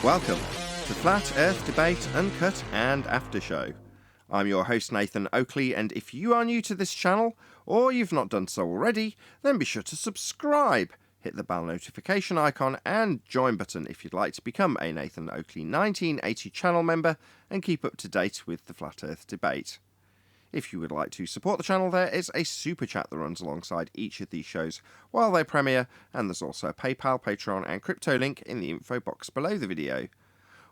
Welcome to Flat Earth Debate Uncut and After Show. I'm your host Nathan Oakley, and if you are new to this channel, or you've not done so already, then be sure to subscribe, hit the bell notification icon and join button if you'd like to become a Nathan Oakley 1980 channel member and keep up to date with the Flat Earth Debate. If you would like to support the channel, there is a super chat that runs alongside each of these shows while they premiere, and there's also a PayPal, Patreon and crypto link in the info box below the video.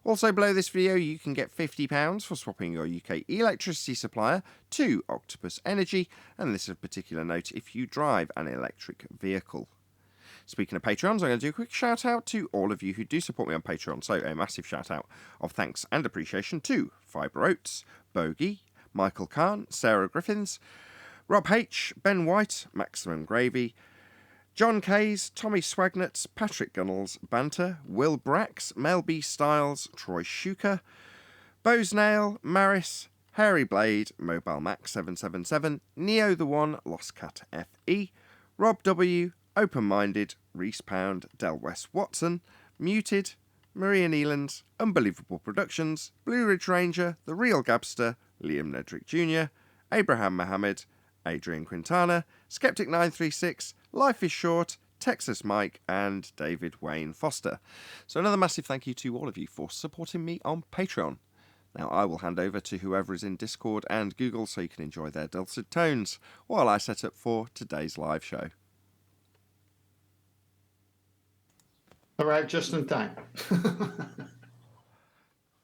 Also below this video you can get £50 for swapping your UK electricity supplier to Octopus Energy, and this is of particular note if you drive an electric vehicle. Speaking of Patreons, I'm going to do a quick shout out to all of you who do support me on Patreon, so a massive shout out of thanks and appreciation to Fibre Oats, Bogey, Michael Kahn, Sarah Griffiths, Rob H, Ben White, Maximum Gravy, John Kays, Tommy Swagnutz, Patrick Gunnels, Banter, Will Brax, Mel B Styles, Troy Shuker, Boesnail, Maris, Harry Blade, Mobile Max 777, Neo the One, Lost Cat FE, Rob W, Open Minded, Reese Pound, Del West Watson, Muted, Maria Neelands, Unbelievable Productions, Blue Ridge Ranger, The Real Gabster, Liam Nedrick Jr., Abraham Mohammed, Adrian Quintana, Skeptic936, Life is Short, Texas Mike, and David Wayne Foster. So another massive thank you to all of you for supporting me on Patreon. Now I will hand over to whoever is in Discord and Google so you can enjoy their dulcet tones while I set up for today's live show. All right, just in time.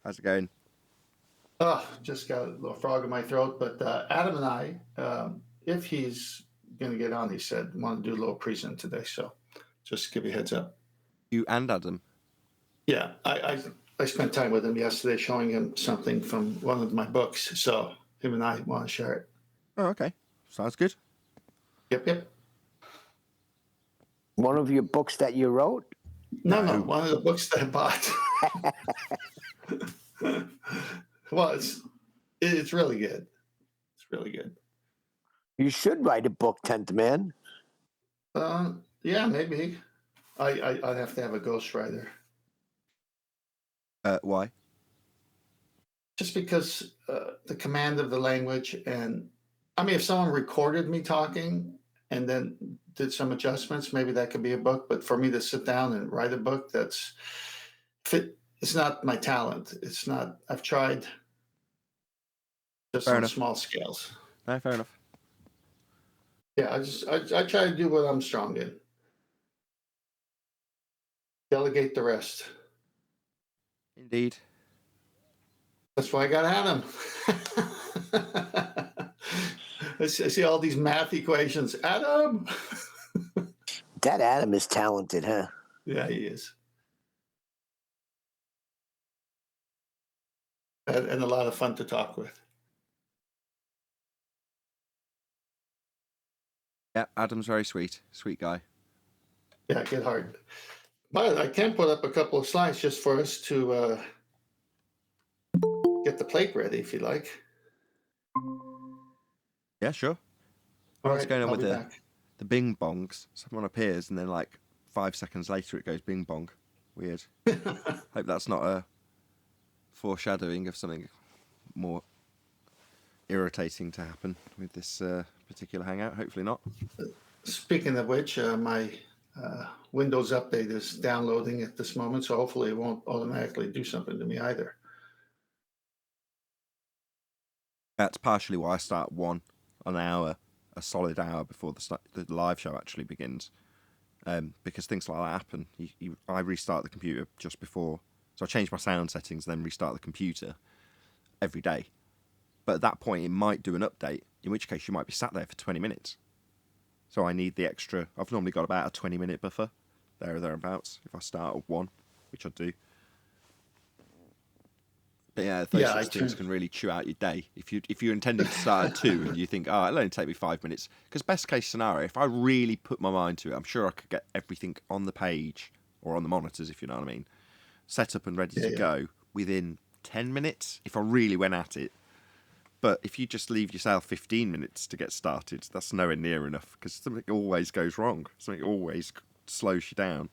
How's it going? Oh, just got a little frog in my throat. But Adam and I, if he's going to get on, he said, want to do a little present today. So just give you a heads up. You and Adam? Yeah, I spent time with him yesterday showing him something from one of my books. So him and I want to share it. Oh, okay. Sounds good. Yep. One of your books that you wrote? No, one of the books that I bought. Well, it's really good. It's really good. You should write a book, 10th Man. Yeah, maybe. I'd have to have a ghostwriter. Why? Just because the command of the language, and I mean, if someone recorded me talking and then did some adjustments, maybe that could be a book. But for me to sit down and write a book, it's not my talent. It's not. I've tried just on small scales. No, fair enough. Yeah, I try to do what I'm strong in. Delegate the rest. Indeed. That's why I got Adam. I see all these math equations. Adam! That Adam is talented, huh? Yeah, he is. And a lot of fun to talk with. Yeah, Adam's very sweet. Sweet guy. Yeah, get hard. But I can put up a couple of slides just for us to get the plate ready, if you like. Yeah, sure. What's going on with the bing bongs? Someone appears and then like 5 seconds later it goes bing bong. Weird. Hope that's not a foreshadowing of something more irritating to happen with this particular hangout. Hopefully not. Speaking of which, my Windows update is downloading at this moment, so hopefully it won't automatically do something to me either. That's partially why I start a solid hour before the live show actually begins, because things like that happen. I restart the computer just before, so I change my sound settings, then restart the computer every day. But at that point, it might do an update, in which case you might be sat there for 20 minutes. So I need the extra. I've normally got about a 20-minute buffer, there or thereabouts, if I start at 1, which I do. But yeah, those things can really chew out your day. If you're intending to start at 2 and you think, oh, it'll only take me 5 minutes. Because best case scenario, if I really put my mind to it, I'm sure I could get everything on the page or on the monitors, if you know what I mean, set up and ready to go within 10 minutes if I really went at it. But if you just leave yourself 15 minutes to get started, that's nowhere near enough because something always goes wrong. Something always slows you down.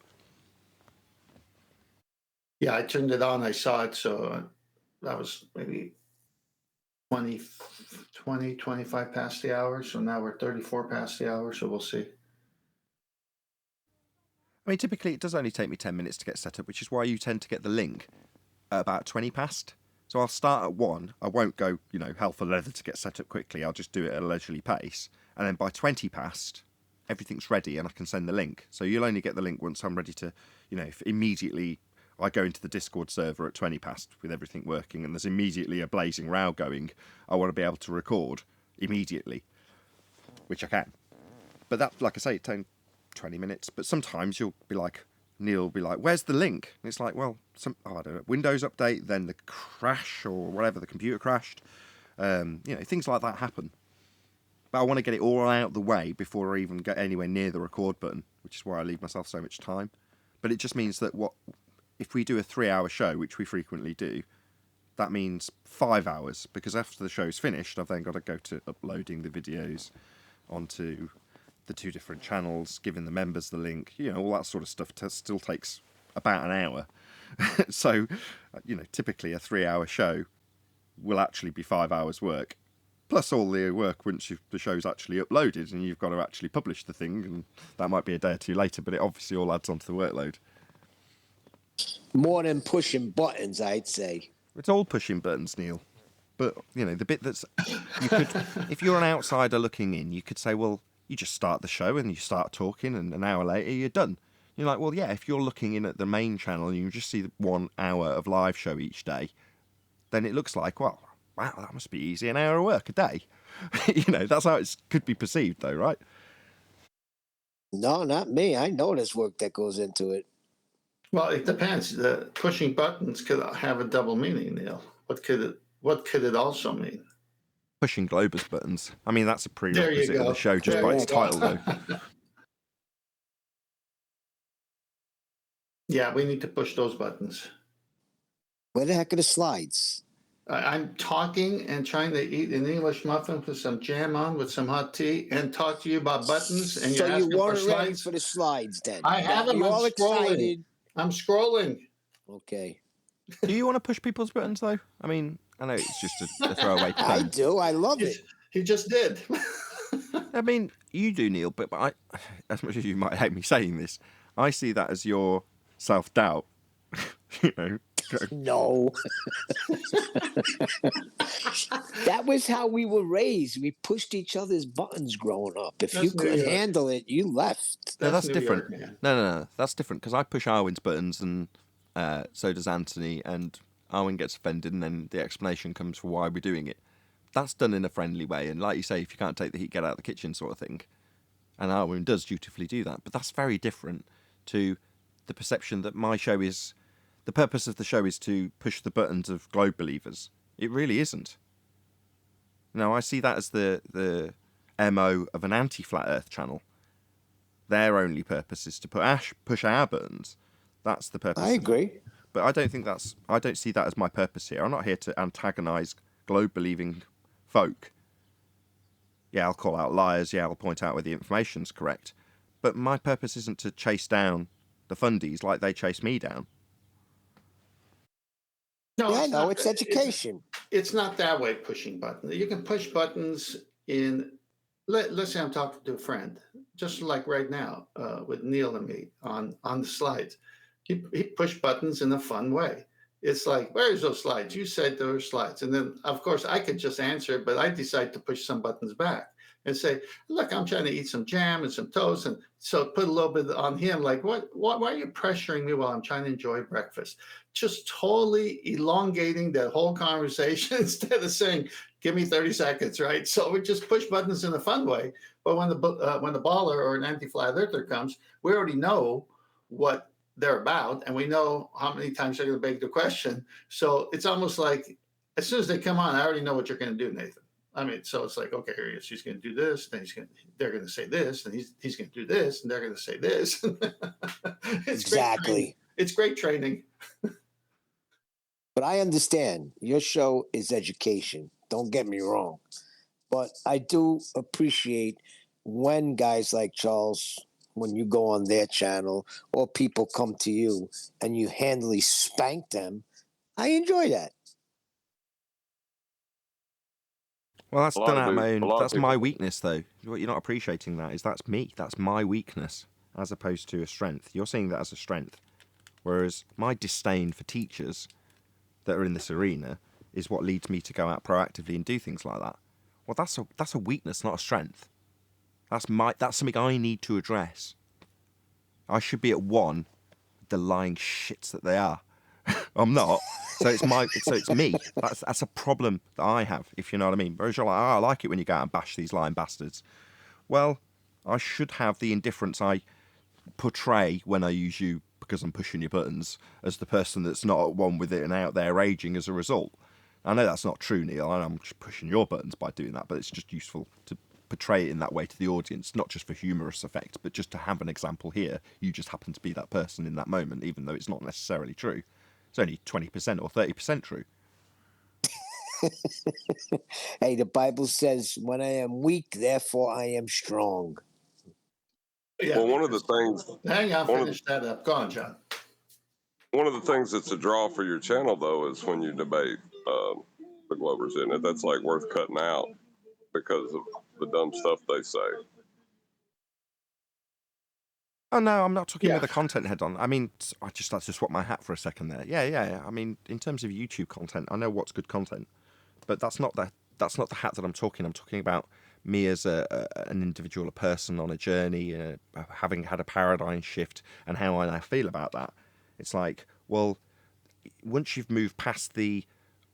Yeah, I turned it on. I saw it. So that was maybe 25 past the hour. So now we're 34 past the hour. So we'll see. I mean, typically it does only take me 10 minutes to get set up, which is why you tend to get the link at about 20 past. So I'll start at 1. I won't go, hell for leather to get set up quickly. I'll just do it at a leisurely pace. And then by 20 past, everything's ready and I can send the link. So you'll only get the link once I'm ready to, if immediately I go into the Discord server at 20 past with everything working and there's immediately a blazing row going, I want to be able to record immediately, which I can. But that, like I say, it takes 20 minutes. But sometimes Neil will be like, where's the link? And it's like, well, I don't know, Windows update, then the crash or whatever, the computer crashed. Things like that happen. But I want to get it all out of the way before I even get anywhere near the record button, which is why I leave myself so much time. But it just means that if we do a 3-hour show, which we frequently do, that means 5 hours, because after the show's finished, I've then got to go to uploading the videos onto the 2 different channels, giving the members the link, all that sort of stuff still takes about an hour. So, typically a 3-hour show will actually be 5 hours work, plus all the work once the show's actually uploaded and you've got to actually publish the thing, and that might be a day or 2 later, but it obviously all adds onto the workload. More than pushing buttons, I'd say. It's all pushing buttons, Neil. But, the bit that's... if you're an outsider looking in, you could say, well, you just start the show and you start talking and an hour later you're done. You're like, well, yeah, if you're looking in at the main channel and you just see 1 hour of live show each day, then it looks like, well, wow, that must be easy, an hour of work a day. That's how it could be perceived though, right? No, not me. I know there's work that goes into it. Well, it depends. The pushing buttons could have a double meaning, Neil. What could it also mean? Pushing Globus buttons. I mean, that's a prerequisite of the show just There by you its go. title, though. Yeah, we need to push those buttons. Where the heck are the slides? I'm talking and trying to eat an English muffin with some jam on with some hot tea and talk to you about buttons. And So you're you asking for weren't ready slides? for the slides then? I have them. You're I'm all scrolling. excited. I'm scrolling. Okay. Do you want to push people's buttons, though? I mean, I know it's just a throwaway term. I do. I love it. He just did. I mean, you do, Neil, but I, as much as you might hate me saying this, I see that as your self-doubt. No. That was how we were raised. We pushed each other's buttons growing up. If you couldn't handle it, you left. No, that's different. York, no, that's different, because I push Arwen's buttons, and so does Anthony, and Arwen gets offended, and then the explanation comes for why we're doing it. That's done in a friendly way, and like you say, if you can't take the heat, get out of the kitchen sort of thing. And Arwen does dutifully do that, but that's very different to the perception that my show is... The purpose of the show is to push the buttons of globe believers. It really isn't. No, I see that as the MO of an anti-flat Earth channel. Their only purpose is to push our buttons. That's the purpose. I agree. But I don't see that as my purpose here. I'm not here to antagonise globe-believing folk. Yeah, I'll call out liars. Yeah, I'll point out where the information's correct. But my purpose isn't to chase down the fundies like they chase me down. No, it's education. It's not that way, pushing buttons. You can push buttons in... Let's say I'm talking to a friend, just like right now with Neil and me on the slides. He pushed buttons in a fun way. It's like, where's those slides? You said there were slides. And then, of course, I could just answer it, but I decide to push some buttons back and say, look, I'm trying to eat some jam and some toast. And so put a little bit on him, like, why are you pressuring me while I'm trying to enjoy breakfast? Just totally elongating that whole conversation instead of saying, give me 30 seconds, right? So we just push buttons in a fun way. But when the baller or an anti-flat earther comes, we already know what they're about, and we know how many times they're going to beg the question. So it's almost like as soon as they come on, I already know what you're going to do, Nathan. I mean, so it's like, okay, here he is. He's going to do this. Then they're going to say this, and he's going to do this, and they're going to say this. Exactly. It's great training. But I understand your show is education. Don't get me wrong. But I do appreciate when guys like Charles when you go on their channel or people come to you and you handily spank them. I enjoy that. Well, that's A lot done of out of people, my a own. lot of That's my people. weakness, though. What you're not appreciating that is that's me. That's my weakness, as opposed to a strength. You're seeing that as a strength, whereas my disdain for teachers that are in this arena is what leads me to go out proactively and do things like that. Well, that's a weakness, not a strength. That's something I need to address. I should be at one, the lying shits that they are. I'm not. So it's me. That's a problem that I have, if you know what I mean. Whereas you're like, oh, I like it when you go out and bash these lying bastards. Well, I should have the indifference I portray when I use you because I'm pushing your buttons as the person that's not at one with it and out there raging as a result. I know that's not true, Neil. I'm just pushing your buttons by doing that, but it's just useful to portray it in that way to the audience, not just for humorous effect, but just to have an example here. You just happen to be that person in that moment, even though it's not necessarily true. It's only 20% or 30% true. Hey, the Bible says, when I am weak, therefore I am strong. Yeah. Well, one of the things. Hang on, finish that up. Go on, John. One of the things that's a draw for your channel, though, is when you debate the Glovers in it. That's like worth cutting out because of the dumb stuff they say. Oh no, I'm not talking with the content head on. I mean, that's just swap my hat for a second there. Yeah. I mean, in terms of YouTube content, I know what's good content, but that's not the hat that I'm talking. I'm talking about me as an individual, a person on a journey, having had a paradigm shift, and how I now feel about that. It's like, well, once you've moved past the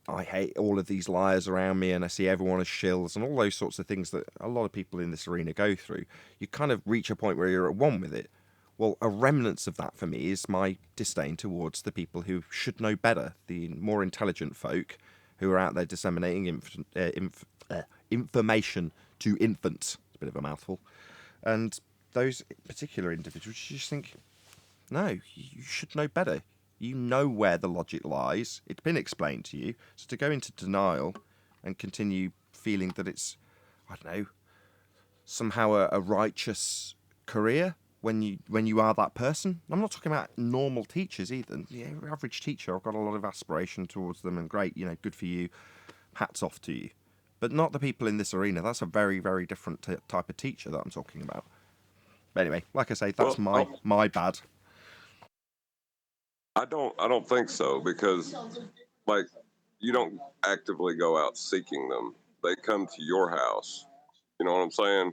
I hate all of these liars around me and I see everyone as shills and all those sorts of things that a lot of people in this arena go through, you kind of reach a point where you're at one with it. Well, a remnants of that for me is my disdain towards the people who should know better, the more intelligent folk who are out there disseminating information to infants. It's a bit of a mouthful. And those particular individuals, you just think, no, you should know better. You know where the logic lies. It's been explained to you. So to go into denial and continue feeling that it's, I don't know, somehow a righteous career when you are that person. I'm not talking about normal teachers either. The average teacher, I've got a lot of aspiration towards them, and great, good for you. Hats off to you. But not the people in this arena. That's a very, very different type of teacher that I'm talking about. But anyway, like I say, that's my bad. I don't think so, because like you don't actively go out seeking them. They come to your house. You know what I'm saying?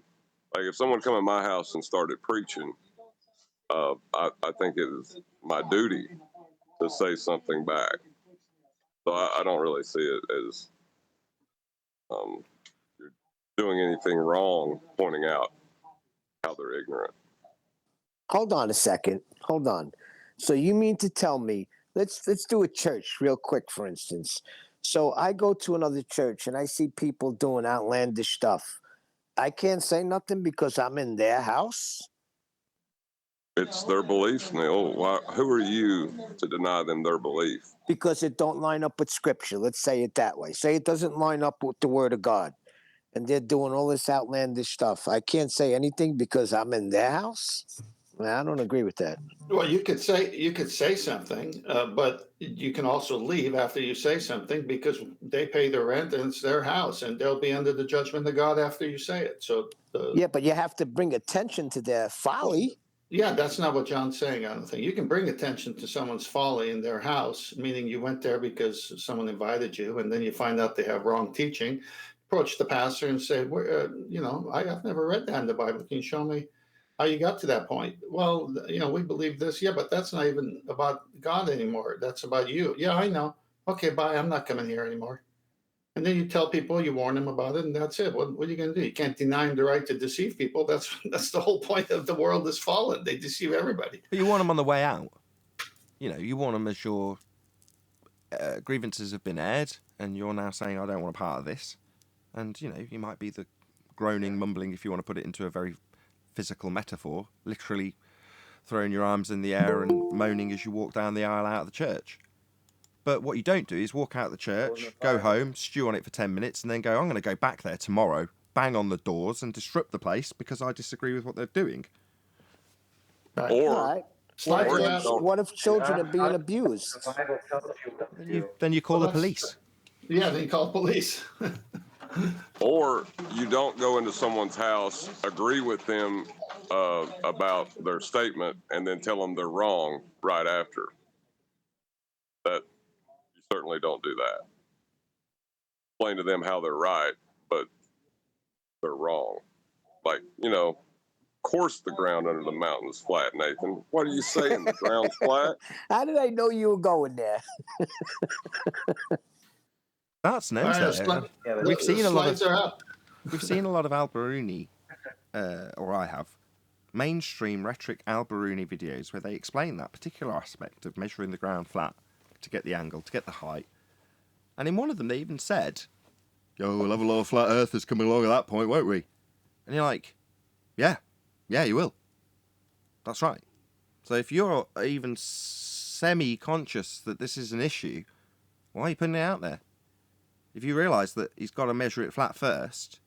Like if someone come in my house and started preaching, I think it is my duty to say something back. So I don't really see it as you're doing anything wrong, pointing out how they're ignorant. Hold on a second. Hold on. So you mean to tell me, let's do a church real quick, for instance. So I go to another church and I see people doing outlandish stuff. I can't say nothing because I'm in their house? It's their beliefs, Neil. Who are you to deny them their belief? Because it don't line up with scripture. Let's say it that way. Say it doesn't line up with the word of God. And they're doing all this outlandish stuff. I can't say anything because I'm in their house? I don't agree with that. Well, you could say something, but you can also leave after you say something because they pay their rent and it's their house, and they'll be under the judgment of God after you say it. So yeah, but you have to bring attention to their folly. Yeah, that's not what John's saying. I don't think you can bring attention to someone's folly in their house, meaning you went there because someone invited you, and then you find out they have wrong teaching. Approach the pastor and say, I've never read that in the Bible. Can you show me how you got to that point? Well, we believe this. Yeah, but that's not even about God anymore. That's about you. Yeah, I know. Okay, bye. I'm not coming here anymore. And then you tell people, you warn them about it, and that's it. What are you going to do? You can't deny them the right to deceive people. That's the whole point of the world is fallen. They deceive everybody. But you want them on the way out. You want them as your grievances have been aired, and you're now saying, I don't want a part of this. And, you might be the groaning, mumbling, if you want to put it into a very physical metaphor, literally throwing your arms in the air and moaning as you walk down the aisle out of the church. But what you don't do is walk out of the church, go home, stew on it for 10 minutes, and then go, I'm going to go back there tomorrow, bang on the doors and disrupt the place because I disagree with what they're doing. Right. All Or right. Slides Or are you out. don't. What if children are being abused? Then you call Well, the police. Yeah, then you call the police. Or you don't go into someone's house, agree with them about their statement, and then tell them they're wrong right after. That you certainly don't do that. Explain to them how they're right, but they're wrong. Like, of course the ground under the mountain is flat, Nathan. What are you saying? The ground's flat? How did I know you were going there? That's All knows right, that. the We've seen a lot of slides are up. we've seen a lot of Al-Biruni, or I have, mainstream rhetoric Al-Biruni videos where they explain that particular aspect of measuring the ground flat to get the angle, to get the height. And in one of them, they even said, "Yo, we'll have a lot of flat earthers coming along at that point, won't we?" And you're like, "Yeah, you will. That's right." So if you're even semi-conscious that this is an issue, why are you putting it out there? If you realise that he's got to measure it flat first,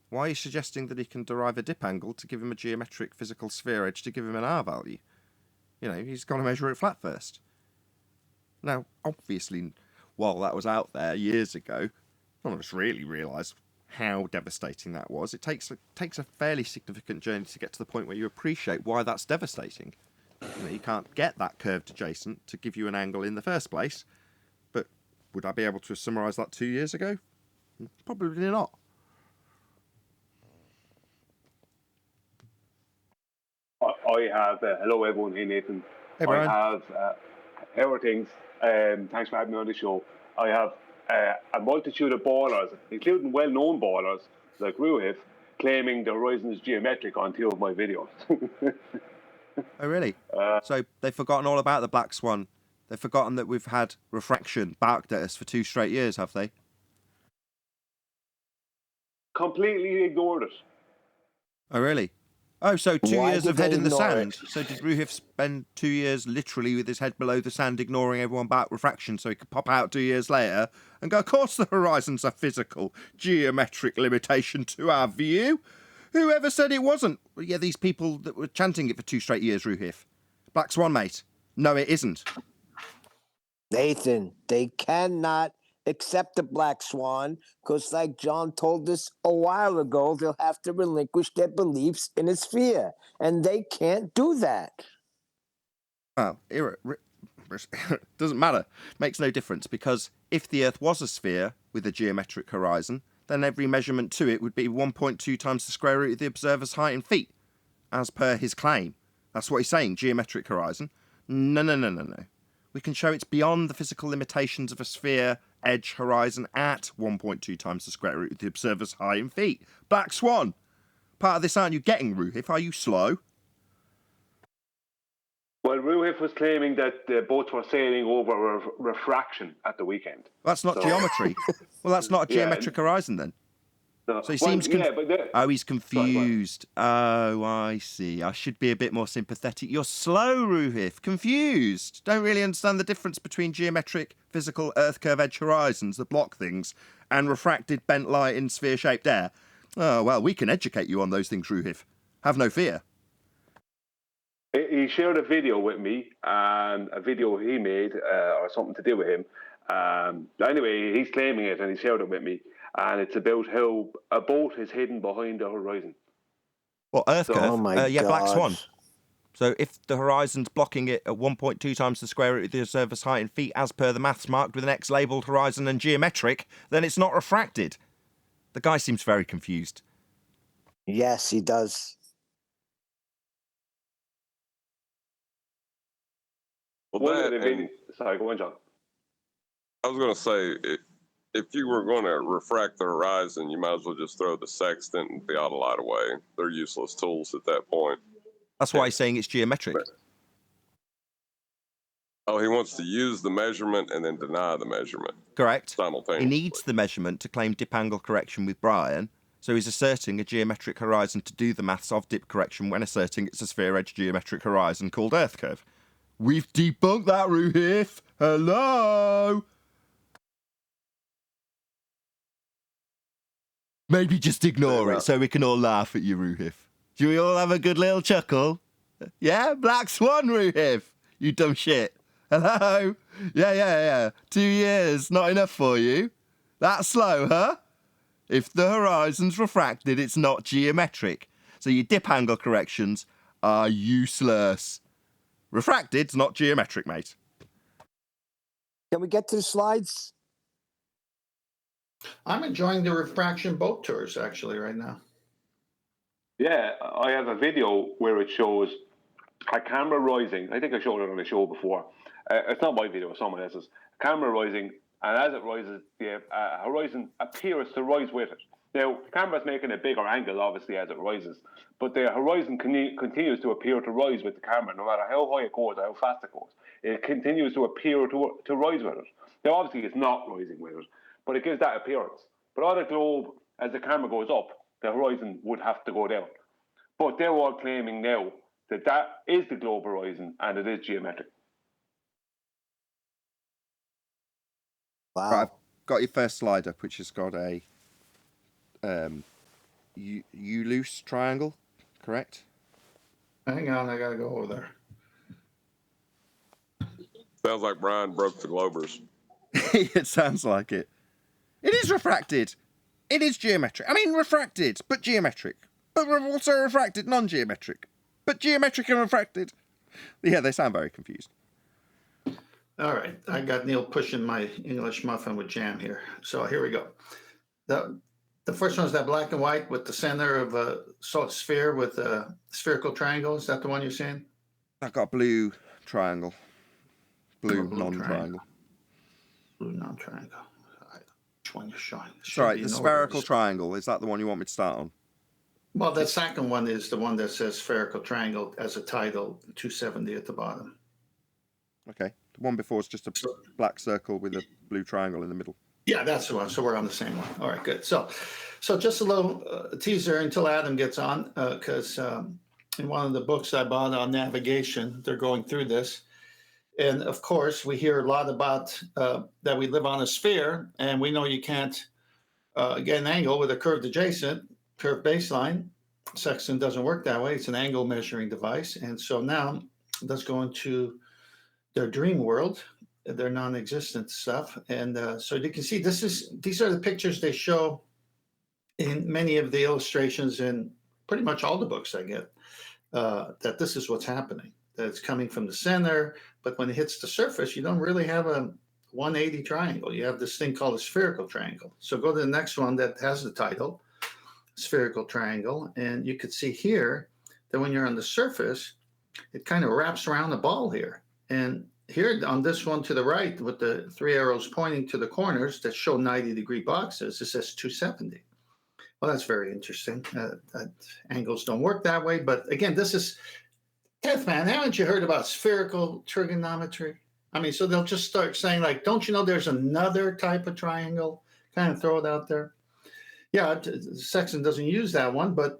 why are you suggesting that he can derive a dip angle to give him a geometric physical sphere edge to give him an R value? He's got to measure it flat first. Now, obviously, while that was out there years ago, none of us really realised how devastating that was. It takes a fairly significant journey to get to the point where you appreciate why that's devastating. You can't get that curved adjacent to give you an angle in the first place. But would I be able to summarise that 2 years ago? Probably not. I have, hello everyone, hey Nathan. Hey, Brian. I have, how are things? Thanks for having me on the show. I have a multitude of ballers, including well-known ballers like Roohif, claiming the horizon is geometric on 2 of my videos. Oh, really? So they've forgotten all about the black swan. They've forgotten that we've had refraction barked at us for 2 straight years, have they? Completely ignored it. Oh, really? Oh, so 2 Why years did of head they in the ignore sand. it? So did Roohif spend 2 years literally with his head below the sand, ignoring everyone about refraction, so he could pop out 2 years later and go, "Of course the horizon's a physical, geometric limitation to our view. Whoever said it wasn't?" Well, yeah, these people that were chanting it for 2 straight years, Roohif. Black swan, mate. No, it isn't. Nathan, they cannot accept the black swan because, like John told us a while ago, they'll have to relinquish their beliefs in a sphere, and they can't do that. Well, doesn't matter. Makes no difference, because if the Earth was a sphere with a geometric horizon, then every measurement to it would be 1.2 times the square root of the observer's height in feet, as per his claim. That's what he's saying, geometric horizon. No. We can show it's beyond the physical limitations of a sphere edge horizon at 1.2 times the square root of the observer's height in feet. Black swan! Part of this aren't you getting, Roohif? Are you slow? Well, Roohif was claiming that the boats were sailing over refraction at the weekend. That's not geometry. Well, that's not a geometric horizon then. No. So he seems he's confused. Sorry, oh, I see. I should be a bit more sympathetic. You're slow, Roohif. Confused. Don't really understand the difference between geometric, physical, Earth curve edge horizons that block things and refracted bent light in sphere-shaped air. Oh, well, we can educate you on those things, Roohif. Have no fear. He shared a video with me, and a video he made, or something to do with him. Anyway, he's claiming it, and he shared it with me. And it's about how a boat is hidden behind the horizon. What, Earth curve? Oh my yeah, God. black swan. So if the horizon's blocking it at 1.2 times the square root of the observer's height in feet, as per the maths marked with an X labelled horizon and geometric, then it's not refracted. The guy seems very confused. Yes, he does. Well, Sorry, go on, John. I was going to say, if you were going to refract the horizon, you might as well just throw the sextant and theodolite away. They're useless tools at that point. That's why he's saying it's geometric. Oh, he wants to use the measurement and then deny the measurement. Correct. Simultaneously. He needs the measurement to claim dip angle correction with Brian, so he's asserting a geometric horizon to do the maths of dip correction when asserting it's a sphere-edge geometric horizon called Earth curve. We've debunked that, Roohif. Hello? Maybe just ignore it so we can all laugh at you, Roohif. Do we all have a good little chuckle? Yeah, black swan, Roohif. You dumb shit. Hello? Yeah. 2 years, not enough for you? That's slow, huh? If the horizon's refracted, it's not geometric. So your dip angle corrections are useless. Refracted's not geometric, mate. Can we get to the slides? I'm enjoying the refraction boat tours actually right now. Yeah, I have a video where it shows a camera rising. I think I showed it on a show before. It's not my video, it's someone else's. A camera rising, and as it rises, the horizon appears to rise with it. Now, the camera's making a bigger angle, obviously, as it rises, but the horizon continues to appear to rise with the camera, no matter how high it goes or how fast it goes. It continues to appear to rise with it. Now, obviously, it's not rising with it, but it gives that appearance. But on the globe, as the camera goes up, the horizon would have to go down. But they're all claiming now that that is the globe horizon and it is geometric. Wow. Right, I've got your first slide up, which has got a loose triangle, correct? Hang on, I gotta go over there. Sounds like Brian broke the globers. It sounds like it. It is refracted. It is geometric. I mean, refracted, but geometric. But also refracted, non-geometric. But geometric and refracted. Yeah, they sound very confused. All right, I got Neil pushing my English muffin with jam here. So here we go. The first one is that black and white with the center of a sort of sphere with a spherical triangle. Is that the one you're saying? I've got a blue triangle. Blue blue non-triangle. Blue non-triangle. All right. Which one you're showing? Sorry, the spherical triangle. Is that the one you want me to start on? Well, the second one is the one that says spherical triangle as a title, 270 at the bottom. Okay. The one before is just a black circle with a blue triangle in the middle. Yeah, that's the one. So we're on the same one. All right, good. So just a little teaser until Adam gets on, because in one of the books I bought on navigation, they're going through this. And of course, we hear a lot about that we live on a sphere, and we know you can't get an angle with a curved adjacent, curved baseline. Sextant doesn't work that way. It's an angle measuring device. And so now let's go into their dream world, their non-existent stuff. And so you can see these are the pictures they show in many of the illustrations in pretty much all the books I get, that this is what's happening, that it's coming from the center, but when it hits the surface, you don't really have a 180 triangle. You have this thing called a spherical triangle. So go to the next one that has the title, spherical triangle, and you could see here that when you're on the surface, it kind of wraps around the ball here. And here on this one to the right with the three arrows pointing to the corners that show 90-degree boxes, it says 270. Well, that's very interesting. Angles don't work that way. But again, this is, man, haven't you heard about spherical trigonometry? I mean, so they'll just start saying, like, don't you know there's another type of triangle? Kind of throw it out there. Yeah, Sextant doesn't use that one, but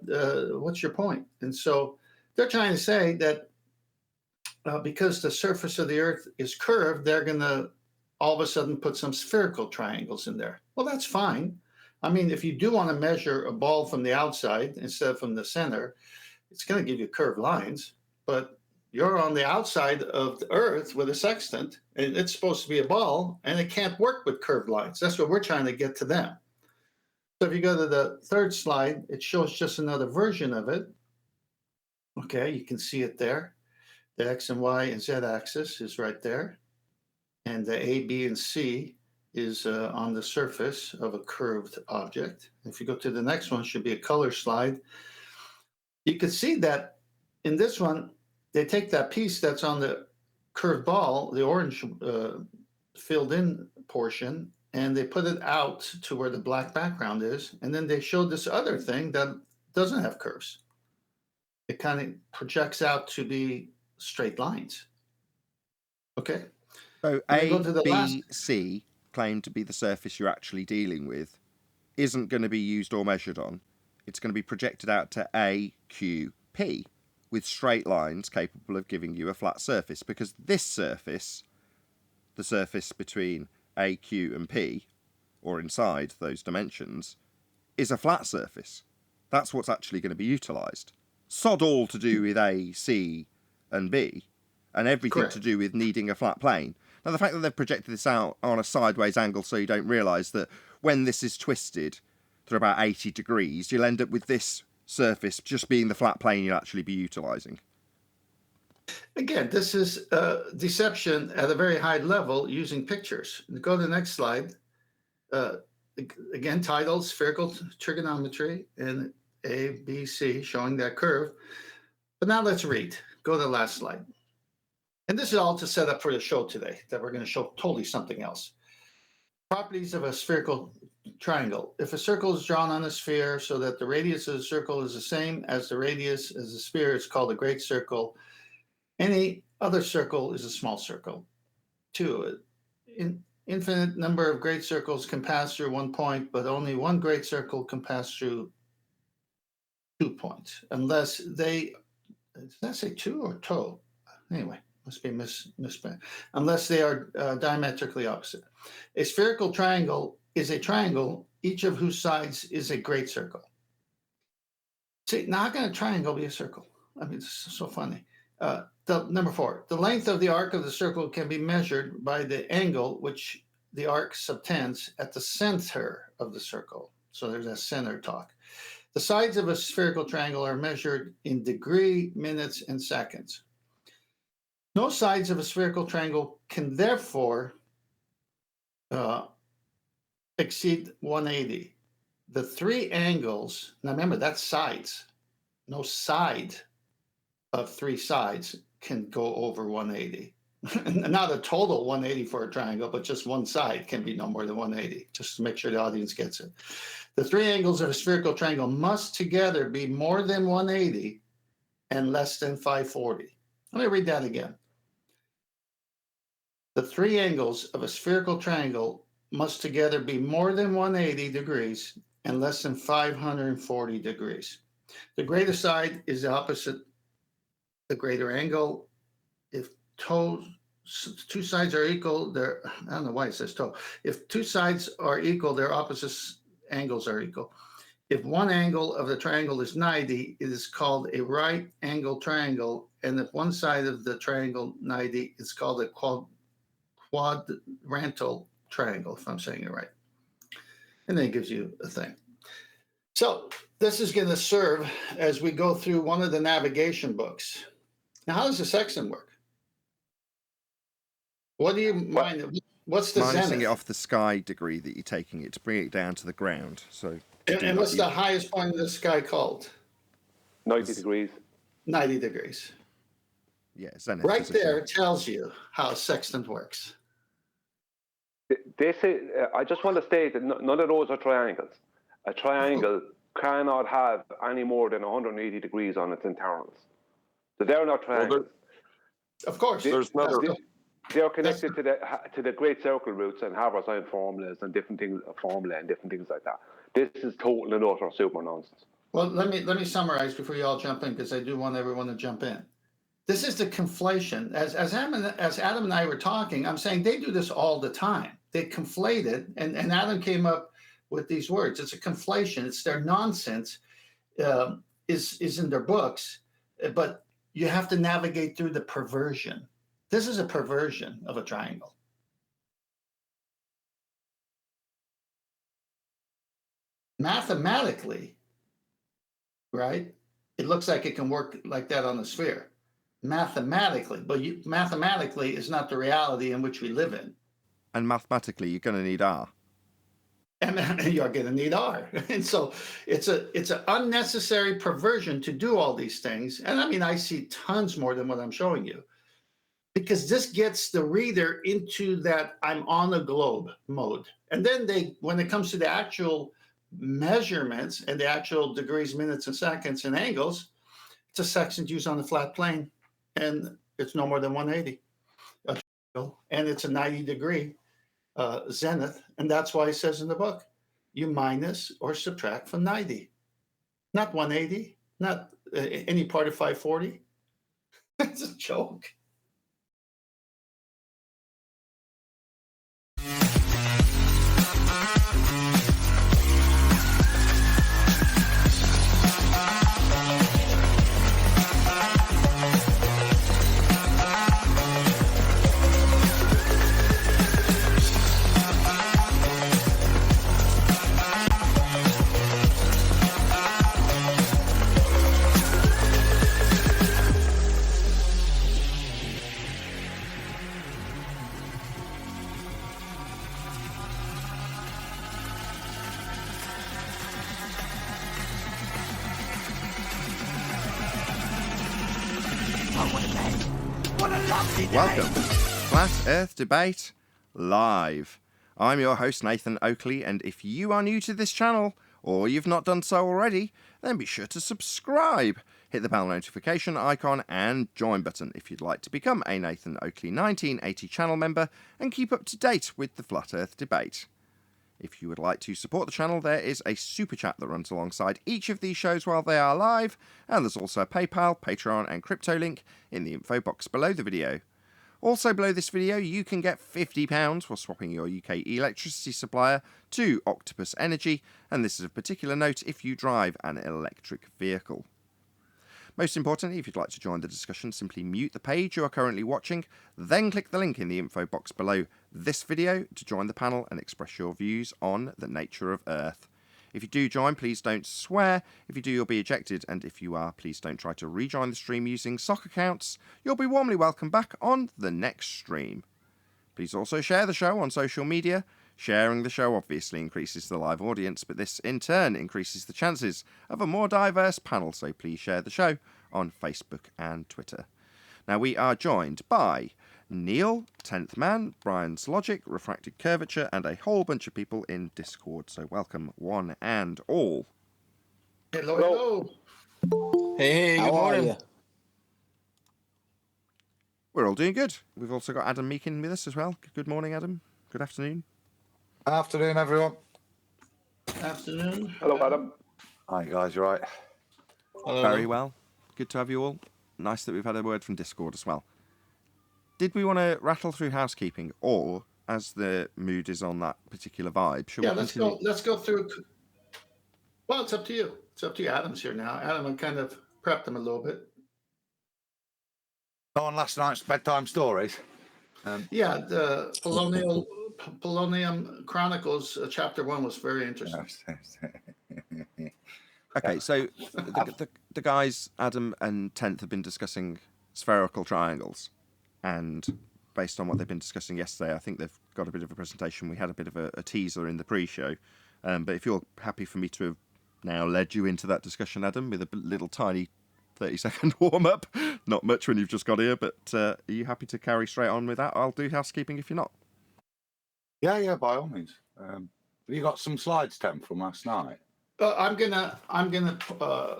what's your point? And so they're trying to say that because the surface of the Earth is curved, they're going to all of a sudden put some spherical triangles in there. Well, that's fine. I mean, if you do want to measure a ball from the outside instead of from the center, it's going to give you curved lines. But you're on the outside of the Earth with a sextant, and it's supposed to be a ball, and it can't work with curved lines. That's what we're trying to get to them. So if you go to the third slide, it shows just another version of it. Okay, you can see it there. The X and Y and Z axis is right there. And the A, B, and C is on the surface of a curved object. If you go to the next one, should be a color slide. You can see that in this one, they take that piece that's on the curved ball, the orange filled in portion, and they put it out to where the black background is. And then they showed this other thing that doesn't have curves. It kind of projects out to be straight lines. Okay. So A, B, C claim to be the surface you're actually dealing with isn't going to be used or measured on. It's going to be projected out to A, Q, P with straight lines capable of giving you a flat surface, because this surface, the surface between A, Q and P, or inside those dimensions, is a flat surface. That's what's actually going to be utilised. sod all to do with A, C, and B, and everything Correct. to do with needing a flat plane. Now, the fact that they've projected this out on a sideways angle so you don't realise that when this is twisted to about 80 degrees, you'll end up with this surface just being the flat plane you'll actually be utilising. Again, this is deception at a very high level using pictures. Go to the next slide. Again, titled Spherical Trigonometry in A, B, C, showing that curve. But now let's read. Go to the last slide. And this is all to set up for the show today, that we're going to show totally something else. Properties of a spherical triangle. If a circle is drawn on a sphere so that the radius of the circle is the same as the radius of the sphere, it's called a great circle. Any other circle is a small circle. 2, an infinite number of great circles can pass through one point, but only one great circle can pass through 2 points, unless they, did that say 2 or toe? Anyway, must be misspelled. Unless they are diametrically opposite. A spherical triangle is a triangle, each of whose sides is a great circle. See, now how can a triangle be a circle? I mean, it's so funny. Number 4, the length of the arc of the circle can be measured by the angle which the arc subtends at the center of the circle. So there's that center talk. The sides of a spherical triangle are measured in degree, minutes, and seconds. No sides of a spherical triangle can therefore exceed 180. The 3 angles, now remember, that's sides. No side of 3 sides can go over 180. Not a total 180 for a triangle, but just one side can be no more than 180, just to make sure the audience gets it. The 3 angles of a spherical triangle must together be more than 180 and less than 540. Let me read that again. The 3 angles of a spherical triangle must together be more than 180 degrees and less than 540 degrees. The greater side is the opposite the greater angle. If 2 sides are equal, I don't know why it says toe. If 2 sides are equal, their opposite angles are equal. If one angle of the triangle is 90, it is called a right angle triangle. And if one side of the triangle 90, it's called a quadrantal triangle, if I'm saying it right. And then it gives you a thing. So this is going to serve as we go through one of the navigation books. Now, how does the sextant work? What do you mind? What's the minusing zenith? it off the sky degree that you're taking it to bring it down to the ground. So, And what's the highest point in the sky called? 90 degrees. 90 degrees. Yeah, zenith. Right there tells you how sextant works. They say, I just want to state that none of those are triangles. A triangle cannot have any more than 180 degrees on its internals. So they're not triangles. Of course. There's another. They are connected to the great circle roots and Haversine formulas and different things like that. This is total and utter super nonsense. Well, let me summarize before you all jump in, because I do want everyone to jump in. This is the conflation. As Adam and I were talking, I'm saying they do this all the time. They conflate it, and Adam came up with these words. It's a conflation. It's their nonsense. Is in their books, but you have to navigate through the perversion. This is a perversion of a triangle. Mathematically, right? It looks like it can work like that on the sphere. Mathematically, but mathematically is not the reality in which we live in. And mathematically, you're going to need R. And you're going to need R. And so it's an unnecessary perversion to do all these things. And I mean, I see tons more than what I'm showing you, because this gets the reader into that I'm on a globe mode. And then when it comes to the actual measurements and the actual degrees, minutes, and seconds and angles, it's a sextant used on a flat plane, and it's no more than 180. And it's a 90 degree zenith, and that's why it says in the book, you minus or subtract from 90, not 180, not any part of 540. It's a joke. Welcome to Flat Earth Debate Live. I'm your host Nathan Oakley, and if you are new to this channel, or you've not done so already, then be sure to subscribe. Hit the bell notification icon and join button if you'd like to become a Nathan Oakley 1980 channel member and keep up to date with the Flat Earth Debate. If you would like to support the channel, there is a super chat that runs alongside each of these shows while they are live, and there's also a PayPal, Patreon and crypto link in the info box below the video. Also below this video, you can get £50 for swapping your UK electricity supplier to Octopus Energy, and this is of particular note if you drive an electric vehicle. Most importantly, if you'd like to join the discussion, simply mute the page you are currently watching, then click the link in the info box below this video to join the panel and express your views on the nature of Earth. If you do join, please don't swear. If you do, you'll be ejected, and if you are, please don't try to rejoin the stream using sock accounts. You'll be warmly welcomed back on the next stream. Please also share the show on social media. Sharing the show obviously increases the live audience, but this in turn increases the chances of a more diverse panel, so please share the show on Facebook and Twitter. Now we are joined by Neil, 10th Man, Brian's Logic, Refracted Curvature, and a whole bunch of people in Discord, so welcome one and all. Hello. Hey, good morning. We're all doing good. We've also got Adam Meakin with us as well. Good morning, Adam. Good afternoon. Afternoon, everyone. Afternoon. Hello, Adam. Hi, guys. You right? Very well. Good to have you all. Nice that we've had a word from Discord as well. Did we want to rattle through housekeeping, or as the mood is on that particular vibe, should we continue? Let's go through. Well, it's up to you. It's up to you. Adam's here now. Adam, I kind of prepped him a little bit. On last night's bedtime stories. Yeah, the Polonium Chronicles, chapter 1 was very interesting. Okay, so the guys, Adam and 10th, have been discussing spherical triangles. And based on what they've been discussing yesterday, I think they've got a bit of a presentation. We had a bit of a teaser in the pre-show. But if you're happy for me to have now led you into that discussion, Adam, with a little tiny 30-second warm-up. Not much when you've just got here, but are you happy to carry straight on with that? I'll do housekeeping if you're not. Yeah, by all means. Have you got some slides, Tim, from last night? I'm gonna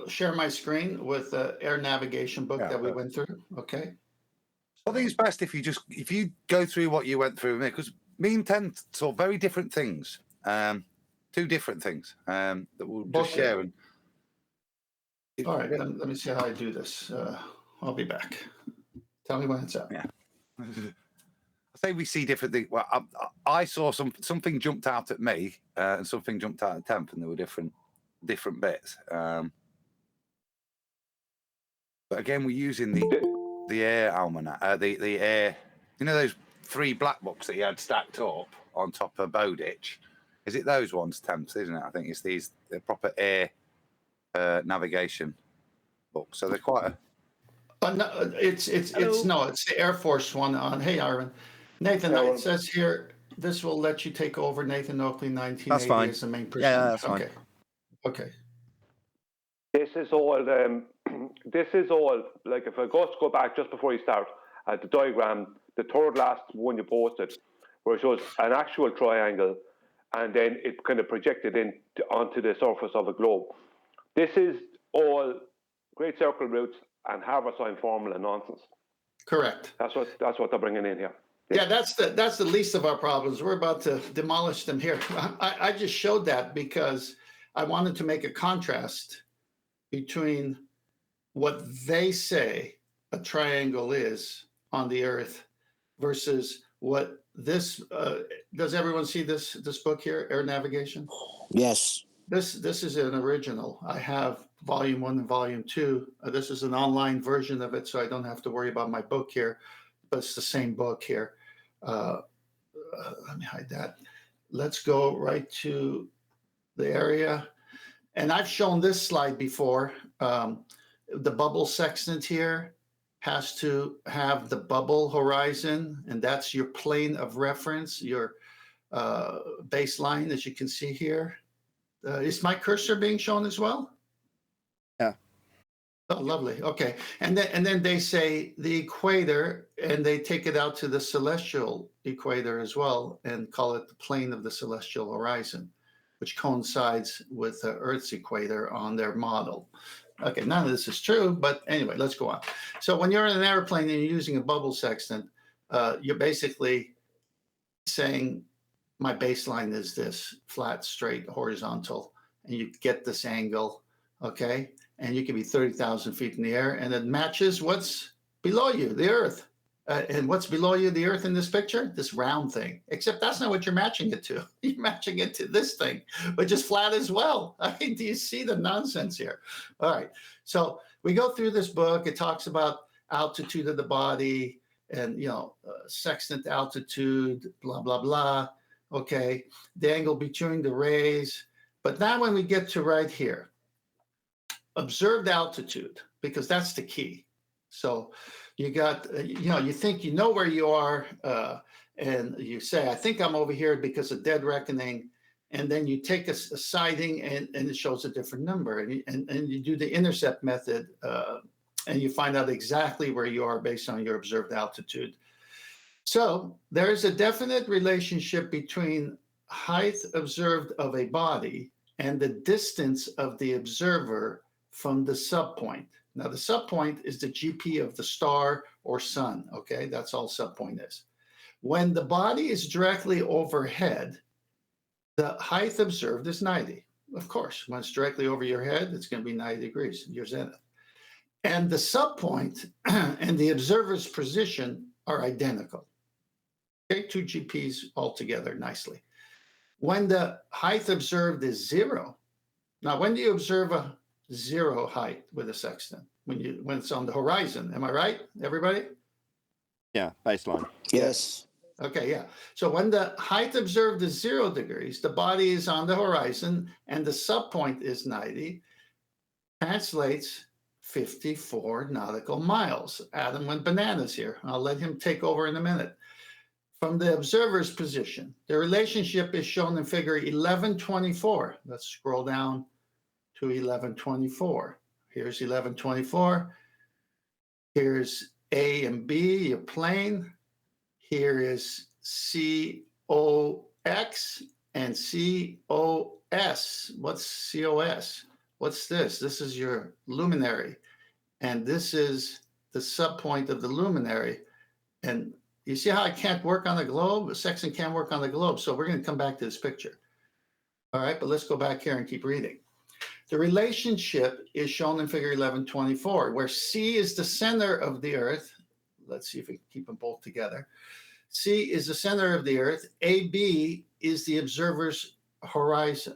share my screen with the air navigation book that we went through. Okay. I think it's best if you go through what you went through with me, because me and Tim saw very different things. Two different things that we'll just share. And all right, let me see how I do this. I'll be back. Tell me when it's up. Yeah. I say we see different things. Well, I saw something jumped out at me, and something jumped out at Temp, and there were different bits. But again, we're using the air almanac, the air. You know those 3 black books that you had stacked up on top of Bowditch. Is it those ones, Temps? Isn't it? I think it's the proper air navigation books. So they're quite a. No, it's the Air Force one on. Hey, Arvin. Nathan, it says here this will let you take over Nathan Oakley 1980 that's fine. as the main person. Yeah, that's fine. Okay. This is all. Like if I go back just before you start at the diagram, the third last one you posted, where it shows an actual triangle, and then it kind of projected onto the surface of a globe. This is all great circle roots and Harvard sign formula nonsense. Correct. That's what they're bringing in here. Yeah, that's the least of our problems. We're about to demolish them here. I just showed that because I wanted to make a contrast between what they say a triangle is on the Earth versus what this. Does everyone see this book here, Air Navigation? Yes. This is an original. I have volume 1 and volume 2. This is an online version of it, so I don't have to worry about my book here. But it's the same book here. Let me hide that. Let's go right to the area. And I've shown this slide before. The bubble sextant here has to have the bubble horizon, and that's your plane of reference, your baseline, as you can see here. Is my cursor being shown as well? Yeah. Oh, lovely. Okay. And then they say the equator, and they take it out to the celestial equator as well and call it the plane of the celestial horizon, which coincides with the Earth's equator on their model. Okay, none of this is true, but anyway, let's go on. So when you're in an airplane and you're using a bubble sextant, you're basically saying my baseline is this flat, straight, horizontal, and you get this angle, okay? And you can be 30,000 feet in the air, and it matches what's below you, the Earth. And what's below you, the Earth in this picture? This round thing. Except that's not what you're matching it to. You're matching it to this thing, which is flat as well. I mean, do you see the nonsense here? All right. So we go through this book. It talks about altitude of the body and, sextant altitude, blah, blah, blah. Okay. The angle between the rays. But now when we get to right here, observed altitude, because that's the key. So you got, you think you know where you are, and you say, I think I'm over here because of dead reckoning. And then you take a sighting and it shows a different number. And you do the intercept method, and you find out exactly where you are based on your observed altitude. So there is a definite relationship between height observed of a body and the distance of the observer from the subpoint. Now, the subpoint is the GP of the star or sun, okay? That's all subpoint is. When the body is directly overhead, the height observed is 90. Of course, when it's directly over your head, it's going to be 90 degrees, your zenith. And the subpoint and the observer's position are identical. Okay, 2 GPs altogether nicely. When the height observed is 0, now when do you observe a 0 height with a sextant? When it's on the horizon. Am I right, everybody? Yeah, baseline. Yes. Okay, yeah. So when the height observed is 0 degrees, the body is on the horizon and the subpoint is 90, translates 54 nautical miles. Adam went bananas here. I'll let him take over in a minute. From the observer's position, the relationship is shown in figure 1124. Let's scroll down to 1124. Here's 1124. Here's A and B, your plane. Here is COX and COS. What's COS? What's this? This is your luminary. And this is the subpoint of the luminary. And you see how I can't work on the globe? A sextant can't work on the globe. So we're going to come back to this picture. All right, but let's go back here and keep reading. The relationship is shown in figure 1124, where C is the center of the Earth. Let's see if we can keep them both together. C is the center of the Earth. AB is the observer's horizon.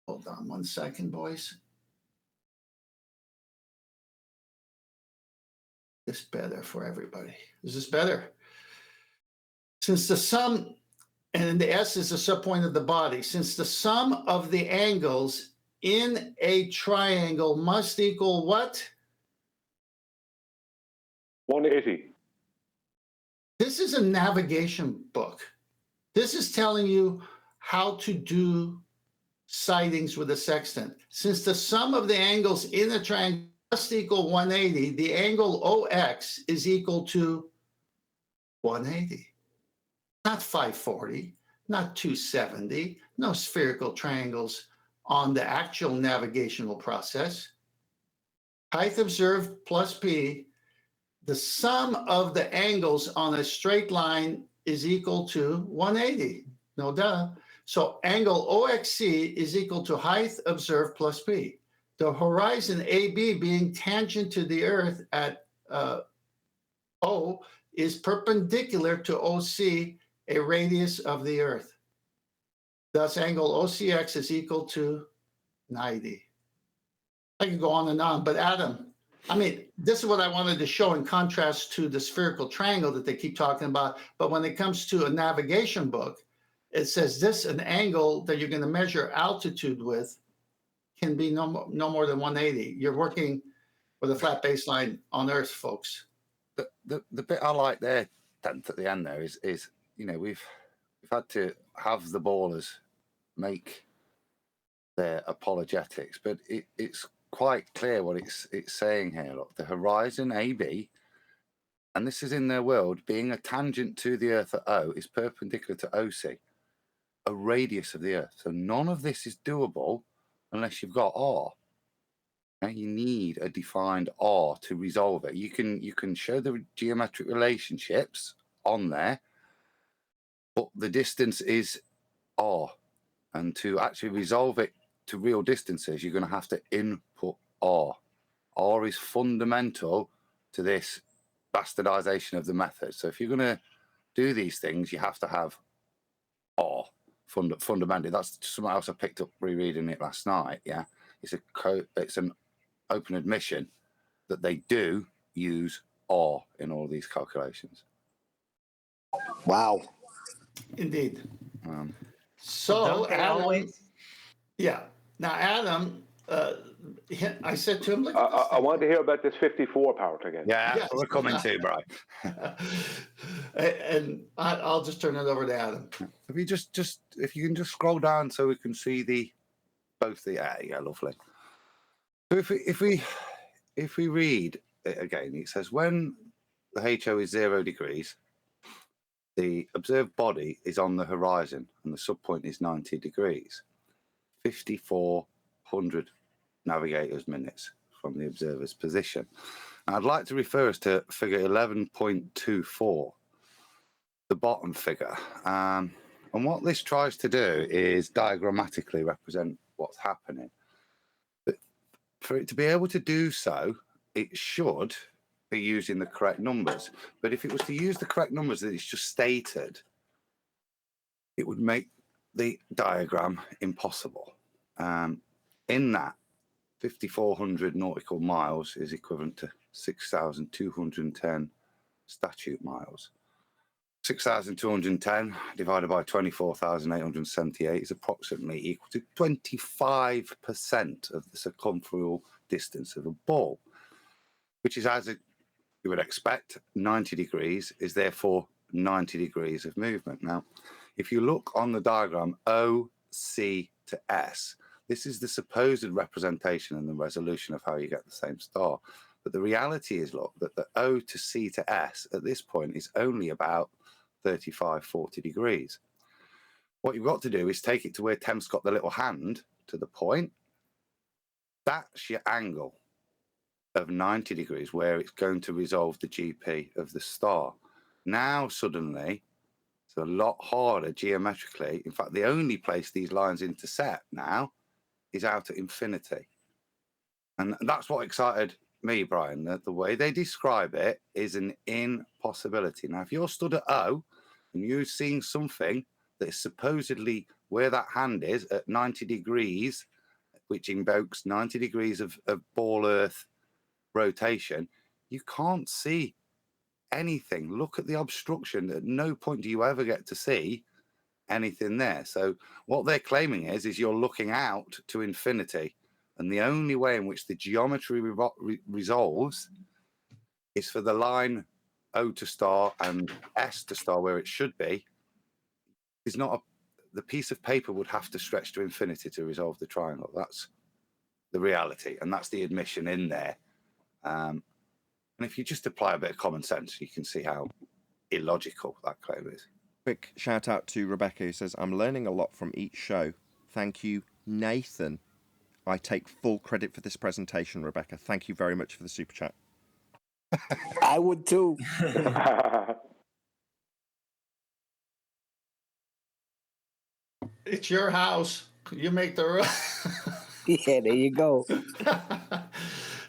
Hold on 1 second, boys. This better for everybody. Is this better? Since the sum, and the S is the subpoint of the body, since the sum of the angles in a triangle must equal what? 180. This is a navigation book. This is telling you how to do sightings with a sextant. Since the sum of the angles in a triangle must equal 180, the angle OX is equal to 180. Not 540, not 270, no spherical triangles on the actual navigational process. Height observed plus P, the sum of the angles on a straight line is equal to 180, no duh. So angle OXC is equal to height observed plus P. The horizon AB being tangent to the Earth at O is perpendicular to OC, a radius of the Earth. Thus, angle OCX is equal to 90. I can go on and on, but Adam, I mean, this is what I wanted to show in contrast to the spherical triangle that they keep talking about. But when it comes to a navigation book, it says this, an angle that you're going to measure altitude with can be no more than 180. You're working with a flat baseline on Earth, folks. The bit I like there, tenth at the end there is we've had to have the ballers make their apologetics, but it's quite clear what it's saying here. Look, the horizon AB, and this is in their world, being a tangent to the Earth at O is perpendicular to OC, a radius of the Earth. So none of this is doable unless you've got R. Okay? You need a defined R to resolve it. You can show the geometric relationships on there, but the distance is R. And to actually resolve it to real distances, you're going to have to input R. R is fundamental to this bastardization of the method. So if you're going to do these things, you have to have R fundamentally. That's something else I picked up rereading it last night. Yeah, it's an open admission that they do use R in all these calculations. Wow. Indeed. Well, don't they Adam, always? yeah. Now, Adam, I said to him, look at this I want to hear about this 54 part again. Yeah, Yes. we're coming to, Brian. and I'll just turn it over to Adam. If you if you can just scroll down so we can see both the yeah, lovely. So if we read it again, it says when the HO is 0 degrees, the observed body is on the horizon and the subpoint is 90 degrees. 5,400 navigators minutes from the observer's position. And I'd like to refer us to figure 11.24, the bottom figure. And what this tries to do is diagrammatically represent what's happening. But for it to be able to do so, it should be using the correct numbers. But if it was to use the correct numbers that it's just stated, it would make the diagram impossible. In that, 5,400 nautical miles is equivalent to 6,210 statute miles. 6,210 divided by 24,878 is approximately equal to 25% of the circumferential distance of a ball, which is, as you would expect, 90 degrees is therefore 90 degrees of movement. Now, if you look on the diagram O, C to S, this is the supposed representation and the resolution of how you get the same star. But the reality is, look, that the O to C to S at this point is only about 35, 40 degrees. What you've got to do is take it to where Temp's got the little hand to the point. That's your angle of 90 degrees where it's going to resolve the GP of the star. Now, suddenly, it's a lot harder geometrically. In fact, the only place these lines intersect now is out at infinity. And that's what excited me, Brian, that the way they describe it is an impossibility. Now, if you're stood at O and you're seeing something that is supposedly where that hand is at 90 degrees, which invokes 90 degrees of ball Earth rotation, you can't see anything. Look at the obstruction. At no point do you ever get to see anything there. So what they're claiming is you're looking out to infinity, and the only way in which the geometry resolves is for the line O to star and S to star where it should be is not the piece of paper would have to stretch to infinity to resolve the triangle. That's the reality, and that's the admission in there. And if you just apply a bit of common sense, you can see how illogical that claim is. Quick shout out to Rebecca, who says, I'm learning a lot from each show. Thank you, Nathan. I take full credit for this presentation, Rebecca. Thank you very much for the super chat. I would too. It's your house. You make the Yeah, there you go.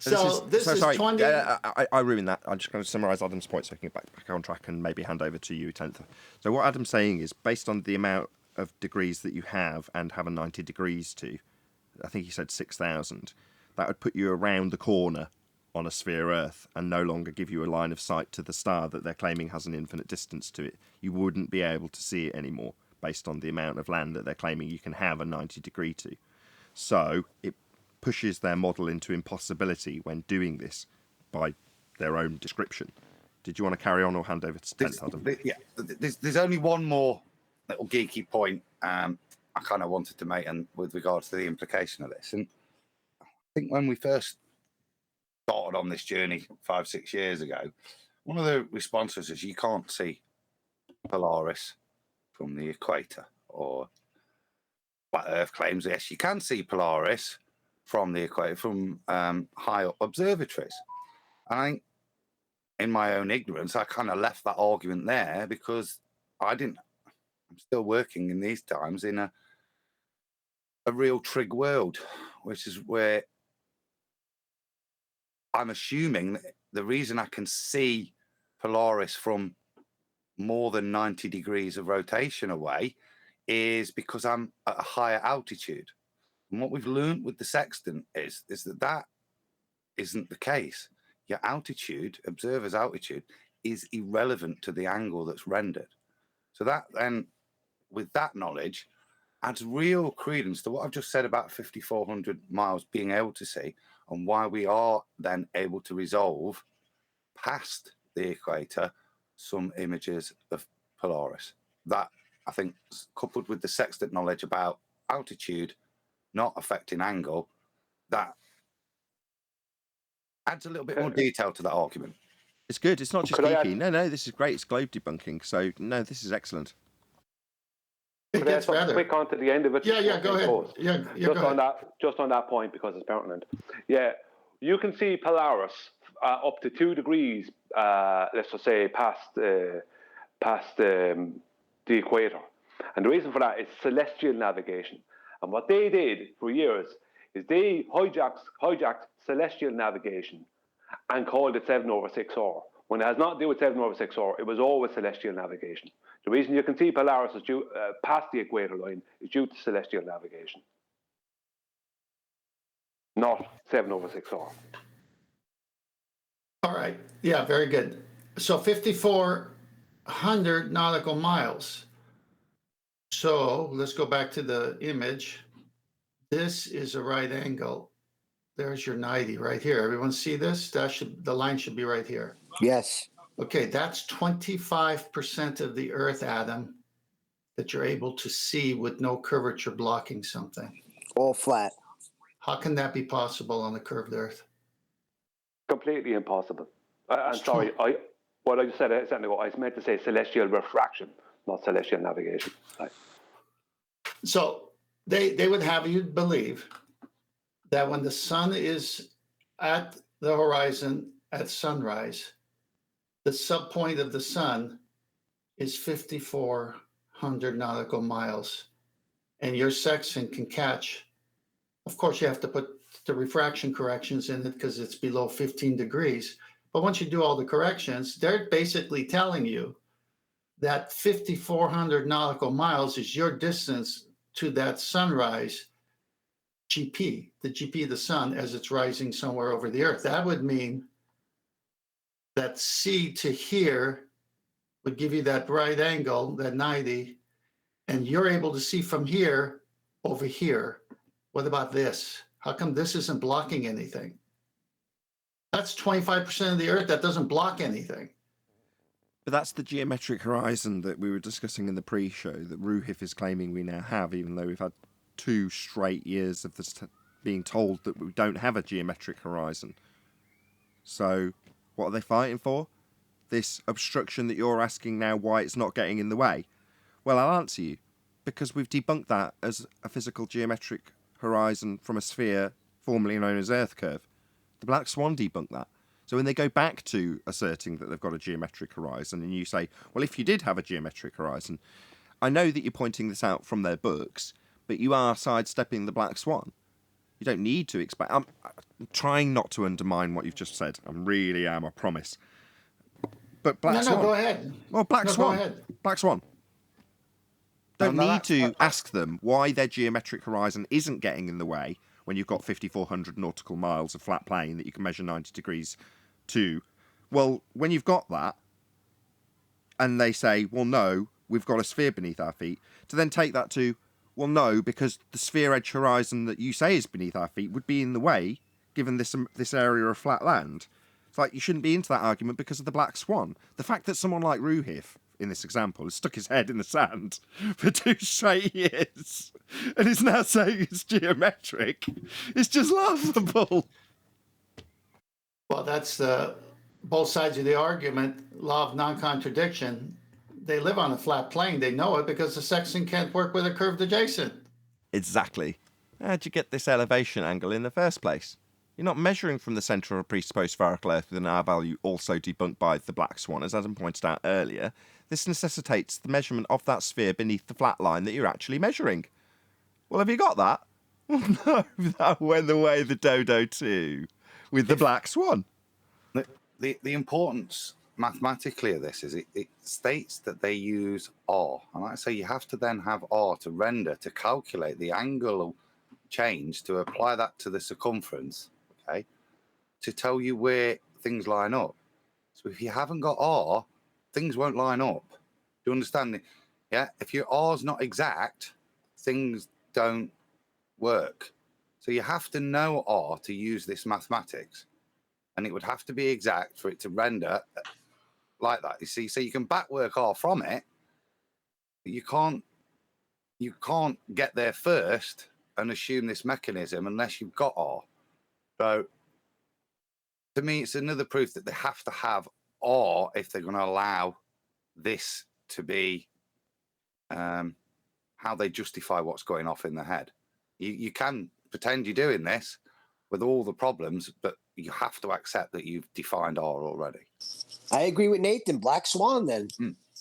This is sorry. 20. I ruined that. I'm just going to summarise Adam's point so I can get back on track and maybe hand over to you, Tenth. So what Adam's saying is, based on the amount of degrees that you have and have a 90 degrees to, I think he said 6,000, that would put you around the corner on a sphere Earth and no longer give you a line of sight to the star that they're claiming has an infinite distance to it. You wouldn't be able to see it anymore based on the amount of land that they're claiming you can have a 90 degree to. So it pushes their model into impossibility when doing this by their own description. Did you want to carry on or hand over to Tenth, Adam? Yeah, there's only one more little geeky point I kind of wanted to make, and with regards to the implication of this. And think when we first started on this journey 5-6 years ago, one of the responses is you can't see Polaris from the equator, or Flat Earth claims, yes, you can see Polaris from the equator, from high up observatories. And in my own ignorance, I kind of left that argument there because I'm still working in these times in a real trig world, which is where I'm assuming that the reason I can see Polaris from more than 90 degrees of rotation away is because I'm at a higher altitude. And what we've learned with the Sextant is that isn't the case. Your altitude, observer's altitude, is irrelevant to the angle that's rendered. So that then, with that knowledge, adds real credence to what I've just said about 5,400 miles being able to see, and why we are then able to resolve past the equator some images of Polaris. That, I think, coupled with the Sextant knowledge about altitude not affecting angle, that adds a little bit more detail to that argument. It's good. It's not just Could I geeky. No, this is great. It's globe debunking. So, no, this is excellent. It gets better. Quick on to the end of it. Yeah, go ahead. Just on that point, because it's pertinent. Yeah, you can see Polaris up to 2 degrees, let's just say, past the equator. And the reason for that is celestial navigation. And what they did for years is they hijacked celestial navigation and called it 7/6R. When it has nothing to do with 7/6R, it was always celestial navigation. The reason you can see Polaris is due, past the equator line is due to celestial navigation, not 7/6R. All right. Yeah, very good. So 5,400 nautical miles. So let's go back to the image. This is a right angle. There's your 90 right here. Everyone see this? The line should be right here. Yes. Okay, that's 25% of the Earth atom that you're able to see with no curvature blocking something. All flat. How can that be possible on the curved Earth? Completely impossible. I'm sorry. What I just said a second ago, I meant to say celestial refraction, not celestial navigation. Right. So they would have you believe that when the sun is at the horizon at sunrise, the subpoint of the sun is 5,400 nautical miles, and your sextant can catch. Of course, you have to put the refraction corrections in it because it's below 15 degrees. But once you do all the corrections, they're basically telling you that 5,400 nautical miles is your distance to that sunrise GP, the GP of the sun as it's rising somewhere over the Earth. That would mean that C to here would give you that right angle, that 90, and you're able to see from here over here. What about this? How come this isn't blocking anything? That's 25% of the Earth that doesn't block anything. But that's the geometric horizon that we were discussing in the pre-show that Roohif is claiming we now have, even though we've had 2 straight years of this being told that we don't have a geometric horizon. So what are they fighting for? This obstruction that you're asking now why it's not getting in the way? Well, I'll answer you. Because we've debunked that as a physical geometric horizon from a sphere formerly known as Earth curve. The Black Swan debunked that. So when they go back to asserting that they've got a geometric horizon and you say, well, if you did have a geometric horizon, I know that you're pointing this out from their books, but you are sidestepping the Black Swan. You don't need to expect. I'm trying not to undermine what you've just said. I really am, I promise. But Black Swan. No, go ahead. Well, Black Swan. Go ahead. Black Swan. Don't need to ask them why their geometric horizon isn't getting in the way when you've got 5,400 nautical miles of flat plane that you can measure 90 degrees to. Well, when you've got that, and they say, well, no, we've got a sphere beneath our feet, to then take that to, well, no, because the sphere edge horizon that you say is beneath our feet would be in the way, given this area of flat land. It's like you shouldn't be into that argument because of the Black Swan. The fact that someone like Roohif in this example, has stuck his head in the sand for 2 straight years and is now saying it's geometric. It's just laughable. Well, that's the both sides of the argument. Law of non-contradiction. They live on a flat plane. They know it because the sextant can't work with a curved adjacent. Exactly. How'd you get this elevation angle in the first place? You're not measuring from the centre of a presupposed spherical Earth with an R value also debunked by the black swan, as Adam pointed out earlier. This necessitates the measurement of that sphere beneath the flat line that you're actually measuring. Well, have you got that? No, that went the way of the dodo too, with the black swan. The importance mathematically of this is it states that they use R. And like I say, you have to then have R to render, to calculate the angle change, to apply that to the circumference, okay, to tell you where things line up. So if you haven't got R, things won't line up. Do you understand? Yeah, if your R's not exact, things don't work. So you have to know R to use this mathematics, and it would have to be exact for it to render like that. You see, so you can backwork R from it, but you can't get there first and assume this mechanism unless you've got R. So to me, it's another proof that they have to have R if they're going to allow this to be how they justify what's going off in the head. You can pretend you're doing this with all the problems, but you have to accept that you've defined R already. I agree with Nathan. Black swan, then.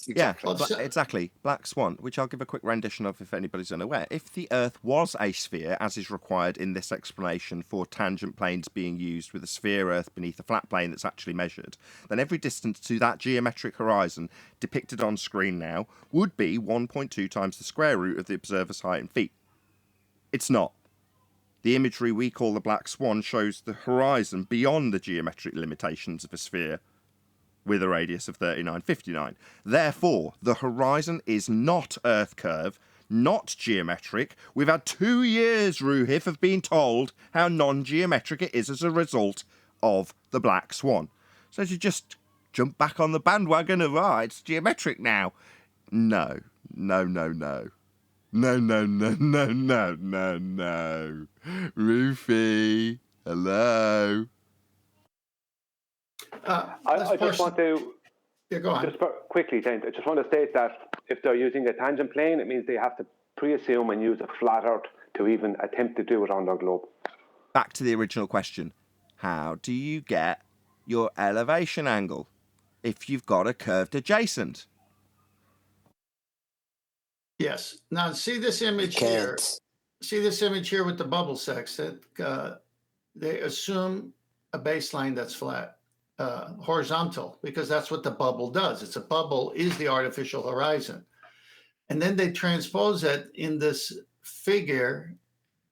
Exactly. Yeah, exactly. Black swan, which I'll give a quick rendition of if anybody's unaware. If the Earth was a sphere, as is required in this explanation for tangent planes being used with a sphere Earth beneath a flat plane that's actually measured, then every distance to that geometric horizon depicted on screen now would be 1.2 times the square root of the observer's height in feet. It's not. The imagery we call the black swan shows the horizon beyond the geometric limitations of a sphere with a radius of 3959. Therefore, the horizon is not Earth curve, not geometric. We've had 2 years, Roohif, of being told how non-geometric it is as a result of the black swan. So to just jump back on the bandwagon of, it's geometric now. No. No. Roofy, hello. I just want to go on. just quickly, I just want to state that if they're using a tangent plane, it means they have to pre-assume and use a flat Earth to even attempt to do it on their globe. Back to the original question. How do you get your elevation angle if you've got a curved adjacent? Yes. Now, see this image here. See this image here with the bubble sextant. They assume a baseline that's flat, horizontal, because that's what the bubble does. It's a bubble is the artificial horizon. And then they transpose it in this figure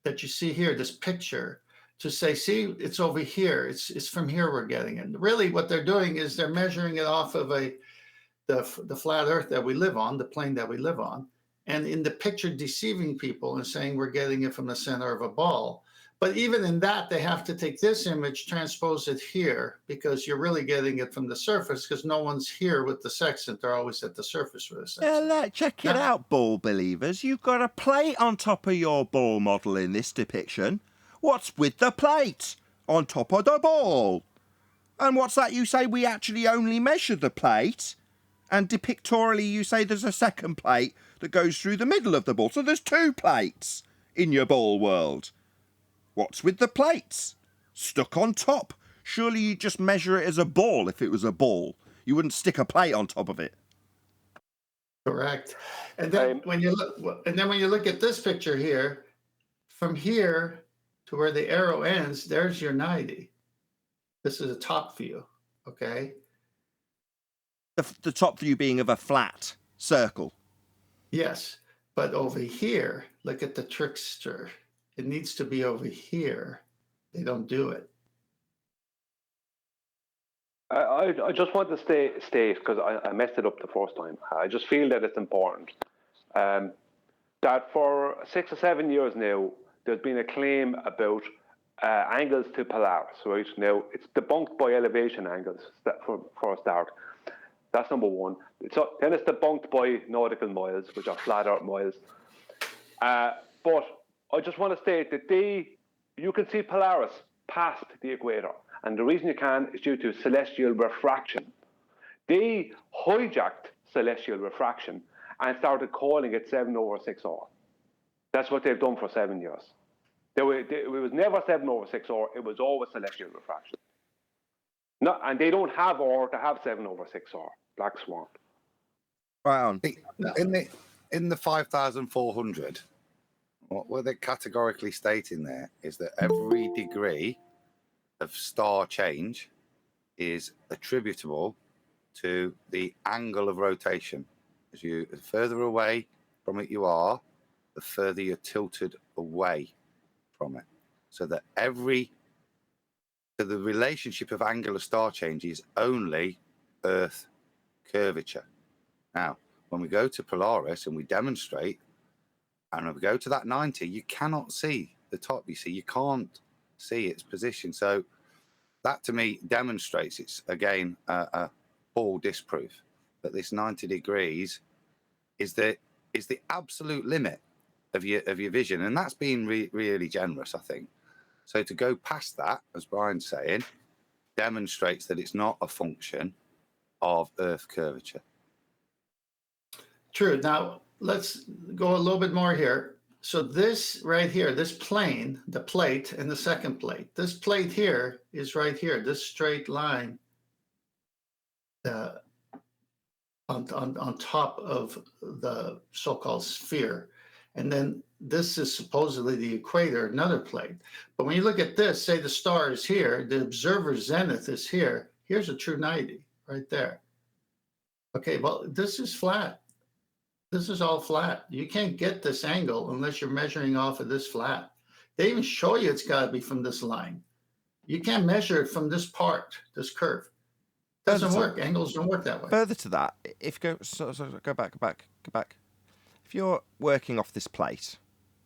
that you see here, this picture, to say, see, it's over here. It's from here we're getting it. Really, what they're doing is they're measuring it off of the flat Earth that we live on, the plane that we live on, and in the picture deceiving people and saying we're getting it from the center of a ball. But even in that, they have to take this image, transpose it here, because you're really getting it from the surface, because no one's here with the sextant. They're always at the surface with the sextant. Check it out, ball believers. You've got a plate on top of your ball model in this depiction. What's with the plate on top of the ball? And what's that? You say we actually only measure the plate, and depictorially you say there's a second plate that goes through the middle of the ball. So there's 2 plates in your ball world. What's with the plates stuck on top? Surely you just measure it as a ball if it was a ball. You wouldn't stick a plate on top of it. Correct. And then when you look at this picture here, from here to where the arrow ends, there's your 90. This is a top view, okay? The top view being of a flat circle. Yes, but over here, look at the trickster. It needs to be over here. They don't do it. I just want to state, because I messed it up the first time. I just feel that it's important. That for 6 or 7 years now, there's been a claim about angles to Polaris, right? Now, it's debunked by elevation angles for a start. That's number one. So then it's debunked by nautical miles, which are flat Earth miles. But I just want to state that you can see Polaris past the equator, and the reason you can is due to celestial refraction. They hijacked celestial refraction and started calling it 7/6R. That's what they've done for 7 years. It was never 7/6R. It was always celestial refraction. No, and they don't have or to have 7/6R. Black Swan. Right on. In the 5,400, what they're categorically stating there is that every degree of star change is attributable to the angle of rotation. The further away from it you are, the further you're tilted away from it. So that the relationship of angular star change is only Earth curvature. Now, when we go to Polaris and we demonstrate, and when we go to that 90, you cannot see the top. You see, you can't see its position. So that to me demonstrates it's again a full disproof that this 90 degrees is the absolute limit of your vision, and that's been really generous, I think. So to go past that, as Brian's saying, demonstrates that it's not a function of Earth curvature. True. Now let's go a little bit more here. So this right here, this plane, the plate and the second plate, this plate here is right here, this straight line on top of the so-called sphere. And then this is supposedly the equator, another plate. But when you look at this, say the star is here, the observer's zenith is here. Here's a true 90 right there. Okay, well, this is flat. This is all flat. You can't get this angle unless you're measuring off of this flat. They even show you it's got to be from this line. You can't measure it from this part, this curve. Doesn't work. Angles don't work that way. Further to that, go back. If you're working off this plate,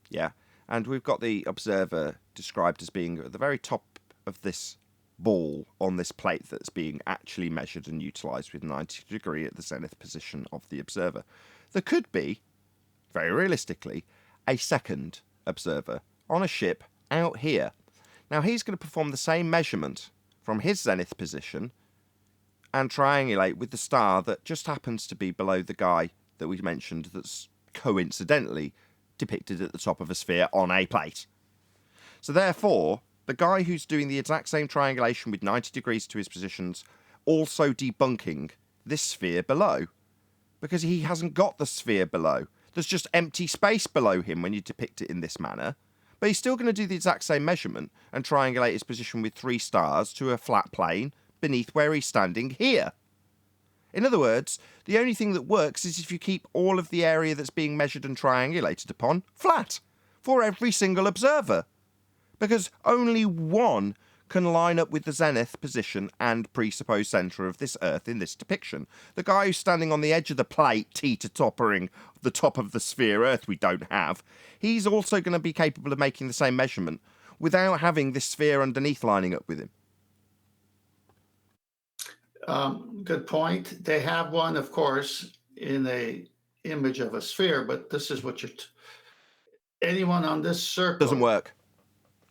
yeah, and we've got the observer described as being at the very top of this ball on this plate that's being actually measured and utilised with 90 degree at the zenith position of the observer. There could be, very realistically, a second observer on a ship out here. Now he's going to perform the same measurement from his zenith position and triangulate with the star that just happens to be below the guy that we mentioned that's coincidentally depicted at the top of a sphere on a plate. So therefore, the guy who's doing the exact same triangulation with 90 degrees to his positions also debunking this sphere below, because he hasn't got the sphere below. There's just empty space below him when you depict it in this manner. But he's still going to do the exact same measurement and triangulate his position with 3 stars to a flat plane beneath where he's standing here. In other words, the only thing that works is if you keep all of the area that's being measured and triangulated upon flat for every single observer. Because only one can line up with the zenith position and presupposed centre of this Earth in this depiction. The guy who's standing on the edge of the plate, teeter-toppering the top of the sphere Earth we don't have, he's also going to be capable of making the same measurement without having this sphere underneath lining up with him. Good point. They have one, of course, in a image of a sphere, but this is what anyone on this circle doesn't work.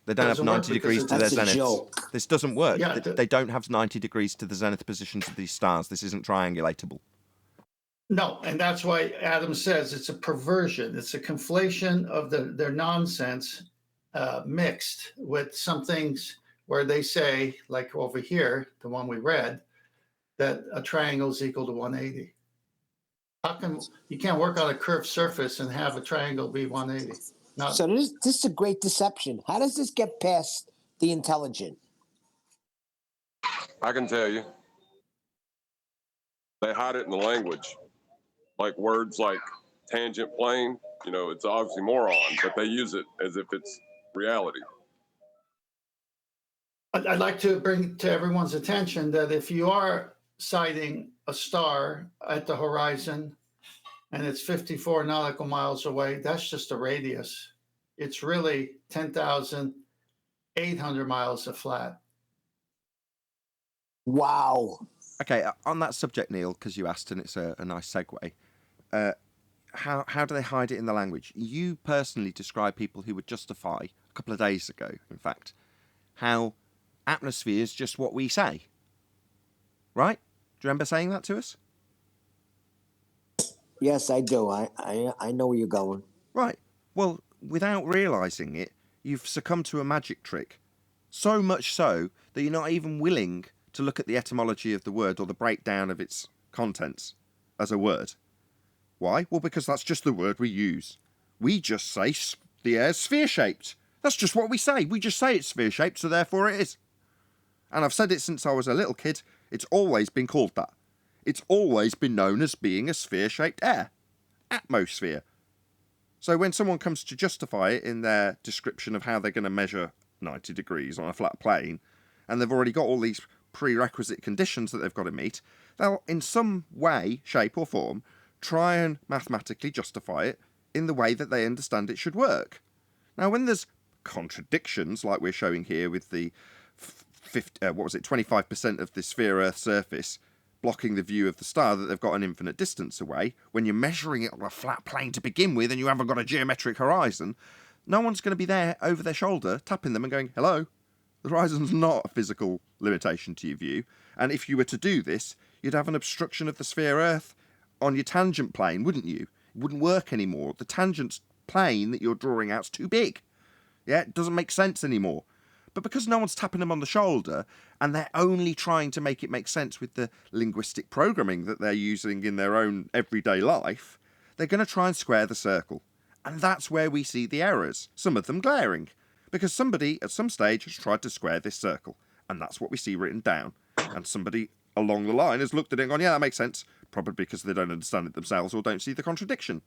They don't have 90 degrees to their zenith. This doesn't work. Yeah, they don't have 90 degrees to the zenith positions of these stars. This isn't triangulatable. No, and that's why Adam says it's a perversion. It's a conflation of their nonsense mixed with some things where they say, like over here, the one we read, that a triangle is equal to 180. How come you can't work on a curved surface and have a triangle be 180? No. So this is a great deception. How does this get past the intelligent? I can tell you. They hide it in the language. Like words like tangent plane, it's obviously moron, but they use it as if it's reality. I'd like to bring to everyone's attention that if you are sighting a star at the horizon and it's 54 nautical miles away, that's just a radius. It's really 10,800 miles of flat. Wow. Okay, on that subject, Neil, because you asked, and it's a nice segue. How do they hide it in the language? You personally describe people who would justify, a couple of days ago, in fact, how atmosphere is just what we say. Right? Do you remember saying that to us? Yes, I do. I know where you're going. Right. Well, without realising it, you've succumbed to a magic trick. So much so that you're not even willing to look at the etymology of the word or the breakdown of its contents as a word. Why? Well, because that's just the word we use. We just say the air's sphere-shaped. That's just what we say. We just say it's sphere-shaped, so therefore it is. And I've said it since I was a little kid. It's always been called that. It's always been known as being a sphere-shaped air. Atmosphere. So when someone comes to justify it in their description of how they're going to measure 90 degrees on a flat plane, and they've already got all these prerequisite conditions that they've got to meet, they'll, in some way, shape or form, try and mathematically justify it in the way that they understand it should work. Now, when there's contradictions, like we're showing here with the 25% of the sphere Earth surface blocking the view of the star that they've got an infinite distance away, when you're measuring it on a flat plane to begin with and you haven't got a geometric horizon, no one's going to be there over their shoulder tapping them and going, hello, the horizon's not a physical limitation to your view. And if you were to do this, you'd have an obstruction of the sphere Earth on your tangent plane, wouldn't you? It wouldn't work anymore. The tangent plane that you're drawing out's too big. Yeah, it doesn't make sense anymore. But because no one's tapping them on the shoulder, and they're only trying to make it make sense with the linguistic programming that they're using in their own everyday life, they're going to try and square the circle. And that's where we see the errors, some of them glaring. Because somebody at some stage has tried to square this circle. And that's what we see written down. And somebody along the line has looked at it and gone, yeah, that makes sense. Probably because they don't understand it themselves or don't see the contradiction.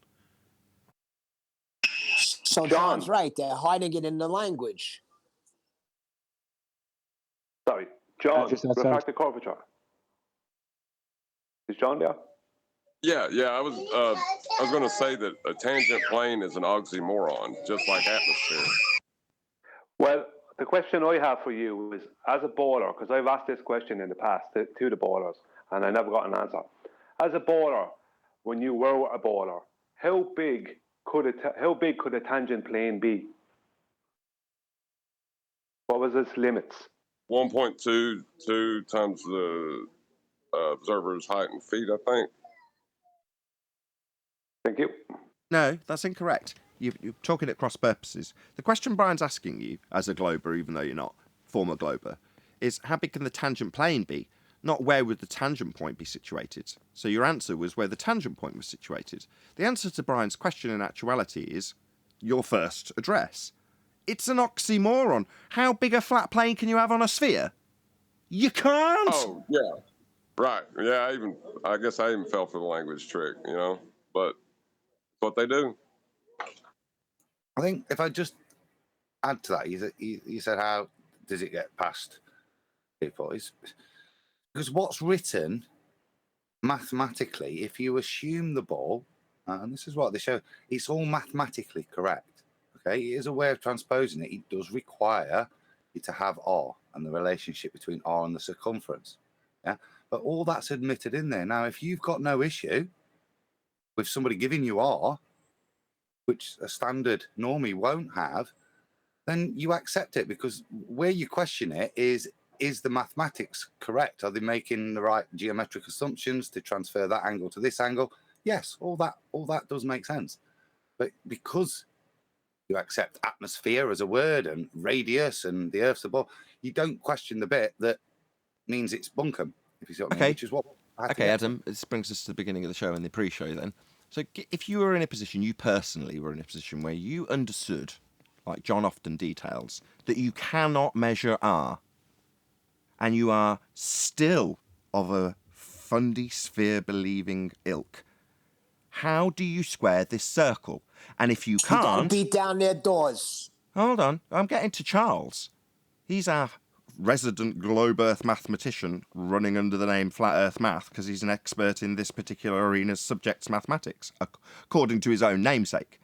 So John's right. They're hiding it in the language. Sorry, John, refractor curvature. Is John there? Yeah. I was going to say that a tangent plane is an oxymoron, just like atmosphere. Well, the question I have for you is, as a bowler, because I've asked this question in the past to the bowlers, and I never got an answer. As a bowler, when you were a bowler, how big could a tangent plane be? What was its limits? 1.22 times the observer's height in feet, I think. Thank you. No, that's incorrect. You're talking at cross purposes. The question Brian's asking you, as a glober, even though you're not former glober, is how big can the tangent plane be? Not where would the tangent point be situated. So your answer was where the tangent point was situated. The answer to Brian's question in actuality is your first address. It's an oxymoron. How big a flat plane can you have on a sphere? You can't! Oh, yeah. Right. Yeah, I guess I even fell for the language trick, but it's what they do. I think if I just add to that, you said, how does it get past people? Because what's written mathematically, if you assume the ball, and this is what they show, it's all mathematically correct. Okay, it is a way of transposing it. It does require you to have R and the relationship between R and the circumference. Yeah, but all that's admitted in there. Now, if you've got no issue with somebody giving you R, which a standard normie won't have, then you accept it, because where you question it is the mathematics correct? Are they making the right geometric assumptions to transfer that angle to this angle? Yes, all that does make sense. But because you accept atmosphere as a word and radius and the Earth's a ball, you don't question the bit that means it's bunkum, if you see what I mean, which is what I had to get Adam, this brings us to the beginning of the show and the pre-show then. So if you were in a position, you personally were in a position where you understood, like John often details, that you cannot measure R, and you are still of a fundy sphere-believing ilk, how do you square this circle? And if you can't... Don't beat down their doors. Hold on, I'm getting to Charles. He's our resident globe Earth mathematician running under the name Flat Earth Math because he's an expert in this particular arena's subject's mathematics, according to his own namesake.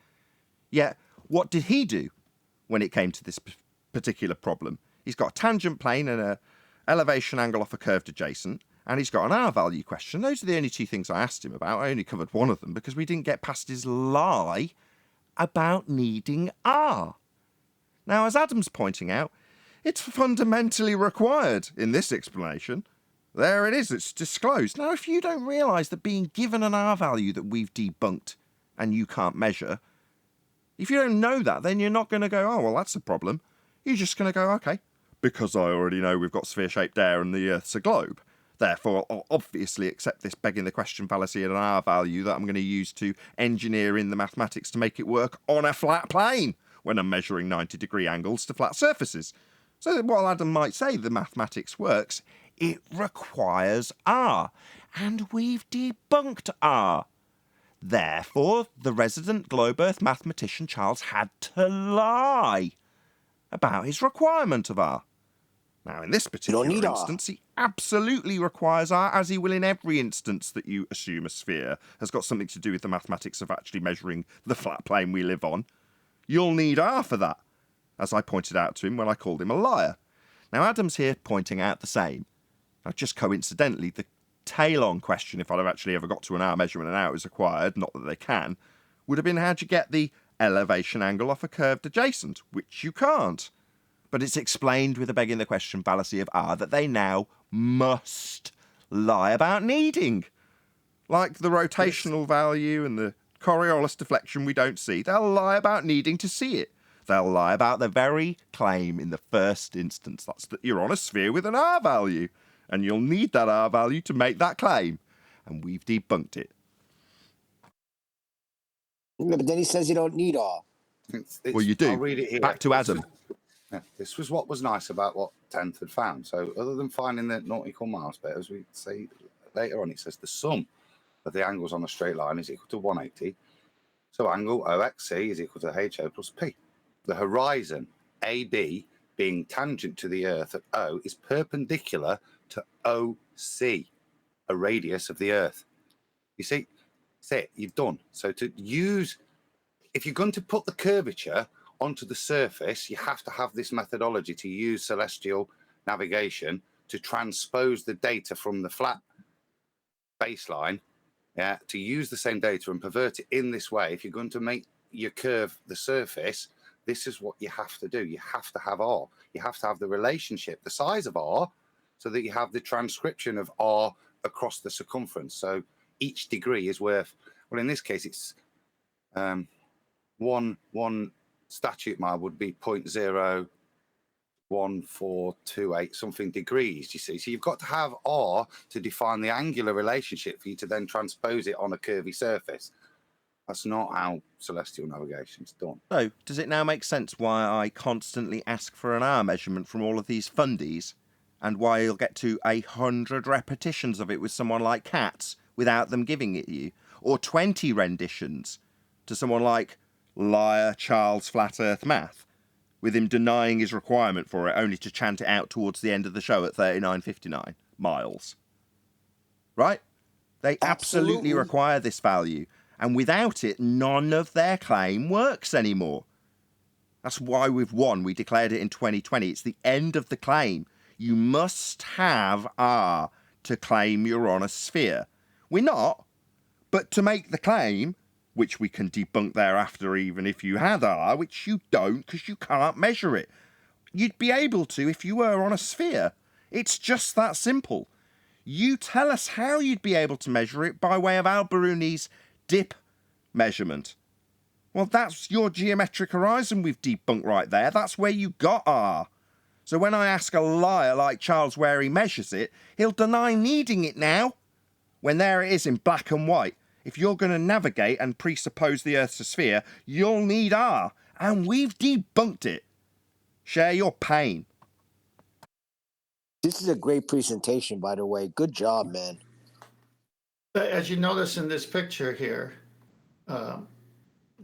Yet, what did he do when it came to this particular problem? He's got a tangent plane and an elevation angle off a curved adjacent, and he's got an R value question. Those are the only two things I asked him about. I only covered one of them because we didn't get past his lie about needing R. Now, as Adam's pointing out, it's fundamentally required in this explanation. There it is, it's disclosed. Now, if you don't realise that being given an R value that we've debunked and you can't measure, if you don't know that, then you're not going to go, oh, well, that's a problem. You're just going to go, okay, because I already know we've got sphere-shaped air and the Earth's a globe. Therefore, I'll obviously accept this begging the question fallacy at an R value that I'm going to use to engineer in the mathematics to make it work on a flat plane when I'm measuring 90-degree angles to flat surfaces. So that while Adam might say the mathematics works, it requires R. And we've debunked R. Therefore, the resident globe Earth mathematician Charles had to lie about his requirement of R. Now, in this particular instance, he absolutely requires R, as he will in every instance that you assume a sphere has got something to do with the mathematics of actually measuring the flat plane we live on. You'll need R for that, as I pointed out to him when I called him a liar. Now, Adam's here pointing out the same. Now, just coincidentally, the tail-on question, if I'd have actually ever got to an R measurement and how it was acquired, not that they can, would have been how do you get the elevation angle off a curved adjacent, which you can't. But it's explained with a begging the question fallacy of R that they now must lie about needing. Like the rotational value and the Coriolis deflection we don't see, they'll lie about needing to see it. They'll lie about the very claim in the first instance. That's that you're on a sphere with an R value, and you'll need that R value to make that claim. And we've debunked it. Yeah, but then he says you don't need R. Well, you do. I'll read it here. Back to Adam. This was what was nice about what 10th had found. So other than finding the nautical miles bit, as we say later on, it says the sum of the angles on a straight line is equal to 180. So angle OXC is equal to HO plus P. The horizon AB being tangent to the Earth at O is perpendicular to OC, a radius of the Earth. You see, that's it, you've done. So to use, if you're going to put the curvature onto the surface, you have to have this methodology to use celestial navigation to transpose the data from the flat baseline, to use the same data and pervert it in this way. If you're going to make your curve the surface, this is what you have to do. You have to have R. You have to have the relationship, the size of R, so that you have the transcription of R across the circumference. So each degree is worth, well, in this case, it's one statute mile would be 0.01428 something degrees, you see. So you've got to have R to define the angular relationship for you to then transpose it on a curvy surface. That's not how celestial navigation is done. So, does it now make sense why I constantly ask for an R measurement from all of these fundies, and why you'll get to 100 repetitions of it with someone like Katz without them giving it you, or 20 renditions to someone like liar Charles Flat Earth Math, with him denying his requirement for it only to chant it out towards the end of the show at 39.59 miles. Right? They absolutely require this value, and without it, none of their claim works anymore. That's why we've won. We declared it in 2020. It's the end of the claim. You must have R to claim you're on a sphere. We're not, but to make the claim, which we can debunk thereafter even if you had R, which you don't because you can't measure it. You'd be able to if you were on a sphere. It's just that simple. You tell us how you'd be able to measure it by way of Al-Biruni's dip measurement. Well, that's your geometric horizon we've debunked right there. That's where you got R. So when I ask a liar like Charles where he measures it, he'll deny needing it now, when there it is in black and white. If you're going to navigate and presuppose the Earth's a sphere, you'll need R, and we've debunked it. Share your pain. This is a great presentation, by the way. Good job, man. As you notice in this picture here, I'm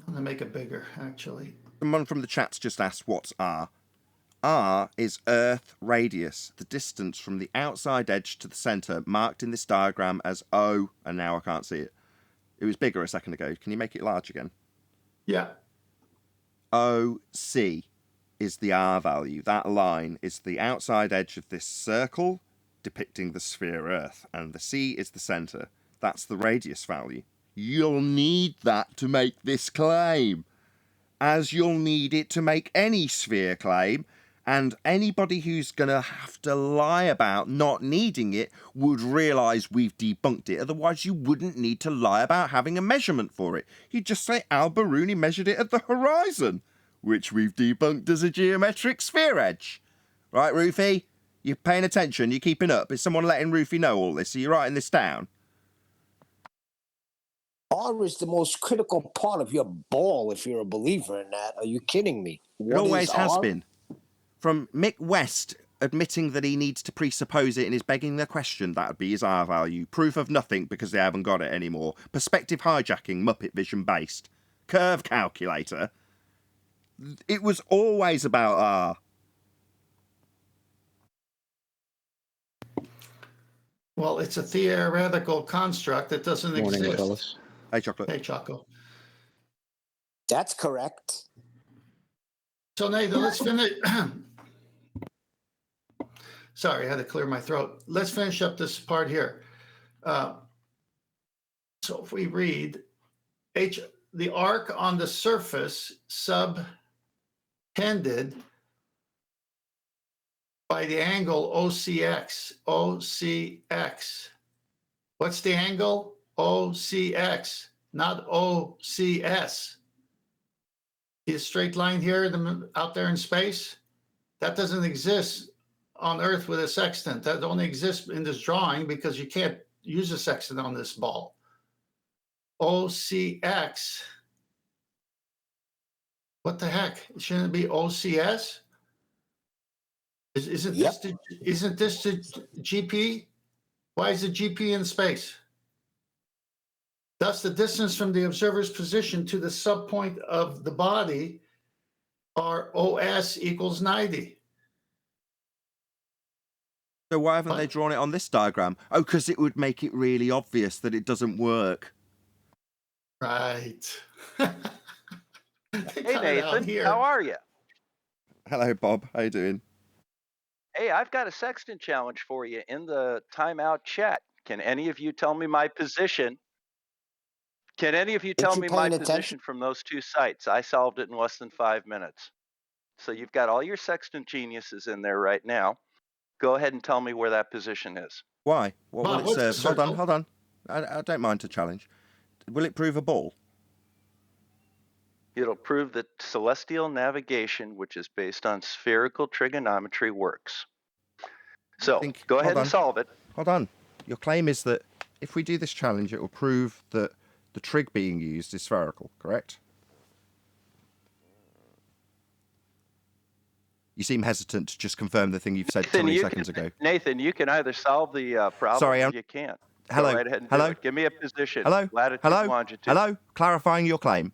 going to make it bigger, actually. Someone from the chat's just asked, what's R? R is Earth radius, the distance from the outside edge to the centre, marked in this diagram as O, and now I can't see it. It was bigger a second ago. Can you make it large again? Yeah. OC is the R value. That line is the outside edge of this circle depicting the sphere Earth, and the C is the centre. That's the radius value. You'll need that to make this claim, as you'll need it to make any sphere claim, and anybody who's going to have to lie about not needing it would realise we've debunked it. Otherwise, you wouldn't need to lie about having a measurement for it. You'd just say Al-Biruni measured it at the horizon, which we've debunked as a geometric sphere edge. Right, Roofy? You're paying attention? You're keeping up? Is someone letting Roofy know all this? Are you writing this down? R is the most critical part of your ball if you're a believer in that. Are you kidding me? It always has been. From Mick West admitting that he needs to presuppose it and is begging the question, that would be his R value. Proof of nothing because they haven't got it anymore. Perspective hijacking, Muppet Vision based. Curve calculator. It was always about R. Well, it's a theoretical construct that doesn't Morning, exist. fellas. Hey, Chocolate. Hey, Choco. That's correct. So, Nathan, let's finish. Sorry, I had to clear my throat. Let's finish up this part here. So if we read the arc on the surface subtended by the angle OCX. What's the angle? OCX, not OCS. See a straight line here out there in space? That doesn't exist on Earth with a sextant. That only exists in this drawing because you can't use a sextant on this ball. OCX. What the heck? Shouldn't it be OCS? Isn't this the GP? Why is the GP in space? Thus, the distance from the observer's position to the subpoint of the body, or OS, equals 90. So why haven't they drawn it on this diagram? Oh, because it would make it really obvious that it doesn't work. Right. Hey, Nathan, how are you? Hello, Bob. How you doing? Hey, I've got a sextant challenge for you in the timeout chat. Can any of you tell me my position? Can any of you tell me my position from those two sites? I solved it in less than 5 minutes. So you've got all your sextant geniuses in there right now. Go ahead and tell me where that position is. Why? What will it serve? Hold on. I don't mind to challenge. Will it prove a ball? It'll prove that celestial navigation, which is based on spherical trigonometry, works. So go ahead and solve it. Hold on. Your claim is that if we do this challenge, it will prove that the trig being used is spherical, correct? You seem hesitant to just confirm the thing you've said 20 seconds ago. Nathan, you can either solve the problem or you can't. Hello. Go right ahead and do it. Give me a position. Latitude, longitude. Hello. Clarifying your claim.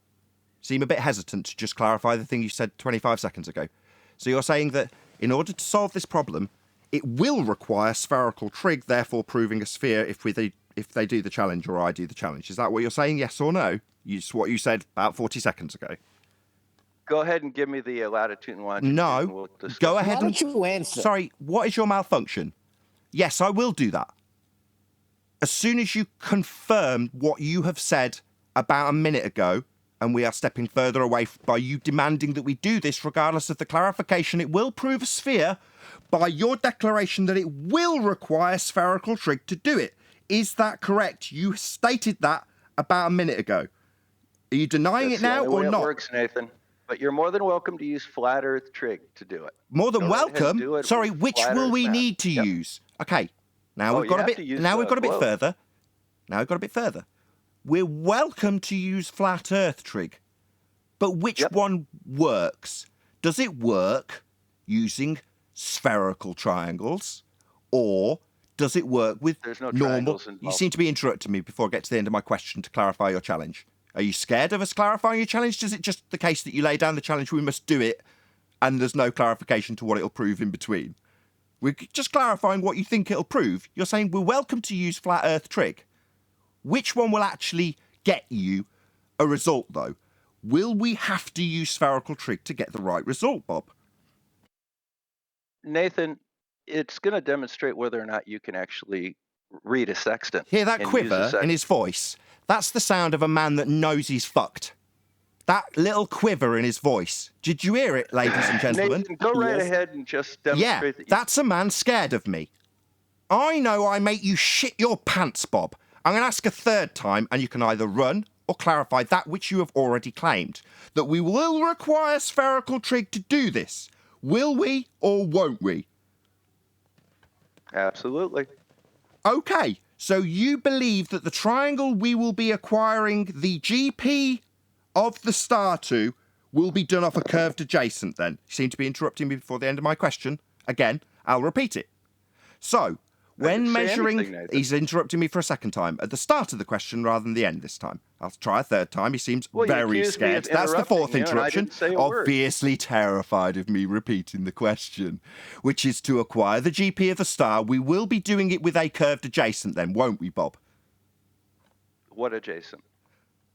Seem a bit hesitant to just clarify the thing you said 25 seconds ago. So you're saying that in order to solve this problem, it will require spherical trig, therefore proving a sphere if they do the challenge or I do the challenge. Is that what you're saying, yes or no? It's what you said about 40 seconds ago. Go ahead and give me the latitude and longitude. No, go ahead. Why don't you answer? Sorry, what is your malfunction? Yes, I will do that. As soon as you confirm what you have said about a minute ago, and we are stepping further away by you demanding that we do this, regardless of the clarification, it will prove a sphere by your declaration that it will require spherical trig to do it. Is that correct? You stated that about a minute ago. Are you denying it now or not? It works, Nathan. But you're more than welcome to use flat Earth trig to do it. More than welcome? Sorry, which will we need to use? Okay, now we've got a bit. Now we've got a bit further. Now we've got a bit further. We're welcome to use flat Earth trig, but which one works? Does it work using spherical triangles, or does it work with normal? You seem to be interrupting me before I get to the end of my question to clarify your challenge. Are you scared of us clarifying your challenge? Is it just the case that you lay down the challenge, we must do it, and there's no clarification to what it'll prove in between? We're just clarifying what you think it'll prove. You're saying we're welcome to use flat Earth trig. Which one will actually get you a result, though? Will we have to use spherical trig to get the right result, Bob? Nathan, It's going to demonstrate whether or not you can actually read a sextant. Hear that quiver in his voice? That's the sound of a man that knows he's fucked. That little quiver in his voice. Did you hear it, ladies and gentlemen? Nathan, go right ahead and just demonstrate that. That's a man scared of me. I know I make you shit your pants, Bob. I'm going to ask a third time, and you can either run or clarify that which you have already claimed. That we will require spherical trig to do this. Will we or won't we? Absolutely. Okay, so you believe that the triangle we will be acquiring the GP of the star to will be done off a curved adjacent then? You seem to be interrupting me before the end of my question. Again, I'll repeat it. So, when measuring... He's interrupting me for a second time. At the start of the question rather than the end this time. I'll try a third time. He seems very scared. That's the fourth interruption. Obviously terrified of me repeating the question, which is to acquire the GP of the star. We will be doing it with a curved adjacent then, won't we, Bob? What adjacent?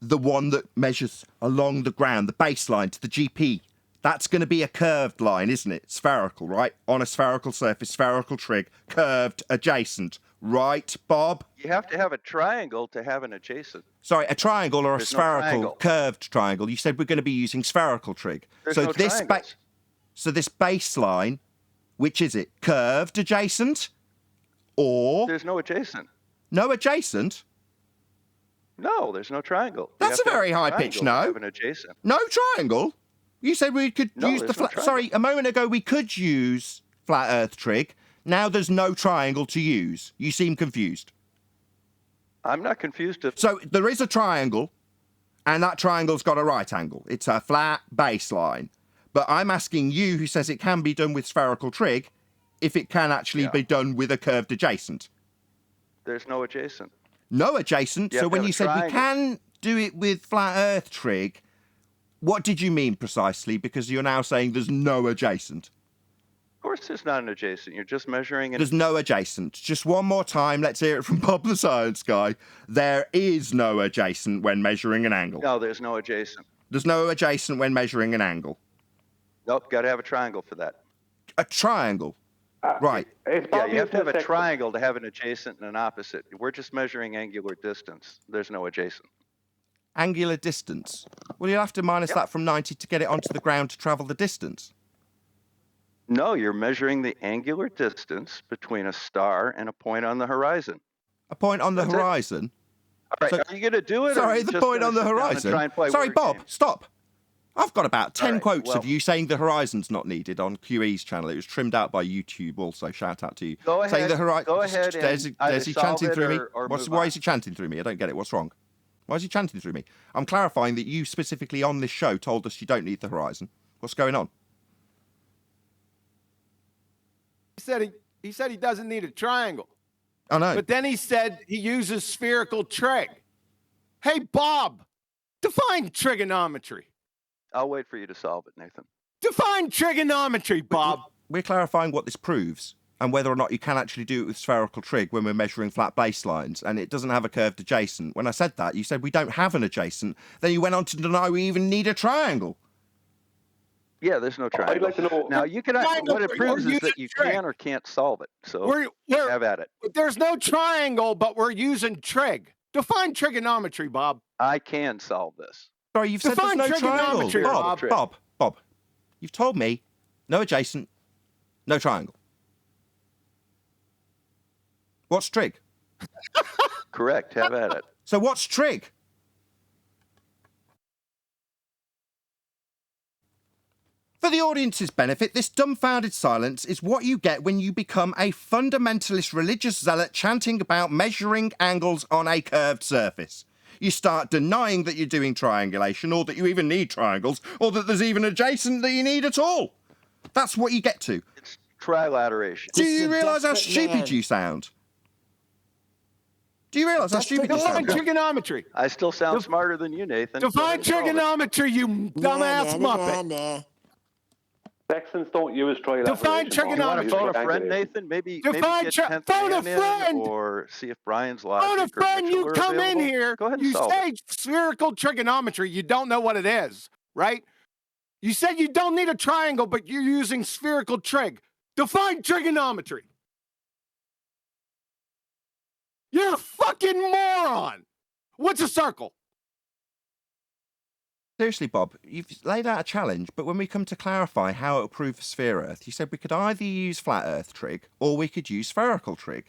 The one that measures along the ground, the baseline to the GP. That's going to be a curved line, isn't it? Spherical, right? On a spherical surface, spherical trig, curved adjacent. Right, Bob? You have to have a triangle to have an adjacent. Sorry, a triangle or a spherical no curved triangle. You said we're going to be using spherical trig. There's no triangles. So this baseline, which is it? Curved adjacent? Or... There's no adjacent. No adjacent? No, there's no triangle. That's a very high pitch no. Have an adjacent. No triangle? You said we could use the flat... Sorry, a moment ago we could use flat earth trig. Now there's no triangle to use. You seem confused. I'm not confused. So there is a triangle, and that triangle's got a right angle. It's a flat baseline. But I'm asking you, who says it can be done with spherical trig, if it can actually be done with a curved adjacent. There's no adjacent. No adjacent? So when you said we can do it with flat earth trig, what did you mean precisely? Because you're now saying there's no adjacent. Of course there's not an adjacent. You're just measuring it. There's no adjacent. Just one more time. Let's hear it from Bob the Science Guy. There is no adjacent when measuring an angle. No, there's no adjacent. There's no adjacent when measuring an angle. Nope, got to have a triangle for that. A triangle? Right. Yeah, you have to have a triangle to have an adjacent and an opposite. We're just measuring angular distance. There's no adjacent. Angular distance? Well, you'll have to minus that from 90 to get it onto the ground to travel the distance. No, you're measuring the angular distance between a star and a point on the horizon. A point on the horizon? All right, are you going to do it? Sorry, the point on the horizon? Sorry, Bob, stop. I've got about 10 quotes of you saying the horizon's not needed on QE's channel. It was trimmed out by YouTube also. Shout out to you. Go ahead. Saying the go ahead and there's he chanting through me? Why is he chanting through me? I don't get it. What's wrong? Why is he chanting through me? I'm clarifying that you specifically on this show told us you don't need the horizon. What's going on? He said he doesn't need a triangle. I know. But then he said he uses spherical trig. Hey, Bob, define trigonometry. I'll wait for you to solve it, Nathan. Define trigonometry, Bob. We're clarifying what this proves and whether or not you can actually do it with spherical trig when we're measuring flat baselines, and it doesn't have a curved adjacent. When I said that, you said we don't have an adjacent. Then you went on to deny we even need a triangle. Yeah, there's no triangle. I'd like to know. Now, you can. What it proves is that you can or can't solve it. So have at it. There's no triangle, but we're using trig. Define trigonometry, Bob. I can solve this. Sorry, you've said there's no triangle. Bob, you've told me no adjacent, no triangle. What's trig? Correct. Have at it. So what's trig? For the audience's benefit, this dumbfounded silence is what you get when you become a fundamentalist religious zealot chanting about measuring angles on a curved surface. You start denying that you're doing triangulation, or that you even need triangles, or that there's even adjacent that you need at all. That's what you get to. It's trilateration. Do you realise how stupid you sound? Do you realise how stupid you sound? Define trigonometry. I still sound smarter than you, Nathan. Define trigonometry, you dumbass muppet. Sextants don't use trilateration. Define trigonometry. You want to phone a friend, Nathan? Maybe get 10th phone a AM in, friend. Or see if Brian's live. Phone a friend. You come in here. Go ahead and you solve say it. Spherical trigonometry. You don't know what it is, right? You said you don't need a triangle, but you're using spherical trig. Define trigonometry. You're a fucking moron. What's a circle? Seriously, Bob, you've laid out a challenge, but when we come to clarify how it will prove for sphere Earth, you said we could either use flat Earth trig or we could use spherical trig.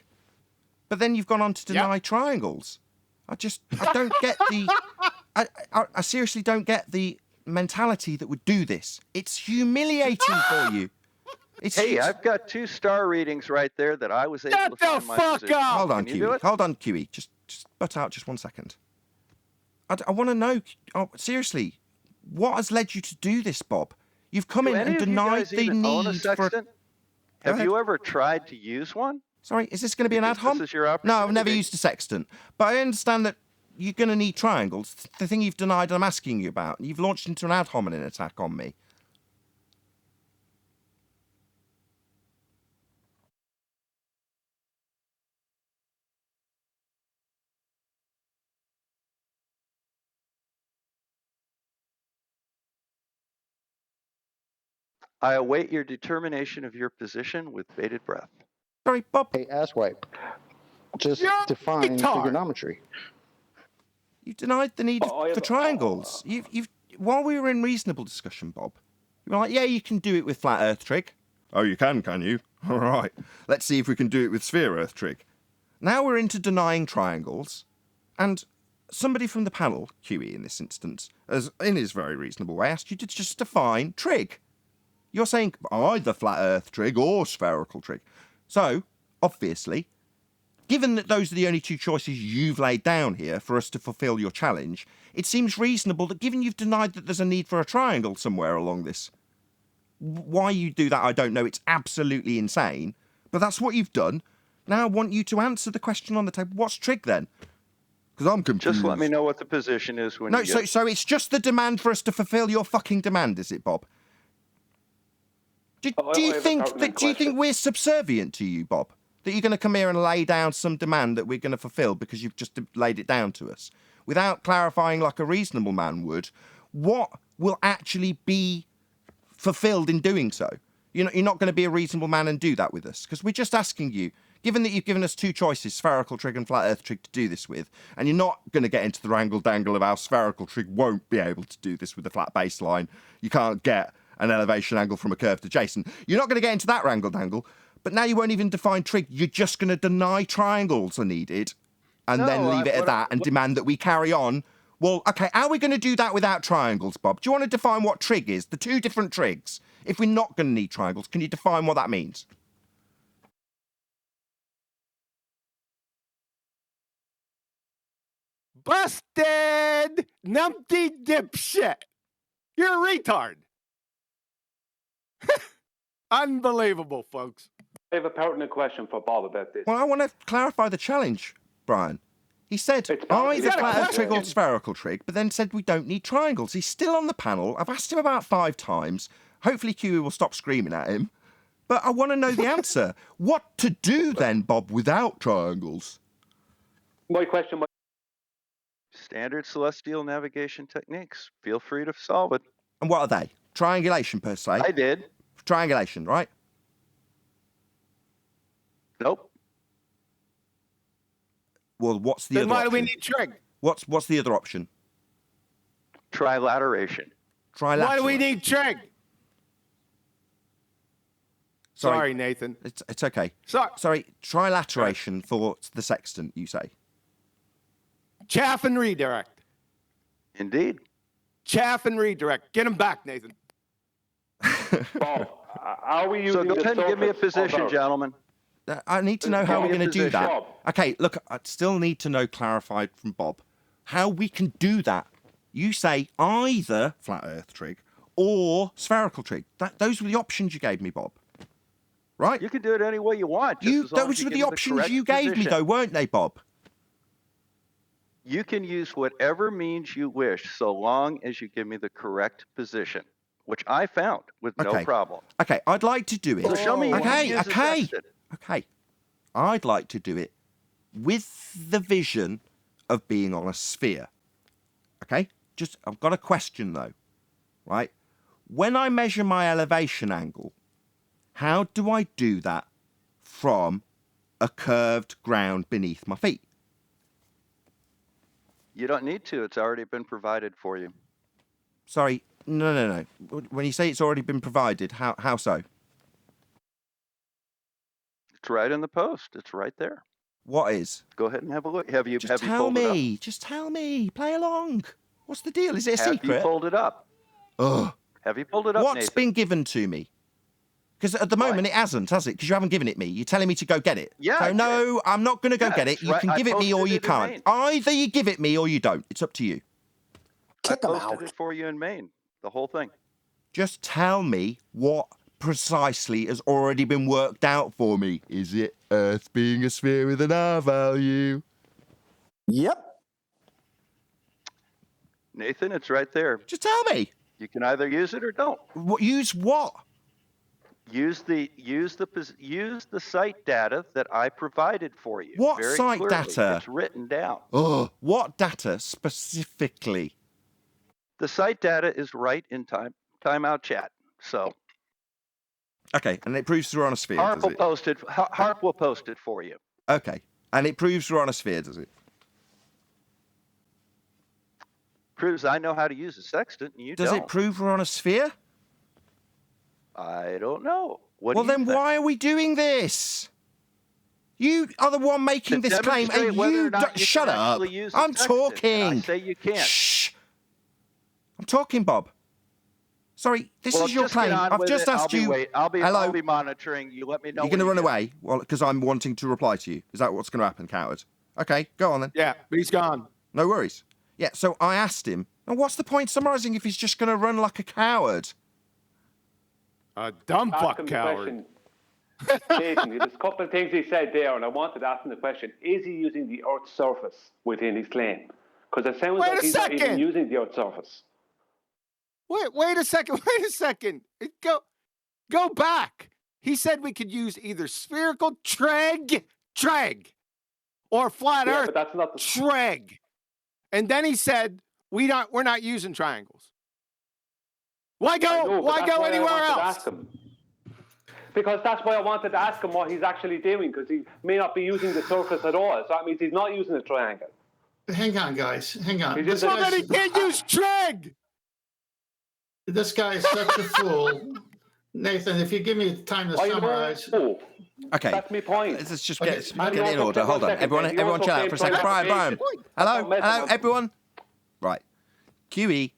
But then you've gone on to deny triangles. I don't get the... I seriously don't get the mentality that would do this. It's humiliating for you. Hey, I've got 2 star readings right there that I was able to find my position. Hold on, QE. Hold on, QE. Just butt out just 1 second. I want to know, seriously, what has led you to do this, Bob? You've come in and denied the need for... Have you ever tried to use one? Sorry, is this going to be an ad hoc? No, I've never used a sextant. But I understand that you're going to need triangles. The thing you've denied I'm asking you about. You've launched into an ad hominem attack on me. I await your determination of your position with bated breath. Sorry, Bob. Hey, asswipe. Just define trigonometry. You denied the need for triangles. While we were in reasonable discussion, Bob, you were like, yeah, you can do it with flat Earth trig. Oh, you can you? All right. Let's see if we can do it with sphere Earth trig. Now we're into denying triangles, and somebody from the panel, QE in this instance, as in his very reasonable way, asked you to just define trig. You're saying either flat Earth trig or spherical trig. So, obviously, given that those are the only 2 choices you've laid down here for us to fulfil your challenge, it seems reasonable that given you've denied that there's a need for a triangle somewhere along this, why you do that, I don't know. It's absolutely insane. But that's what you've done. Now I want you to answer the question on the table. What's trig then? Because I'm confused. Just let me know what the position is when you so it's just the demand for us to fulfil your fucking demand, is it, Bob? Do you think we're subservient to you, Bob? That you're going to come here and lay down some demand that we're going to fulfil because you've just laid it down to us? Without clarifying like a reasonable man would, what will actually be fulfilled in doing so? You're not going to be a reasonable man and do that with us? Because we're just asking you, given that you've given us 2 choices, spherical trig and flat Earth trig, to do this with, and you're not going to get into the wrangle-dangle of how spherical trig won't be able to do this with a flat baseline. You can't get an elevation angle from a curved adjacent. You're not going to get into that wrangle-dangle, but now you won't even define trig. You're just going to deny triangles are needed and then leave it at that and demand that we carry on. Well, okay, how are we going to do that without triangles, Bob? Do you want to define what trig is? The 2 different trigs. If we're not going to need triangles, can you define what that means? Busted! Numpty dipshit! You're a retard! Unbelievable, folks. I have a pertinent question for Bob about this. Well, I want to clarify the challenge, Brian. He said, either flat Earth trig or spherical trig, but then said we don't need triangles. He's still on the panel. I've asked him about 5 times. Hopefully QE will stop screaming at him. But I want to know the answer. What to do then, Bob, without triangles? My question... Standard celestial navigation techniques. Feel free to solve it. And what are they? Triangulation, per se? I did. Triangulation, right? Nope. Well, what's the other option? Then why do we need trig? What's the other option? Trilateration. Why do we need trig? Sorry, Nathan. It's okay. Sorry. Trilateration for the sextant, you say? Chaff and redirect. Indeed. Chaff and redirect. Get him back, Nathan. Bob, are we using so go ahead and give me a position, gentlemen. I need to know how we're going to do that. Okay, look, I still need to know clarified from Bob how we can do that. You say either flat Earth trig or spherical trig. Those were the options you gave me, Bob. Right? You can do it any way you want. Those were the options you gave me, though, weren't they, Bob? You can use whatever means you wish, so long as you give me the correct position, which I found with no problem. Okay, I'd like to do it. So show me. Okay. I'd like to do it with the vision of being on a sphere. Okay? I've got a question, though. Right? When I measure my elevation angle, How do I do that from a curved ground beneath my feet? You don't need to. It's already been provided for you. Sorry, no. When you say it's already been provided, how so? It's right in the post. It's right there. What is? Go ahead and have a look. Have you Just pulled tell it up? me. Just tell me. Play along. What's the deal? Is it a Have secret? you pulled it up? Ugh. Have you pulled it up, What's Nathan? been given to me? Because at the moment it hasn't, has it? Because you haven't given it me. You're telling me to go get it. Yeah, So I no, I'm not going to go get it. it's You right- can I give it me or posted you it in can't. Maine. Either you give it me or you don't. It's up to you. Kick I him posted out. it for you in Maine. The whole thing. Just tell me what precisely has already been worked out for me. Is it Earth being a sphere with an R value? Yep. Nathan, it's right there. Just tell me. You can either use it or don't. Use what? Use the site data that I provided for you. What very site clearly. data? It's written down. Oh, what data specifically? The site data is right in timeout chat. So Okay, and it proves we're on a sphere, Harp does will it? Harp will post it for you. Okay, and it proves we're on a sphere, does it? Proves I know how to use a sextant and you Does don't. it prove we're on a sphere? I don't know. What Well, do you then think? why are we doing this? You are the one making To this claim, demonstrate and whether you or not don't. you Shut can up! actually use a I'm sextant, and talking. I say you can't. Shh! I'm talking, Bob. Sorry, this Well, is your just get claim. on I've with just it. asked you. I'll Hello. be monitoring. You let me know. You're going to when run you away? Well, because I'm wanting to reply to you. Is that what's going to happen, coward? Okay, go on then. Yeah, but he's gone. No worries. Yeah, so I asked him, and what's the point summarising if he's just going to run like a coward? A dumb Ask fuck him the coward. question. Nathan, there's a couple of things he said there, and I wanted to ask him the question: is he using the Earth's surface within his claim? Because it sounds Wait like a he's not even second. using the Earth's surface. Wait a second. Wait a second. Go back. He said we could use either spherical treg, or flat Yeah, Earth but that's not the. treg. And then he said we're not using triangles. Why I know, go? but Why that's go why I anywhere wanted to else? ask him. Because that's why I wanted to ask him what he's actually doing, because he may not be using the surface at all. So that means he's not using a triangle. Hang on, guys. Hang on. He This just- So that he guy's, can't use treg. this guy is such a fool. Nathan, if you give me time to I summarize. know. Okay. That's my point. Let's just Okay. get And in also, order. Hold on. one second, Everyone he also chill out came for a second. from Brian. application. Hello, That's not everyone. Right. QE,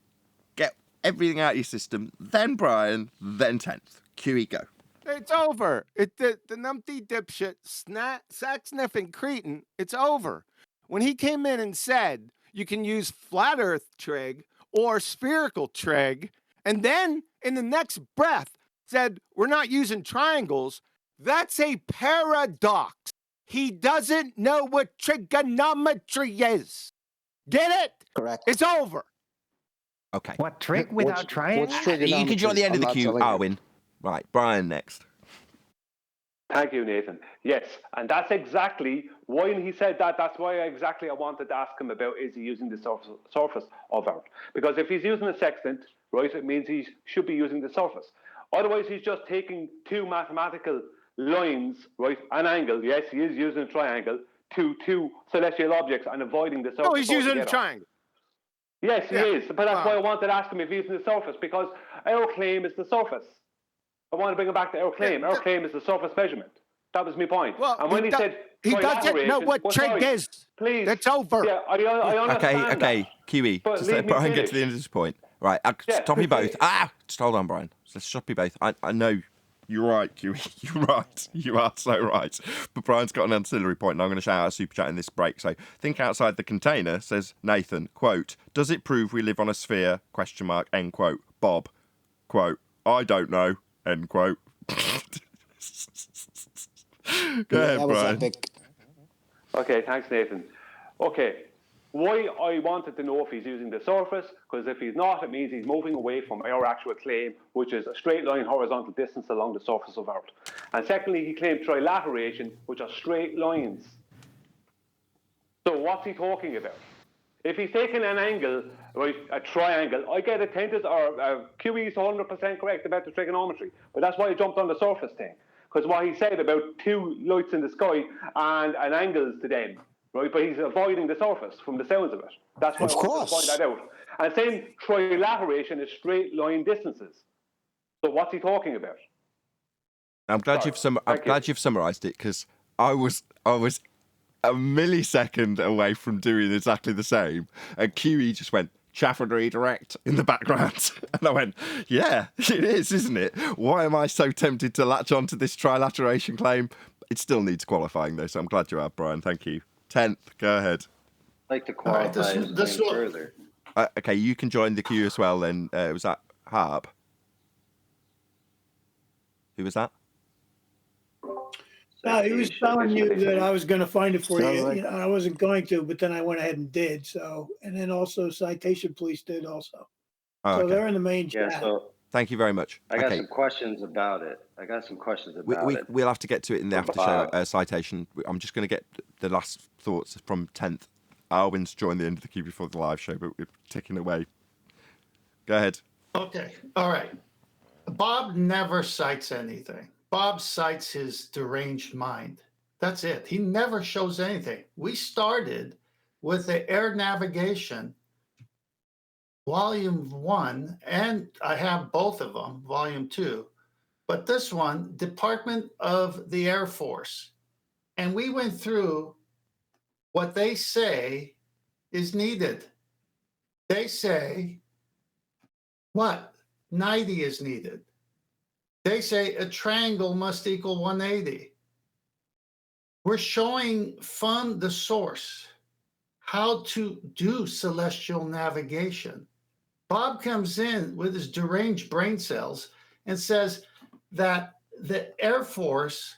get everything out of your system. Then Brian, then 10th. QE, go. It's over. The numpty dipshit, sack sniffing cretin. It's over. When he came in and said you can use flat Earth trig or spherical trig, and then in the next breath said we're not using triangles, that's a paradox. He doesn't know what trigonometry is. Get it? Correct. It's over. Okay. What trick without triangles? What's You can join the end of the I'm not queue, telling you. Arwin. Right. Brian next. Thank you, Nathan. Yes, and that's exactly why he said that. That's why I wanted to ask him about, is he using the surface of Earth? Because if he's using a sextant, right, it means he should be using the surface. Otherwise, he's just taking two mathematical lines, right, an angle. Yes, he is using a triangle to two celestial objects and avoiding the surface. No, he's using a altogether. triangle. Yes, he Yeah. is. But that's why I wanted to ask him if he's using the surface, because our claim is the surface. I want to bring him back to our claim. Our claim is the surface measurement. That was my point. Well, and when he said he doesn't know what trig is. Please. It's over. Yeah, I understand Okay, that. QE. But Just leave let me Brian get to finish. the end of this point. Right, Yeah, stop you please both. finish. Just hold on, Brian. Let's stop you both. I know you're right, QE. You're right. You are so right. But Brian's got an ancillary point, and I'm going to shout out a super chat in this break. So, think outside the container, says Nathan, quote, does it prove we live on a sphere, question mark, end quote. Bob, quote, I don't know, end quote. Go ahead, that was Brian. epic. Okay, thanks, Nathan. Okay, why I wanted to know if he's using the surface, because if he's not, it means he's moving away from our actual claim, which is a straight line horizontal distance along the surface of Earth. And secondly, he claimed trilateration, which are straight lines. So what's he talking about? If he's taking an angle, right, a triangle, I get a tangent or QE is 100% correct about the trigonometry. But that's why I jumped on the surface thing. Because what he said about two lights in the sky and an angles to them, right? But he's avoiding the surface from the sounds of it. That's why I wanted to point that out. And same trilateration is straight line distances. So what's he talking about? I'm glad you've summarised it, because I was a millisecond away from doing exactly the same, and QE just went chaff and redirect in the background, and I went, yeah, it is, isn't it? Why am I so tempted to latch onto this trilateration claim? It still needs qualifying though, so I'm glad you have, Brian. Thank you. 10th, go ahead. I'd like to qualify this further. Okay, you can join the queue as well then. Was that Harb? Who was that? No, he was telling you that I was going to find it for you. You know, I wasn't going to, but then I went ahead and did. So, and then also Citation Police did also. Oh, so they're in the main chat. Yeah, so thank you very much. I got some questions about it. We'll have to get to it in the after show citation. I'm just going to get the last thoughts from 10th. Alwyn's joined the end of the queue before the live show, but we're ticking away. Go ahead. Okay. All right. Bob never cites anything. Bob cites his deranged mind. That's it. He never shows anything. We started with the air navigation, volume 1, and I have both of them, volume 2. But this one, Department of the Air Force. And we went through what they say is needed. They say, what? 90 is needed. They say a triangle must equal 180. We're showing from the source how to do celestial navigation. Bob comes in with his deranged brain cells and says that the Air Force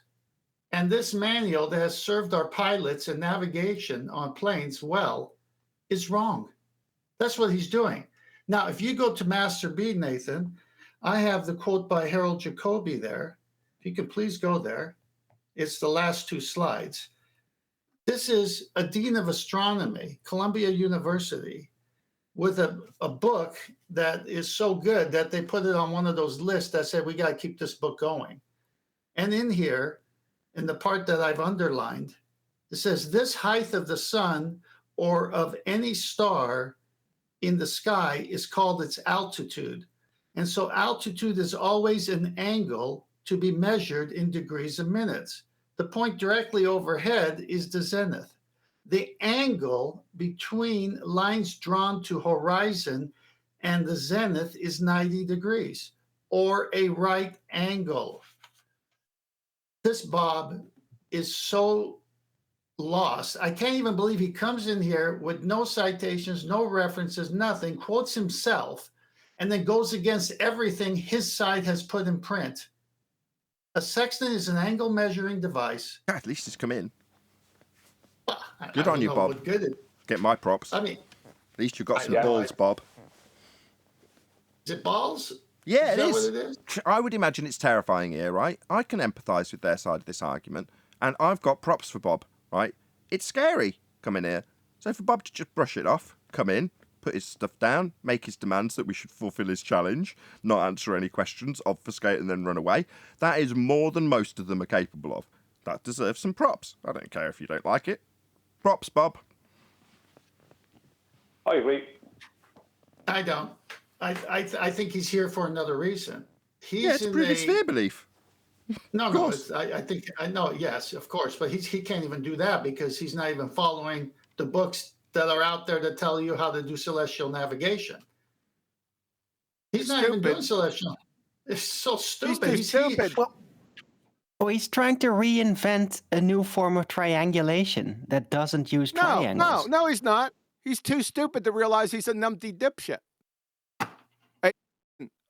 and this manual that has served our pilots and navigation on planes well is wrong. That's what he's doing. Now, if you go to Master B, Nathan, I have the quote by Harold Jacobi there. If you could please go there. It's the last 2 slides. This is a dean of astronomy, Columbia University, with a book that is so good that they put it on one of those lists that said, we got to keep this book going. And in here, in the part that I've underlined, it says, this height of the sun or of any star in the sky is called its altitude. And so altitude is always an angle to be measured in degrees of minutes. The point directly overhead is the zenith. The angle between lines drawn to horizon and the zenith is 90 degrees, or a right angle. This Bob is so lost. I can't even believe he comes in here with no citations, no references, nothing, quotes himself, and then goes against everything his side has put in print. A sextant is an angle measuring device. At least it's come in. Good on you, Bob. Get my props. I mean, at least you've got some balls, Bob. Is it balls? Yeah, is that what it is? I would imagine it's terrifying here, right? I can empathise with their side of this argument, and I've got props for Bob, right? It's scary coming here. So for Bob to just brush it off, come in, put his stuff down, make his demands that we should fulfil his challenge, not answer any questions, obfuscate and then run away, that is more than most of them are capable of. That deserves some props. I don't care if you don't like it. Props, Bob. I agree. I don't. I think he's here for another reason. It's previous fear belief. No, I think I know. Yes, of course, but he can't even do that because he's not even following the books that are out there that tell you how to do celestial navigation. He's not even doing celestial. It's so stupid. He's stupid. Well, he's trying to reinvent a new form of triangulation that doesn't use triangles. No, he's not. He's too stupid to realize he's a numpty dipshit. Hey,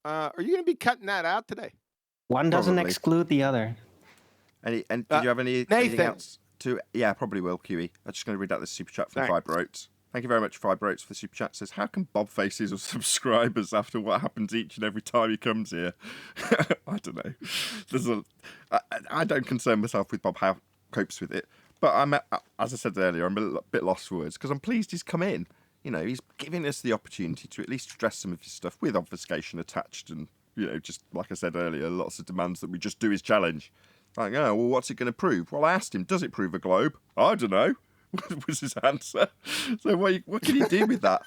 are you going to be cutting that out today? One doesn't exclude the other. And did you have anything else to? Yeah, I probably will, QE. I'm just going to read out the super chat from Fibrotes. Thank you very much, Fibrotes, for the super chat. It says, how can Bob face his subscribers after what happens each and every time he comes here? I don't know. I don't concern myself with Bob how copes with it. But as I said earlier, I'm a bit lost for words because I'm pleased he's come in. he's giving us the opportunity to at least address some of his stuff with obfuscation attached and, just like I said earlier, lots of demands that we just do his challenge. Like, oh, well, what's it going to prove? Well, I asked him, does it prove a globe? I don't know, was his answer. So what can you do with that?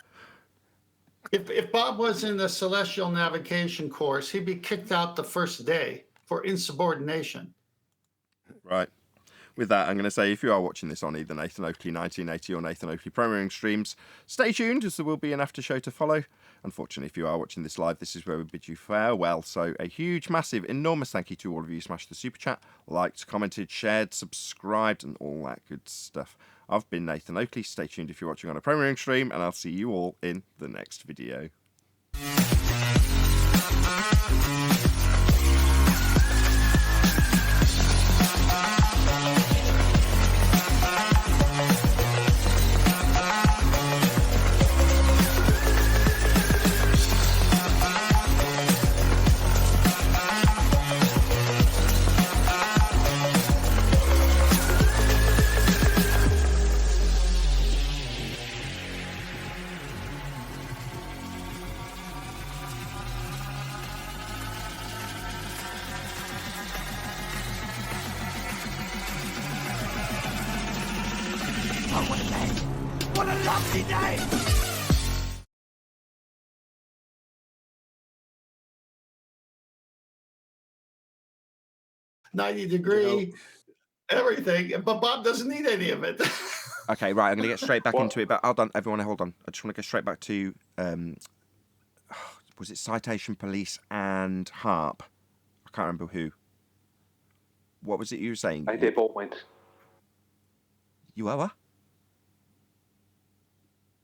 If Bob was in the celestial navigation course, he'd be kicked out the first day for insubordination. Right. With that, I'm going to say, if you are watching this on either Nathan Oakley 1980 or Nathan Oakley Premiering streams, stay tuned, as there will be an after show to follow. Unfortunately, if you are watching this live, this is where we bid you farewell. So a huge, massive, enormous thank you to all of you who smashed the super chat, liked, commented, shared, subscribed, and all that good stuff. I've been Nathan Oakley. Stay tuned if you're watching on a Premiering stream, and I'll see you all in the next video. What a lovely day! $90-degree, everything, but Bob doesn't need any of it. Okay, right, I'm going to get straight back into it, but hold on, everyone, hold on. I just want to go straight back to, was it Citation Police and Harp? I can't remember who. What was it you were saying? They both went. You are what?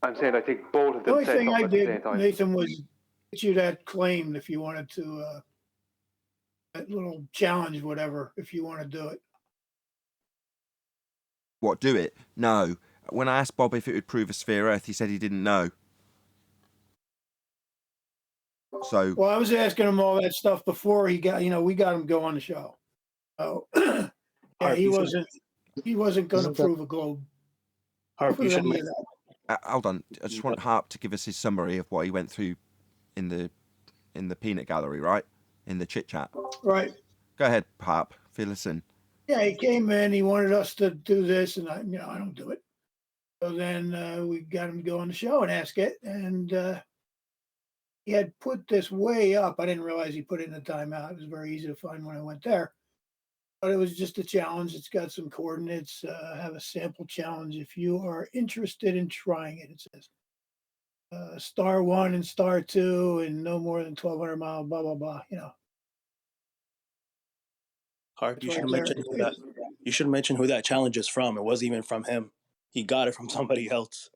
I'm saying I think both of The them only said thing I something at the same did, time. Nathan, was get you that claim if you wanted to, that little challenge, whatever, if you want to do it. What, do it? No. When I asked Bob if it would prove a sphere Earth, he said he didn't know. So. Well, I was asking him all that stuff before he got, we got him go on the show. So, yeah, he wasn't going to prove a globe. Harp, you should make hold on. I just want Harp to give us his summary of what he went through in the peanut gallery, right? In the chit chat. Right. Go ahead, Harp. Fill us in. Yeah, he came in. He wanted us to do this, and I don't do it. So then we got him to go on the show and ask it, and he had put this way up. I didn't realize he put it in the timeout. It was very easy to find when I went there. But it was just a challenge. It's got some coordinates. Have a sample challenge if you are interested in trying it. It says star 1 and star 2 and no more than 1,200 miles. Blah blah blah. Harp, you should mention who that challenge is from. It wasn't even from him. He got it from somebody else.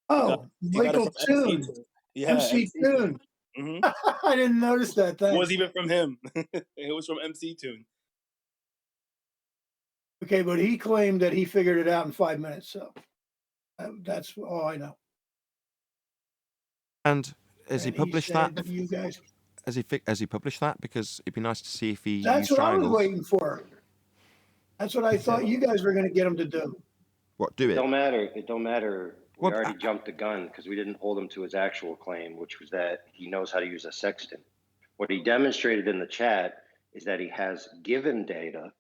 Oh, Michael Toon. Yeah, MC Toon. Mm-hmm. I didn't notice that. Thanks. It wasn't even from him. It was from MC Toon. Okay, but he claimed that he figured it out in 5 minutes. So that's all I know. And has he published that? You guys. Has he published that? Because it'd be nice to see if he. That's what triangles. I was waiting for. That's what I thought you guys were going to get him to do. What, do it? It don't matter. We already jumped the gun because we didn't hold him to his actual claim, which was that he knows how to use a sextant. What he demonstrated in the chat is that he has given data,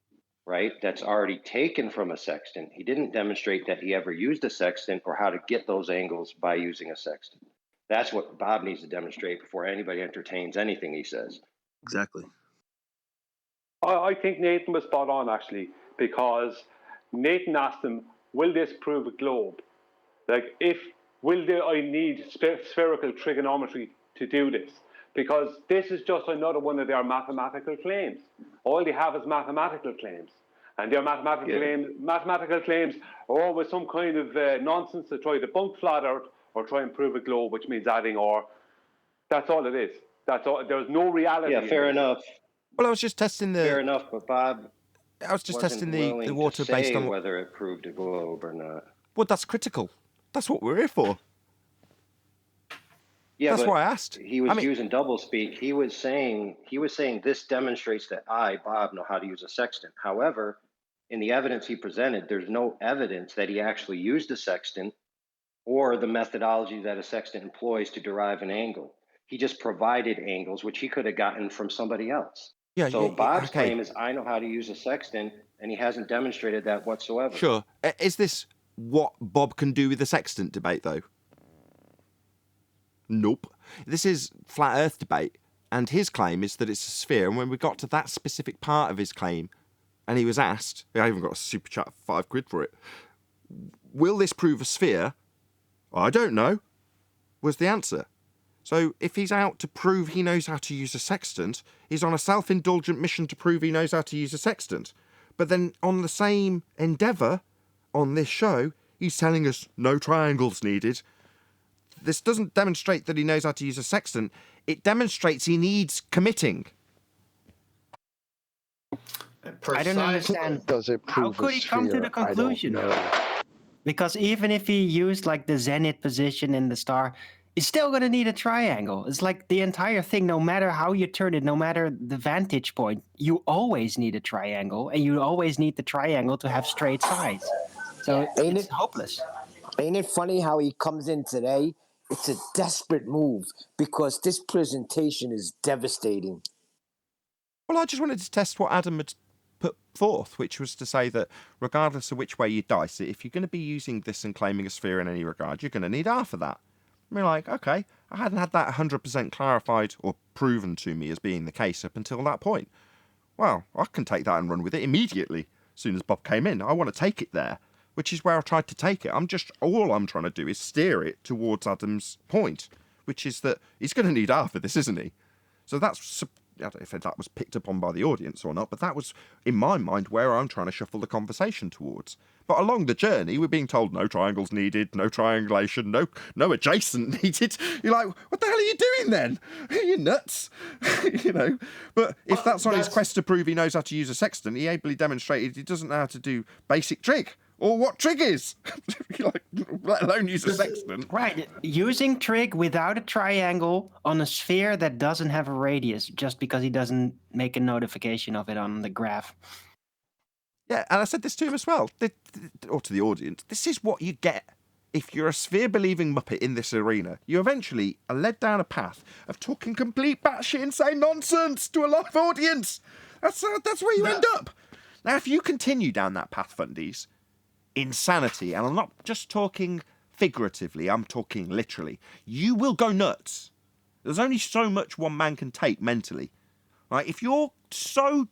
right, that's already taken from a sextant. He didn't demonstrate that he ever used a sextant or how to get those angles by using a sextant. That's what Bob needs to demonstrate before anybody entertains anything he says. Exactly. I think Nathan was spot on, actually, because Nathan asked him, will this prove a globe? Like, I need spherical trigonometry to do this? Because this is just another one of their mathematical claims. All they have is mathematical claims. And their mathematical claims are always some kind of nonsense to try to bunk flat Earth or try and prove a globe, which means adding or. That's all it is. That's all. There's no reality. Yeah, fair enough. Well, I was just testing the. Fair enough, but Bob. I was just testing the water based on whether it proved a globe or not. Well, that's critical. That's what we're here for. Yeah, that's why I asked. He was using doublespeak. He was saying this demonstrates that I, Bob, know how to use a sextant. However, in the evidence he presented, there's no evidence that he actually used a sextant or the methodology that a sextant employs to derive an angle. He just provided angles, which he could have gotten from somebody else. Yeah, So Bob's okay. claim is, I know how to use a sextant, and he hasn't demonstrated that whatsoever. Sure. Is this what Bob can do with the sextant debate, though? Nope. This is flat Earth debate, and his claim is that it's a sphere. And when we got to that specific part of his claim, and he was asked, I even got a super chat for £5 for it, will this prove a sphere? I don't know, was the answer. So if he's out to prove he knows how to use a sextant, he's on a self-indulgent mission to prove he knows how to use a sextant. But then on the same endeavour, on this show, he's telling us no triangles needed. This doesn't demonstrate that he knows how to use a sextant. It demonstrates he needs committing. I don't understand. Does it prove How could he come to the conclusion? Because even if he used like the zenith position in the star, he's still going to need a triangle. It's like the entire thing, no matter how you turn it, no matter the vantage point, you always need a triangle, and you always need the triangle to have straight sides. So it's hopeless. Ain't it funny how he comes in today? It's a desperate move because this presentation is devastating. Well, I just wanted to test what Adam had put forth, which was to say that regardless of which way you dice it, if you're going to be using this and claiming a sphere in any regard, you're going to need half of that. And we're like, okay, I hadn't had that 100% clarified or proven to me as being the case up until that point. Well, I can take that and run with it immediately. As soon as Bob came in, I want to take it there, which is where I tried to take it. All I'm trying to do is steer it towards Adam's point, which is that he's going to need half of this, isn't he? So that's, I don't know if that was picked up on by the audience or not, but that was, in my mind, where I'm trying to shuffle the conversation towards. But along the journey, we're being told no triangles needed, no triangulation, no adjacent needed. You're like, what the hell are you doing then? Are you nuts? You know. But if that's on his quest to prove he knows how to use a sextant, he ably demonstrated he doesn't know how to do basic trig. Or what trig is, like, let alone use a sextant. Right, using trig without a triangle on a sphere that doesn't have a radius, just because he doesn't make a notification of it on the graph. Yeah, and I said this to him as well, or to the audience. This is what you get if you're a sphere-believing muppet in this arena. You eventually are led down a path of talking complete batshit insane nonsense to a live audience. That's where you end up. Now, if you continue down that path, Fundies, insanity, and I'm not just talking figuratively, I'm talking literally, you will go nuts. There's only so much one man can take mentally. Right? If you're so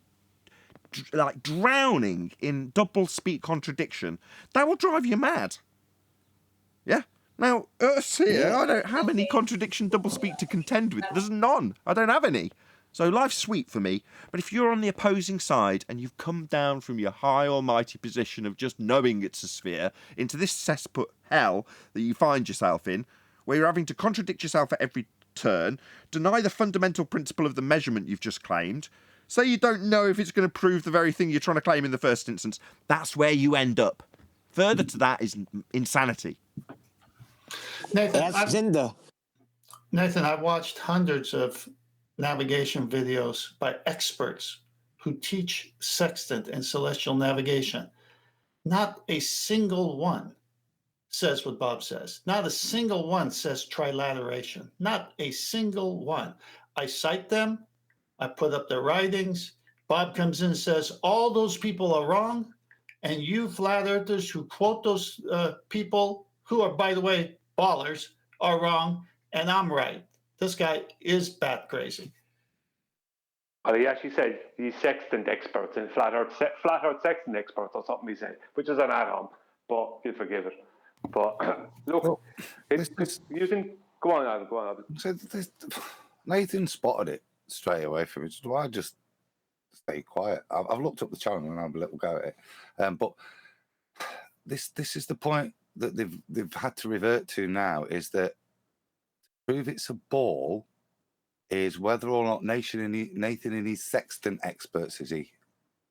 drowning in double speak contradiction, that will drive you mad. Yeah? Now, us here, I don't have any contradiction double speak to contend with. There's none. I don't have any. So life's sweet for me, but if you're on the opposing side and you've come down from your high almighty position of just knowing it's a sphere into this cesspit hell that you find yourself in, where you're having to contradict yourself at every turn, deny the fundamental principle of the measurement you've just claimed, say you don't know if it's going to prove the very thing you're trying to claim in the first instance, that's where you end up. Further to that is insanity. Nathan, I've watched hundreds of navigation videos by experts who teach sextant and celestial navigation. Not a single one says what Bob says. Not a single one says trilateration. Not a single one. I cite them. I put up their writings. Bob comes in and says, all those people are wrong. And you flat earthers who quote those people, who are, by the way, ballers, are wrong. And I'm right. This guy is bat crazy. Well, he actually said he's sextant experts and flat earth sextant experts or something he said, which is an add-on, but he'll forgive it. But look, it's using... Go on, Adam, go on, Adam. So Nathan spotted it straight away from me. So I just stay quiet. I've looked up the channel and I'll have a little go at it. But this is the point that they've had to revert to now, is that to prove it's a ball is whether or not Nathan and his sextant experts, as he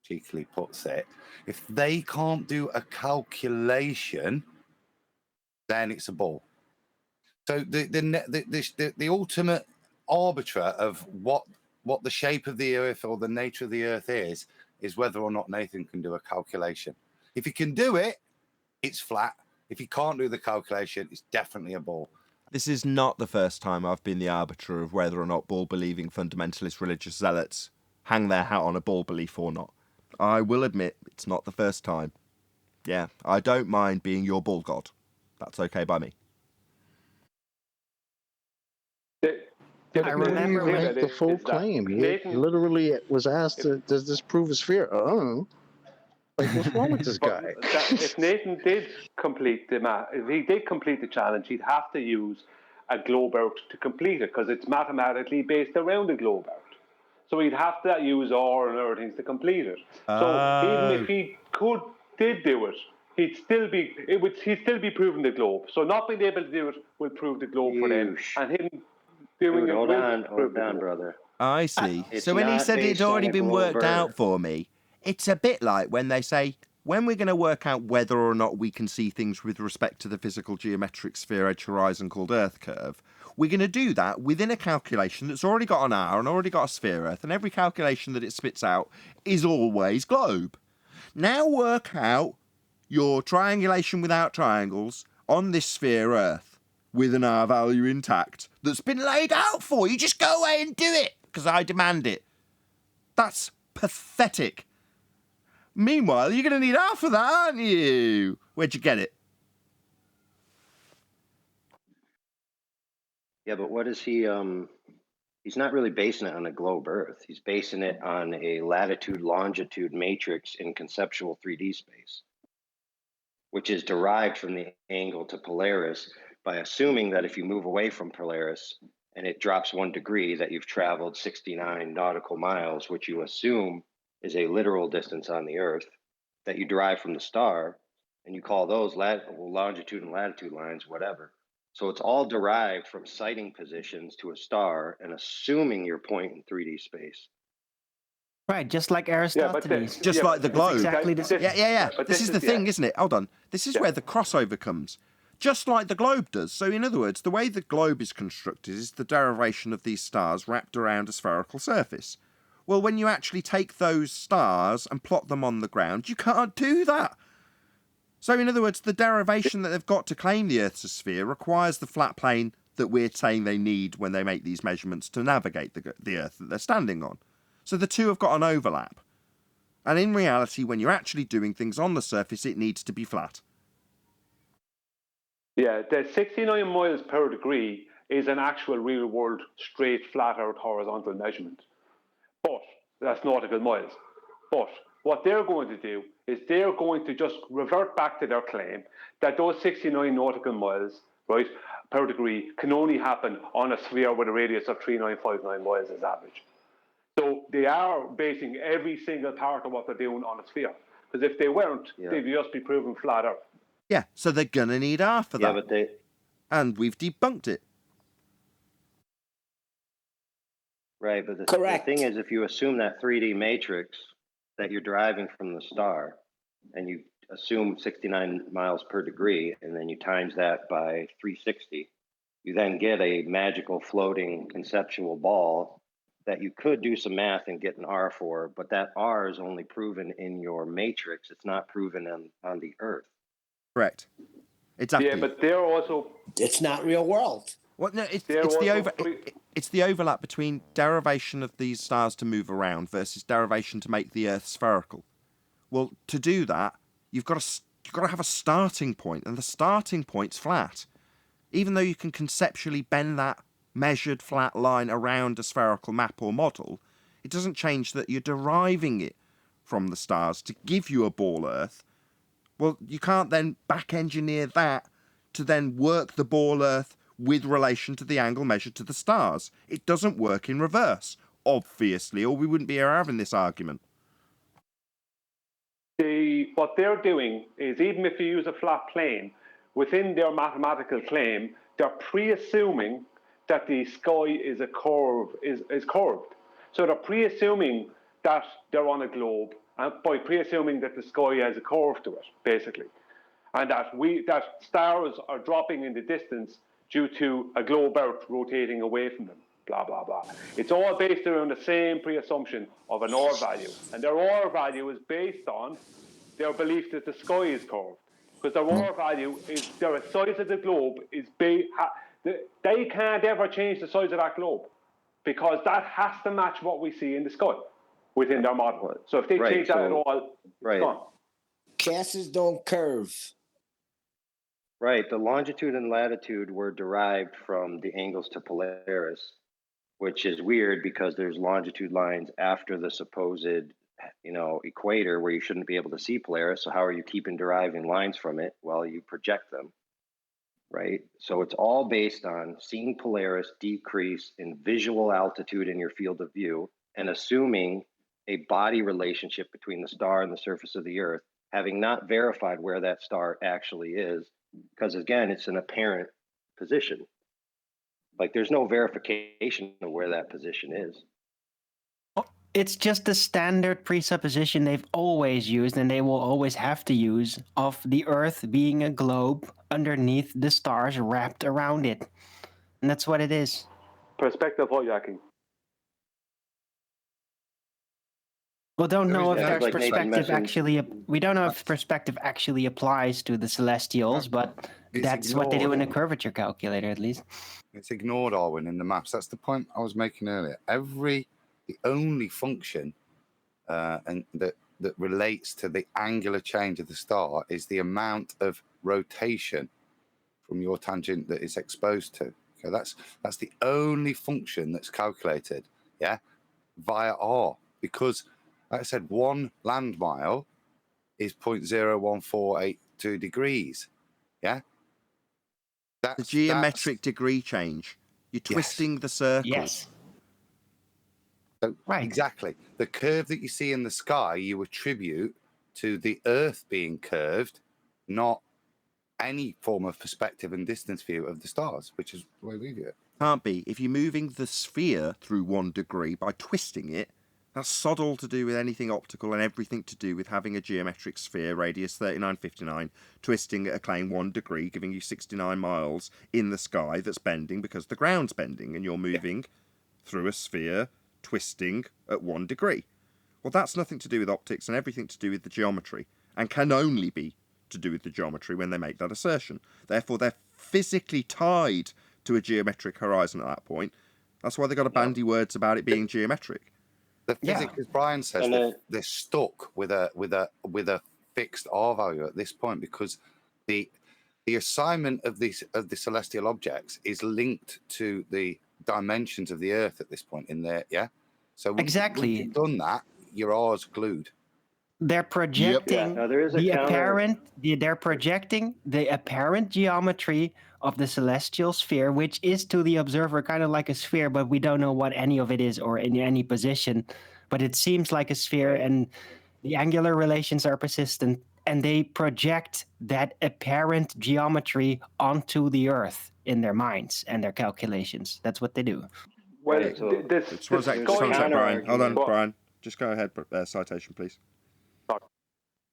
cheekily puts it, if they can't do a calculation, then it's a ball. So the ultimate arbiter of what the shape of the Earth or the nature of the Earth is whether or not Nathan can do a calculation. If he can do it, it's flat. If you can't do the calculation, it's definitely a ball. This is not the first time I've been the arbiter of whether or not ball-believing fundamentalist religious zealots hang their hat on a ball belief or not. I will admit it's not the first time. Yeah, I don't mind being your ball god. That's okay by me. I remember make the full claim. He literally was asked, "Does this prove a sphere?" Oh, like what's wrong with this guy? If Nathan did complete if he did complete the challenge, he'd have to use a globe out to complete it because it's mathematically based around a globe out. So he'd have to use R and other things to complete it. So even if he did do it, he'd still be proving the globe. So not being able to do it will prove the globe for them, and him doing it hold will on, prove the brother. I see. It's So when he not said it'd based on already a been worked globe out Earth. for me, it's a bit like when they say, when we're going to work out whether or not we can see things with respect to the physical geometric sphere edge horizon called Earth curve, we're going to do that within a calculation that's already got an R and already got a sphere Earth, and every calculation that it spits out is always globe. Now work out your triangulation without triangles on this sphere Earth with an R value intact that's been laid out for you. Just go away and do it, because I demand it. That's pathetic. Meanwhile, you're going to need half of that, aren't you? Where'd you get it? Yeah, but what is he? He's not really basing it on a globe Earth. He's basing it on a latitude-longitude matrix in conceptual 3D space, which is derived from the angle to Polaris by assuming that if you move away from Polaris and it drops 1 degree, that you've traveled 69 nautical miles, which you assume is a literal distance on the Earth that you derive from the star, and you call those longitude and latitude lines, whatever. So it's all derived from sighting positions to a star and assuming your point in 3D space. Right, just like Aristoteles. Just like the globe. Exactly the same. Yeah. This is the thing, isn't it? Hold on. This is where the crossover comes. Just like the globe does. So in other words, the way the globe is constructed is the derivation of these stars wrapped around a spherical surface. Well, when you actually take those stars and plot them on the ground, you can't do that. So in other words, the derivation that they've got to claim the Earth's a sphere requires the flat plane that we're saying they need when they make these measurements to navigate the Earth that they're standing on. So the two have got an overlap. And in reality, when you're actually doing things on the surface, it needs to be flat. Yeah, the 69 miles per degree is an actual real-world straight, flat-out horizontal measurement. But that's nautical miles. But what they're going to do is they're going to just revert back to their claim that those 69 nautical miles, right, per degree can only happen on a sphere with a radius of 3959 miles as average. So they are basing every single part of what they're doing on a sphere. Because if they weren't, they'd just be proven flat out. Yeah, so they're going to need R for that. But and we've debunked it. Right, but the thing is, if you assume that 3D matrix that you're deriving from the star, and you assume 69 miles per degree, and then you times that by 360, you then get a magical floating conceptual ball that you could do some math and get an R for, but that R is only proven in your matrix. It's not proven on the Earth. Correct. Exactly. Yeah, but they're also... It's not real world. Well, no, it's the overlap between derivation of these stars to move around versus derivation to make the Earth spherical. Well, to do that, you've got to have a starting point, and the starting point's flat. Even though you can conceptually bend that measured flat line around a spherical map or model, it doesn't change that you're deriving it from the stars to give you a ball Earth. Well, you can't then back-engineer that to then work the ball Earth with relation to the angle measured to the stars. It doesn't work in reverse, obviously, or we wouldn't be here having this argument. What they're doing is, even if you use a flat plane, within their mathematical claim, they're pre-assuming that the sky is curved. So they're pre-assuming that they're on a globe, and by pre-assuming that the sky has a curve to it, basically. And that stars are dropping in the distance due to a globe Earth rotating away from them, blah, blah, blah. It's all based around the same pre-assumption of an R value. And their R value is based on their belief that the sky is curved. because their war value is their size of the globe is big. They can't ever change the size of that globe because that has to match what we see in the sky within their model. So if they change that at all, it's gone. Gases don't curve. Right. The longitude and latitude were derived from the angles to Polaris, which is weird because there's longitude lines after the supposed, equator where you shouldn't be able to see Polaris. So how are you keeping deriving lines from it? Well, you project them, right? So it's all based on seeing Polaris decrease in visual altitude in your field of view and assuming a body relationship between the star and the surface of the Earth, having not verified where that star actually is, because again, it's an apparent position. Like there's no verification of where that position is. It's just the standard presupposition they've always used and they will always have to use of the Earth being a globe underneath the stars wrapped around it. And that's what it is. Perspective hijacking. We don't know if there's like perspective actually. We don't know if perspective actually applies to the celestials, but that's what they do in a curvature calculator, at least. It's ignored, Arwen, in the maths. That's the point I was making earlier. The only function and that relates to the angular change of the star is the amount of rotation from your tangent that it's exposed to. Okay, that's the only function that's calculated, via R, because like I said, 1 land mile is 0.01482 degrees. Yeah? That's the geometric degree change. You're twisting the circle. Yes. So, exactly. The curve that you see in the sky, you attribute to the Earth being curved, not any form of perspective and distance view of the stars, which is the way we view it. Can't be. If you're moving the sphere through 1 degree by twisting it, that's sod all to do with anything optical and everything to do with having a geometric sphere, radius 3959, twisting at a claim 1 degree, giving you 69 miles in the sky that's bending because the ground's bending and you're moving through a sphere twisting at 1 degree. Well, that's nothing to do with optics and everything to do with the geometry, and can only be to do with the geometry when they make that assertion. Therefore, they're physically tied to a geometric horizon at that point. That's why they've got to bandy words about it being geometric. The physics, as Brian says, they're stuck with a fixed R value at this point because the assignment of the celestial objects is linked to the dimensions of the Earth at this point in there. Yeah. So once you've done that, your R's glued. They're projecting they're projecting the apparent geometry of the celestial sphere, which is to the observer kind of like a sphere, but we don't know what any of it is or in any position. But it seems like a sphere, and the angular relations are persistent, and they project that apparent geometry onto the Earth in their minds and their calculations. That's what they do. Well, Brian. Hold on, Brian. Just go ahead. Citation, please.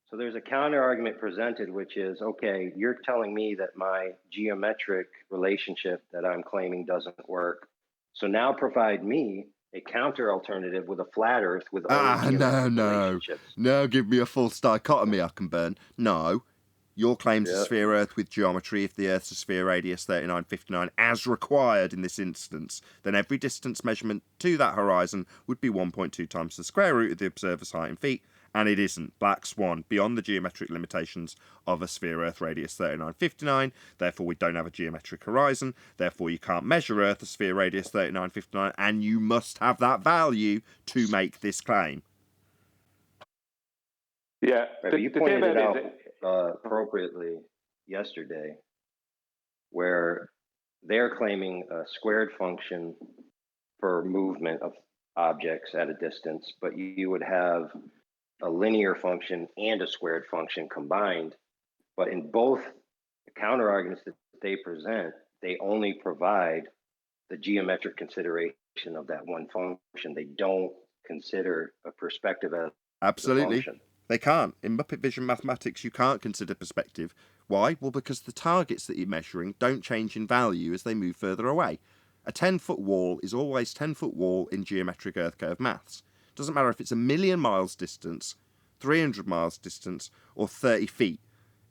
So there's a counter argument presented, which is, okay, you're telling me that my geometric relationship that I'm claiming doesn't work. So now provide me a counter alternative with a flat Earth with No, give me a false dichotomy I can burn. No, your claim's a sphere Earth with geometry. If the Earth's a sphere radius 3959 as required in this instance, then every distance measurement to that horizon would be 1.2 times the square root of the observer's height in feet. And it isn't. Black swan, beyond the geometric limitations of a sphere Earth radius 3959. Therefore, we don't have a geometric horizon. Therefore, you can't measure Earth a sphere radius 3959, and you must have that value to make this claim. Yeah. You pointed it out appropriately yesterday, where they're claiming a squared function for movement of objects at a distance, but you would have a linear function and a squared function combined. But in both the counter arguments that they present, they only provide the geometric consideration of that one function. They don't consider a perspective as absolutely a function. They can't. In Muppet Vision mathematics, you can't consider perspective. Why? Well, because the targets that you're measuring don't change in value as they move further away. A 10-foot wall is always 10-foot wall in geometric earth curve maths. Doesn't matter if it's 1,000,000 miles distance, 300 miles distance, or 30 feet.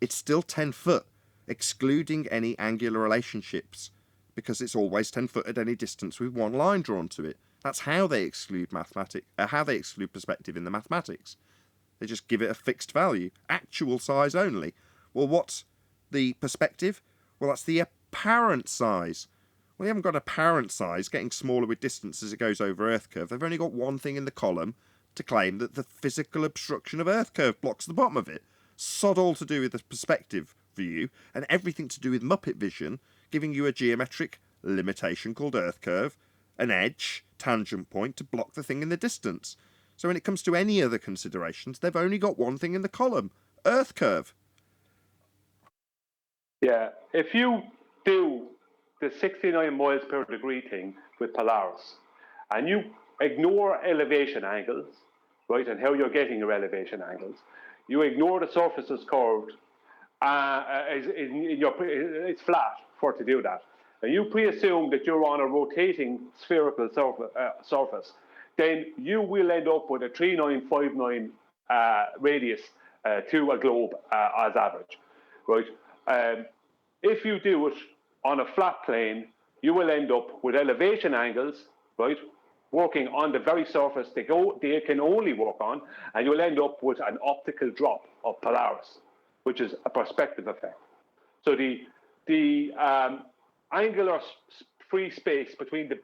it's still 10 foot, excluding any angular relationships, because it's always 10 foot at any distance with one line drawn to it. That's how they exclude perspective in the mathematics. They just give it a fixed value, actual size only. Well, what's the perspective? Well, that's the apparent size. Well, they haven't got apparent size getting smaller with distance as it goes over Earth curve. They've only got one thing in the column to claim that the physical obstruction of Earth curve blocks the bottom of it. Sod all to do with the perspective view, and everything to do with Muppet vision, giving you a geometric limitation called Earth curve, an edge, tangent point to block the thing in the distance. So when it comes to any other considerations, they've only got one thing in the column, Earth curve. Yeah, if you do the 69 miles per degree thing with Polaris, and you ignore elevation angles, right, and how you're getting your elevation angles, you ignore the surface is curved, it's flat for it to do that, and you pre-assume that you're on a rotating spherical surface, then you will end up with a 3959 radius to a globe as average, right? If you do it on a flat plane, you will end up with elevation angles, right, working on the very surface they can only work on, and you'll end up with an optical drop of Polaris, which is a perspective effect. So the angular free space between the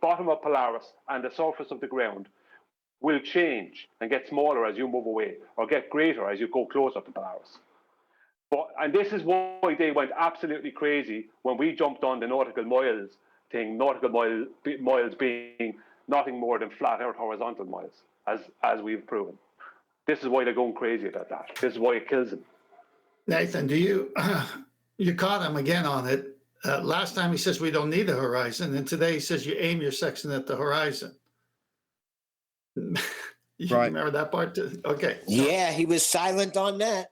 bottom of Polaris and the surface of the ground will change and get smaller as you move away, or get greater as you go closer to Polaris. And this is why they went absolutely crazy when we jumped on the nautical miles thing, nautical miles being nothing more than flat Earth horizontal miles, as we've proven. This is why they're going crazy about that. This is why it kills them. Nathan, you caught him again on it. Last time he says we don't need a horizon, and today he says you aim your sextant at the horizon. You remember that part too? Okay. Yeah, he was silent on that.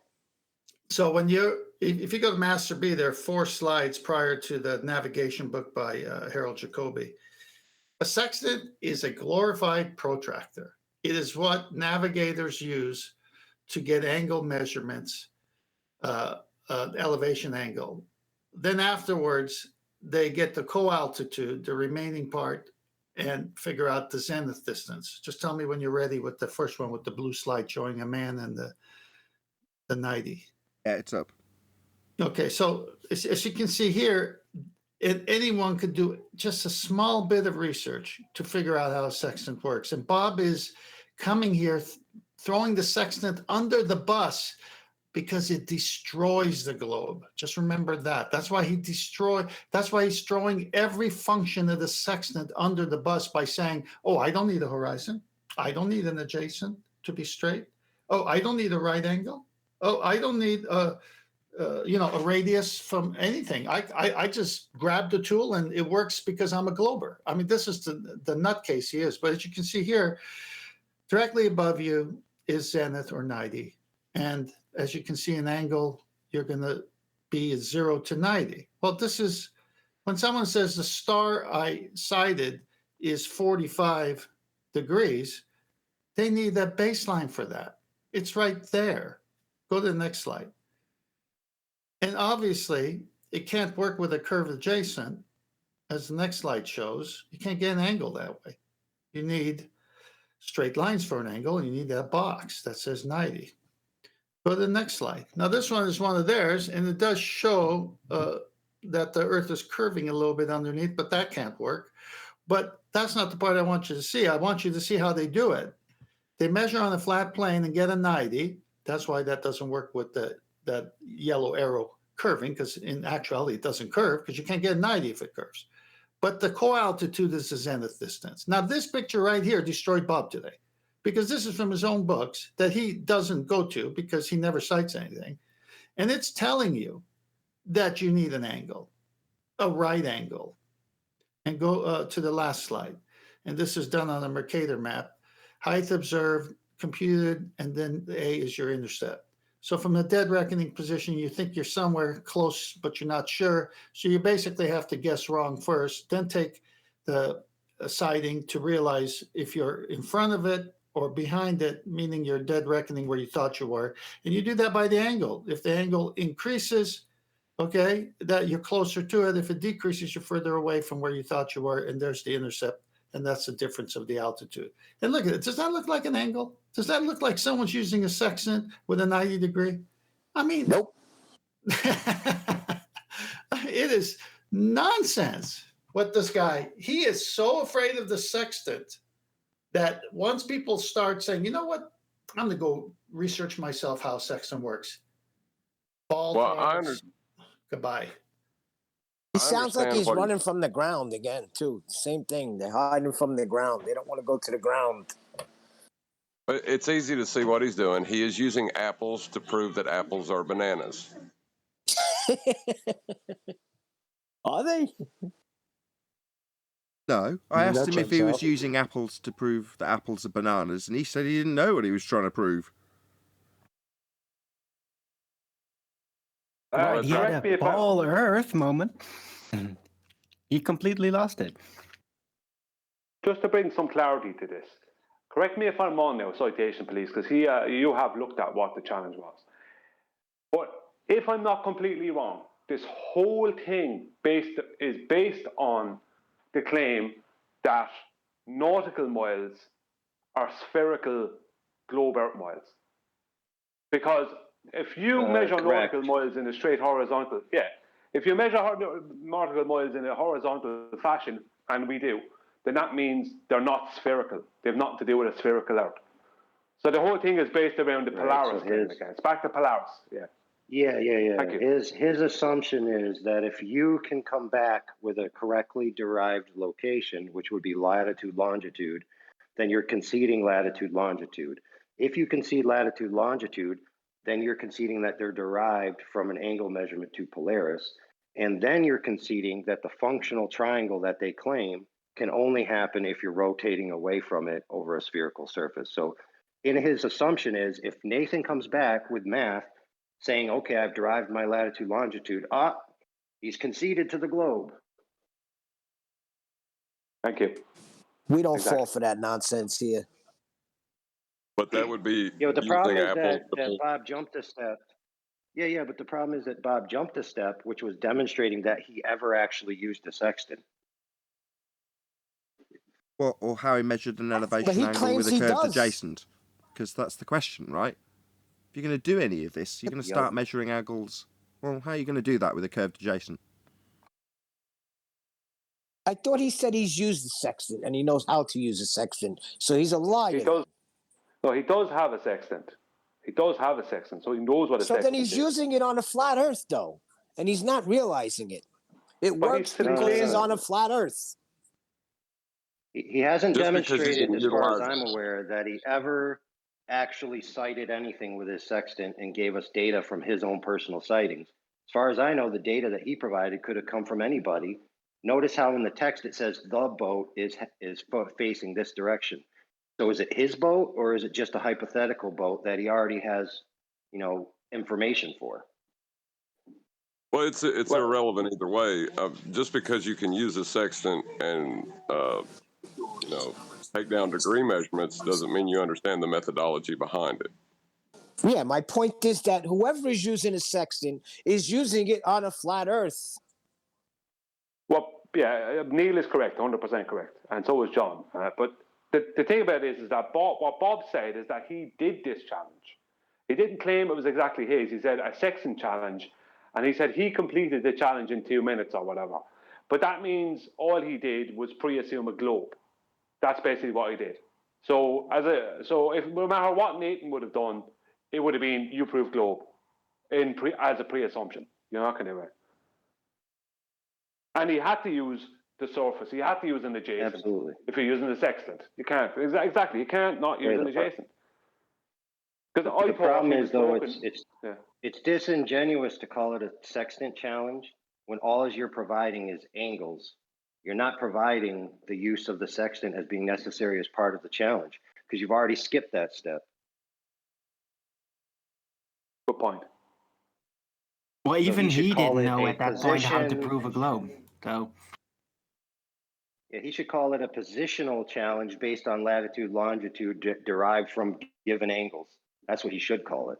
So if you go to Master B, there are 4 slides prior to the navigation book by Harold Jacobi. A sextant is a glorified protractor. It is what navigators use to get angle measurements, elevation angle. Then afterwards, they get the co-altitude, the remaining part, and figure out the zenith distance. Just tell me when you're ready with the first one with the blue slide showing a man and the 90. Yeah, it's up. Okay, so as you can see here, anyone could do just a small bit of research to figure out how a sextant works. And Bob is coming here, throwing the sextant under the bus because it destroys the globe. Just remember that. That's why he's throwing every function of the sextant under the bus by saying, oh, I don't need a horizon. I don't need an adjacent to be straight. Oh, I don't need a right angle. Oh, I don't need a radius from anything. I just grab the tool and it works because I'm a glober. I mean, this is the nutcase he is. But as you can see here, directly above you is zenith or 90. And as you can see in angle, you're going to be 0 to 90. Well, this is when someone says the star I sighted is 45 degrees, they need that baseline for that. It's right there. Go to the next slide. And obviously, it can't work with a curved adjacent, as the next slide shows. You can't get an angle that way. You need straight lines for an angle, and you need that box that says 90. Go to the next slide. Now, this one is one of theirs, and it does show that the Earth is curving a little bit underneath, but that can't work. But that's not the part I want you to see. I want you to see how they do it. They measure on a flat plane and get a 90. That's why that doesn't work with that yellow arrow curving, because in actuality, it doesn't curve because you can't get a 90 if it curves. But the co-altitude is the zenith distance. Now, this picture right here destroyed Bob today because this is from his own books that he doesn't go to because he never cites anything. And it's telling you that you need an angle, a right angle. And go to the last slide. And this is done on a Mercator map. Height observed, computed, and then the A is your intercept. So from the dead reckoning position, you think you're somewhere close, but you're not sure. So you basically have to guess wrong first, then take the sighting to realize if you're in front of it or behind it, meaning you're dead reckoning where you thought you were. And you do that by the angle. If the angle increases, okay, that you're closer to it. If it decreases, you're further away from where you thought you were, and there's the intercept, and that's the difference of the altitude. And look at it. Does that look like an angle? Does that look like someone's using a sextant with a 90 degree? I mean, nope. It is nonsense. What this guy, he is so afraid of the sextant that once people start saying, you know what, I'm going to go research myself how sextant works. Goodbye. He sounds like he's running from the ground again, too. Same thing. They're hiding from the ground. They don't want to go to the ground. But it's easy to see what he's doing. He is using apples to prove that apples are bananas. Are they? No, I asked him if he was using apples to prove that apples are bananas, and he said he didn't know what he was trying to prove. He had a ball Earth moment. He completely lost it. Just to bring some clarity to this, correct me if I'm wrong now, citation police, because you have looked at what the challenge was. But if I'm not completely wrong, this whole thing is based on the claim that nautical miles are spherical globe Earth miles. Because if you measure nautical miles in a straight horizontal, if you measure nautical miles in a horizontal fashion, and we do, then that means they're not spherical. They have nothing to do with a spherical Earth. So the whole thing is based around the Polaris claim again. It's back to Polaris, Yeah. Thank you. His assumption is that if you can come back with a correctly derived location, which would be latitude, longitude, then you're conceding latitude, longitude. If you concede latitude, longitude, then you're conceding that they're derived from an angle measurement to Polaris. And then you're conceding that the functional triangle that they claim can only happen if you're rotating away from it over a spherical surface. So in his assumption is if Nathan comes back with math saying, okay, I've derived my latitude, longitude, he's conceded to the globe. Thank you. We don't fall for that nonsense here. But that would be the problem is apples that Bob jumped a step. Yeah, but the problem is that Bob jumped a step, which was demonstrating that he ever actually used a sextant. Well, or how he measured an elevation angle with a curved adjacent. Because that's the question, right? If you're going to do any of this, you're going to start measuring angles. Well, how are you going to do that with a curved adjacent? I thought he said he's used the sextant and he knows how to use a sextant. So he's a liar. He does have a sextant. He does have a sextant, so he knows what a sextant is. So then he's using it on a flat Earth, though, and he's not realizing it. It works because he's on a flat Earth. He hasn't demonstrated, as far as I'm aware, that he ever actually cited anything with his sextant and gave us data from his own personal sightings. As far as I know, the data that he provided could have come from anybody. Notice how in the text it says the boat is facing this direction. So is it his boat or is it just a hypothetical boat that he already has, information for? Well, it's irrelevant either way. Just because you can use a sextant and take down degree measurements doesn't mean you understand the methodology behind it. Yeah, my point is that whoever is using a sextant is using it on a flat Earth. Well, yeah, Neil is correct, 100% correct, and so is John. But the thing about it is that what Bob said is that he did this challenge. He didn't claim it was exactly his. He said a sextant challenge, and he said he completed the challenge in 2 minutes or whatever. But that means all he did was pre-assume a globe. That's basically what he did. So if no matter what Nathan would have done, it would have been you prove globe as a pre-assumption. You're not going to do it. And he had to use the surface. He had to use an adjacent. Absolutely. If you're using the sextant, you can't. Exactly, you can't not use an adjacent. The problem is, though, it's disingenuous to call it a sextant challenge when all you're providing is angles. You're not providing the use of the sextant as being necessary as part of the challenge because you've already skipped that step. Good point. Well, even he didn't know at that point how to prove a globe. So Yeah, he should call it a positional challenge based on latitude, longitude derived from given angles. That's what he should call it.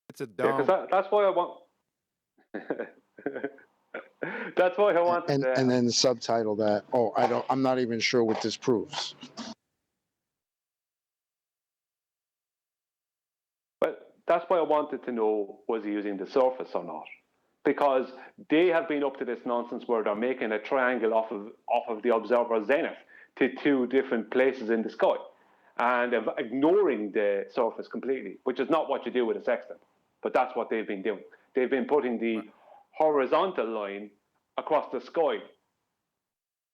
It's a dome. Yeah, because that's why I want. That's why I want. And then subtitle that. Oh, I'm not even sure what this proves. But that's why I wanted to know, was he using the surface or not? Because they have been up to this nonsense where they're making a triangle off of the observer's zenith to two different places in the sky, and ignoring the surface completely, which is not what you do with a sextant. But that's what they've been doing. They've been putting the horizontal line across the sky,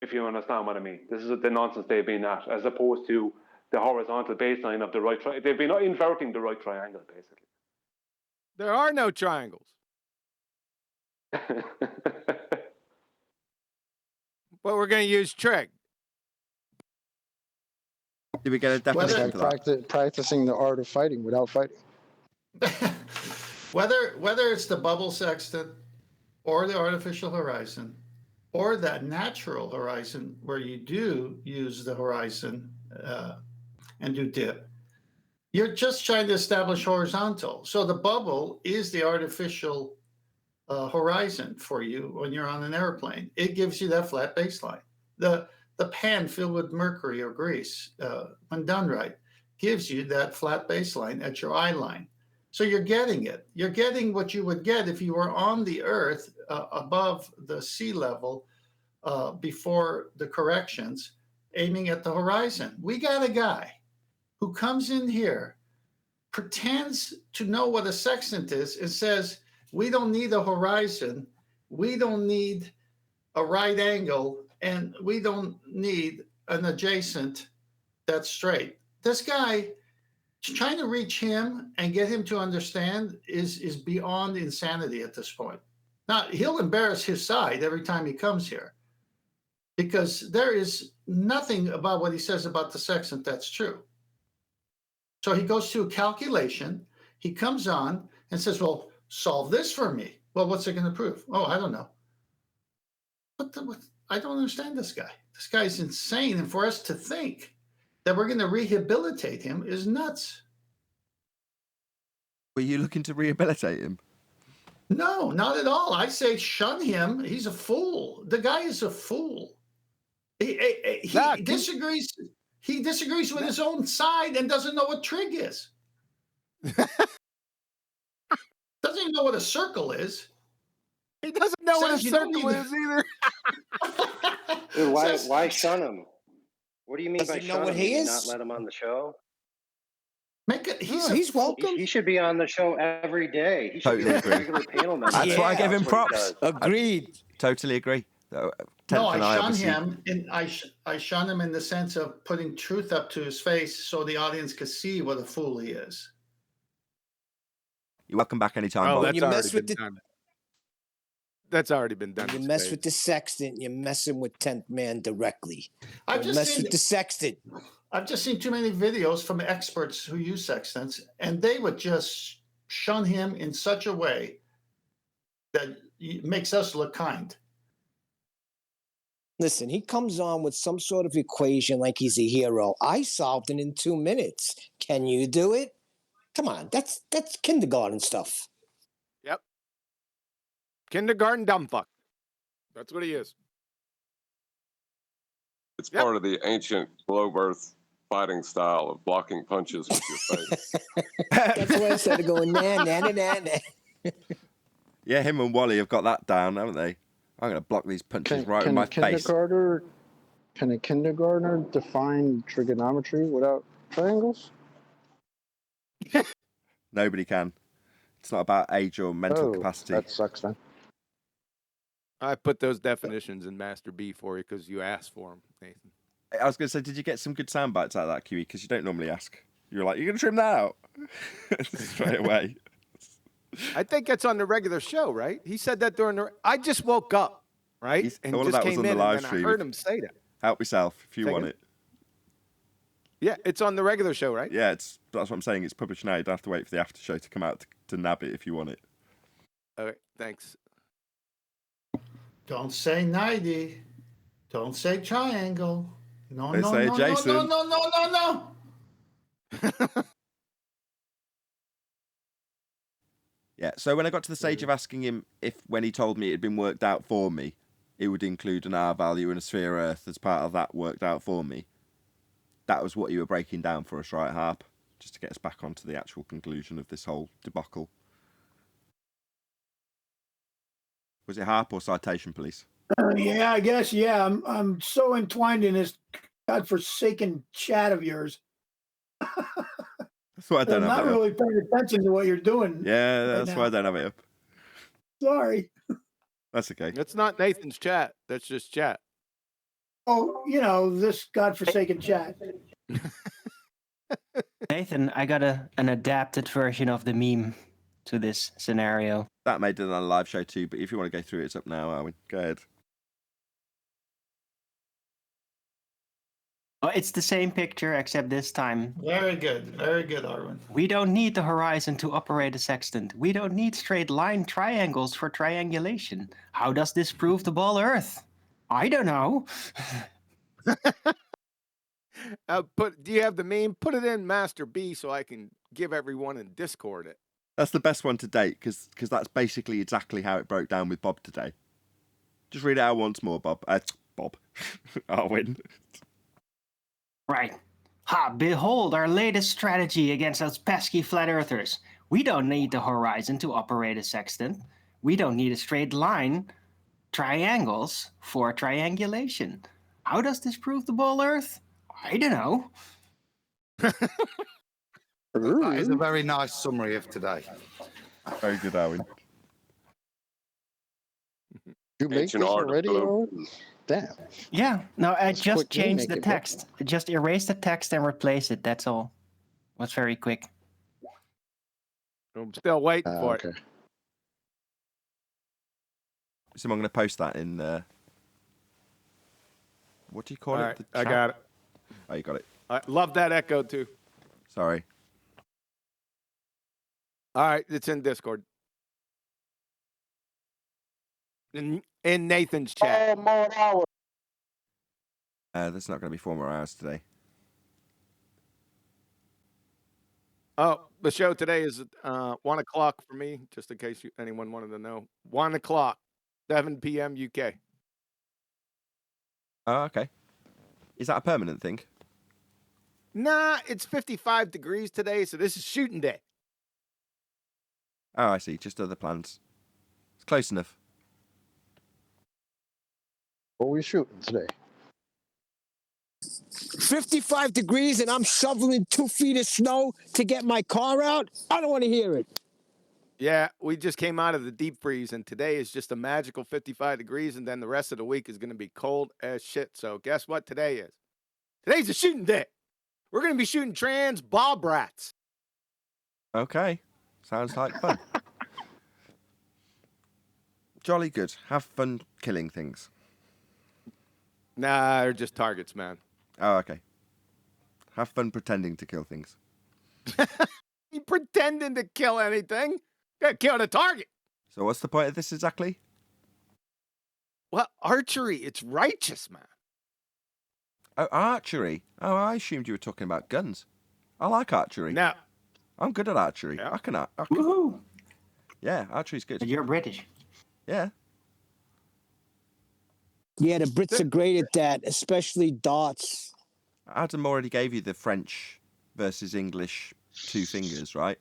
if you understand what I mean. This is the nonsense they've been at, as opposed to the horizontal baseline of the right triangle. They've been inverting the right triangle, basically. There are no triangles. But we're going to use trig. Did we get a definition for that? Practicing the art of fighting without fighting. Whether it's the bubble sextant or the artificial horizon or that natural horizon where you do use the horizon and do dip, you're just trying to establish horizontal. So the bubble is the artificial horizon for you when you're on an airplane. It gives you that flat baseline. The pan filled with mercury or grease, when done right, gives you that flat baseline at your eye line. So you're getting it. You're getting what you would get if you were on the Earth above the sea level before the corrections, aiming at the horizon. We got a guy who comes in here, pretends to know what a sextant is, and says, we don't need a horizon, we don't need a right angle, and we don't need an adjacent that's straight. This guy, trying to reach him and get him to understand is beyond insanity at this point. Now, he'll embarrass his side every time he comes here, because there is nothing about what he says about the sextant that's true. So he goes to a calculation, he comes on and says, well, solve this for me. Well, what's it going to prove? Oh, I don't know. What I don't understand this guy. This guy's insane. And for us to think that we're going to rehabilitate him is nuts. Were you looking to rehabilitate him? No, not at all. I say shun him. He's a fool. The guy is a fool. He disagrees. He disagrees with his own side and doesn't know what trig is. Doesn't even know what a circle is. He doesn't know what a circle is either. Dude, why shun him? What do you mean by shun him? He is? Not let him on the show? He's welcome. He should be on the show every day. He should Totally be a agree. regular panel member. That's why I gave him That's what he props. does. Agreed. Totally agree. No, I shun him, and I shun him in the sense of putting truth up to his face so the audience could see what a fool he is. You're welcome back anytime. Oh, Bob. that's already been done. That's already been done. You mess with the sextant, you're messing with 10th man directly. I've just mess seen with the sextant. I've just seen too many videos from experts who use sextants, and they would just shun him in such a way that makes us look kind. Listen, he comes on with some sort of equation like he's a hero. I solved it in 2 minutes. Can you do it? Come on, that's kindergarten stuff. Yep. Kindergarten dumb fuck. That's what he is. It's part of the ancient globe earth fighting style of blocking punches with your face. That's why I started going, nah. Yeah, him and Wally have got that down, haven't they? I'm going to block these punches right in my face. Can a kindergartner define trigonometry without triangles? Nobody can. It's not about age or mental capacity. That sucks then. I put those definitions in Master B for you because you asked for them, Nathan. I was going to say, did you get some good sound bites out of that, QE? Because you don't normally ask. You're like, you're going to trim that out? Straight away. I think it's on the regular show, right? He said that during the... I just woke up, right? And all of just that was came on the in live and I stream. heard him say that. Help yourself if you Second? want it. Yeah, it's on the regular show, right? Yeah, that's what I'm saying. It's published now. You don't have to wait for the after show to come out to nab it if you want it. Okay, thanks. Don't say 90. Don't say triangle. No, They no, say no, no, Jason. no, no, no, no, no. Yeah, so when I got to the stage of asking him if, when he told me it had been worked out for me, it would include an R value and a sphere Earth as part of that worked out for me, that was what you were breaking down for us, right, Harp? Just to get us back onto the actual conclusion of this whole debacle. Was it Harp or Citation Police? Yeah, I guess. Yeah, I'm so entwined in this godforsaken chat of yours. That's why I don't I'm have not it really up. paying attention to what you're doing. Yeah, right that's now. why I don't have it up. Sorry. That's okay. It's not Nathan's chat. That's just chat. Oh, this godforsaken chat. Nathan, I got an adapted version of the meme to this scenario. That made it on a live show too, but if you want to go through it, it's up now, Arwen. Go ahead. Oh, it's the same picture, except this time. Very good, Arwen. We don't need the horizon to operate a sextant. We don't need straight line triangles for triangulation. How does this prove the ball Earth? I don't know. Do you have the meme? Put it in Master B so I can give everyone in Discord it. That's the best one to date, because that's basically exactly how it broke down with Bob today. Just read it out once more, Bob. Bob. Arwen. Right. Ha, behold our latest strategy against those pesky flat earthers. We don't need the horizon to operate a sextant. We don't need a straight line, triangles for triangulation. How does this prove the ball Earth? I don't know. That is a very nice summary of today. Very good, Arwen. You make this already, Arwen? Damn. Yeah, no, I That's just quick game changed the making, text. I just erase the text and replace it, that's all. It was very quick. I'm still waiting for it. So I'm going to post that in, what do you call All it? right, The I chat? got it. Oh, you got it. I love that echo too. Sorry. All right, it's in Discord. In Nathan's chat. There's not going to be 4 more hours today. Oh, the show today is 1 o'clock for me, just in case anyone wanted to know. 1 o'clock, 7 p.m. UK. Oh, okay. Is that a permanent thing? Nah, it's 55 degrees today, so this is shooting day. Oh, I see. Just other plans. It's close enough. What are we shooting today? 55 degrees and I'm shoveling 2 feet of snow to get my car out? I don't want to hear it. Yeah, we just came out of the deep freeze, and today is just a magical 55 degrees, and then the rest of the week is going to be cold as shit. So guess what today is? Today's a shooting day. We're going to be shooting trans bob rats. Okay. Sounds like fun. Jolly good. Have fun killing things. Nah, they're just targets, man. Oh, okay. Have fun pretending to kill things. You pretending to kill anything? Gotta kill the target. So what's the point of this exactly? Well, archery, it's righteous, man. Oh, archery. Oh, I assumed you were talking about guns. I like archery. No. I'm good at archery. Yeah. I can. Woohoo! Yeah, archery's good. But you're British. Yeah. Yeah, the Brits are great at that, especially darts. Adam already gave you the French versus English 2 fingers, right?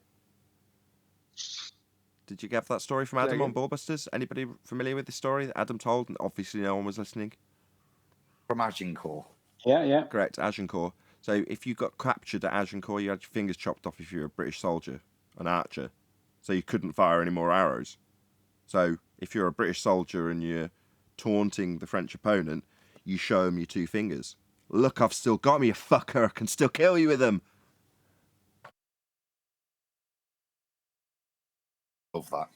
Did you get that story from Adam on Ballbusters? Anybody familiar with this story that Adam told? And obviously no one was listening. From Agincourt. Yeah. Correct, Agincourt. So if you got captured at Agincourt, you had your fingers chopped off if you were a British soldier, an archer. So you couldn't fire any more arrows. So if you're a British soldier and you're taunting the French opponent, you show them your 2 fingers. Look, I've still got me, you fucker. I can still kill you with them. Love that.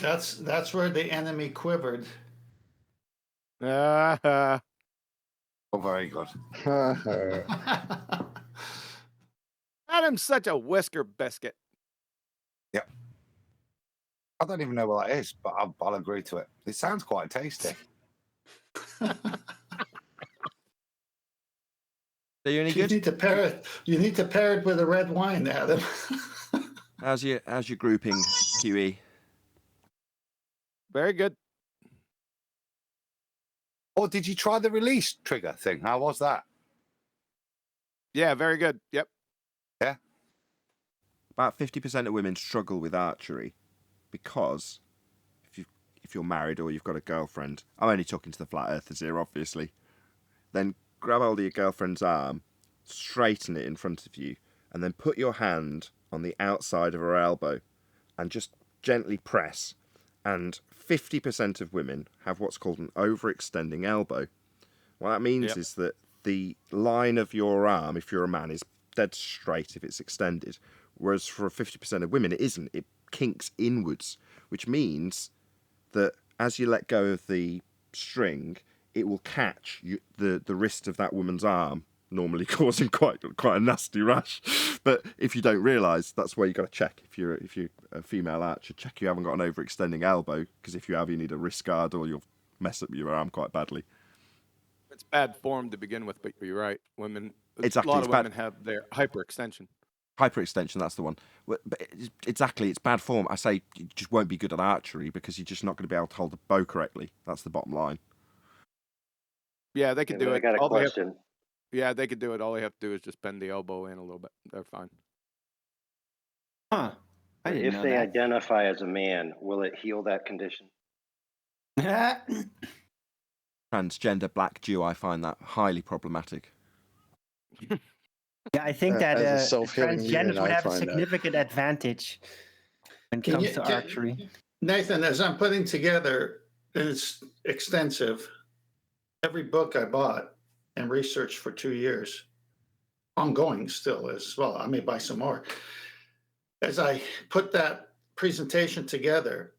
That's where the enemy quivered. Oh, very good. Adam's such a whisker biscuit. Yep. I don't even know what that is, but I'll agree to it. It sounds quite tasty. Are you any good? You need to pair it with a red wine, Adam. How's your grouping, QE? Very good. Oh, did you try the release trigger thing? How was that? Yeah, very good. Yep. Yeah. About 50% of women struggle with archery because if you're married or you've got a girlfriend, I'm only talking to the flat earthers here, obviously, then grab hold of your girlfriend's arm, straighten it in front of you, and then put your hand on the outside of her elbow and just gently press. And 50% of women have what's called an overextending elbow. What that means is that the line of your arm, if you're a man, is dead straight if it's extended. Whereas for 50% of women, it isn't. It kinks inwards, which means that as you let go of the string, it will catch the wrist of that woman's arm, normally causing quite a nasty rash. But if you don't realise, that's where you got to check. If you're a female archer, check you haven't got an overextending elbow, because if you have, you need a wrist guard or you'll mess up your arm quite badly. It's bad form to begin with, but you're right. Women, exactly, a lot of women have their hyperextension. Hyperextension, that's the one. But exactly, it's bad form. I say you just won't be good at archery because you're just not going to be able to hold the bow correctly. That's the bottom line. Yeah, they could do it. I got a question. Yeah, they could do it. All they have to do is just bend the elbow in a little bit. They're fine. Huh. If they identify as a man, will it heal that condition? Transgender black Jew, I find that highly problematic. Yeah, I think that transgenders would have a significant advantage when it comes to archery. Nathan, as I'm putting together, and it's extensive, every book I bought and researched for 2 years, ongoing still as well. I may buy some more. As I put that presentation together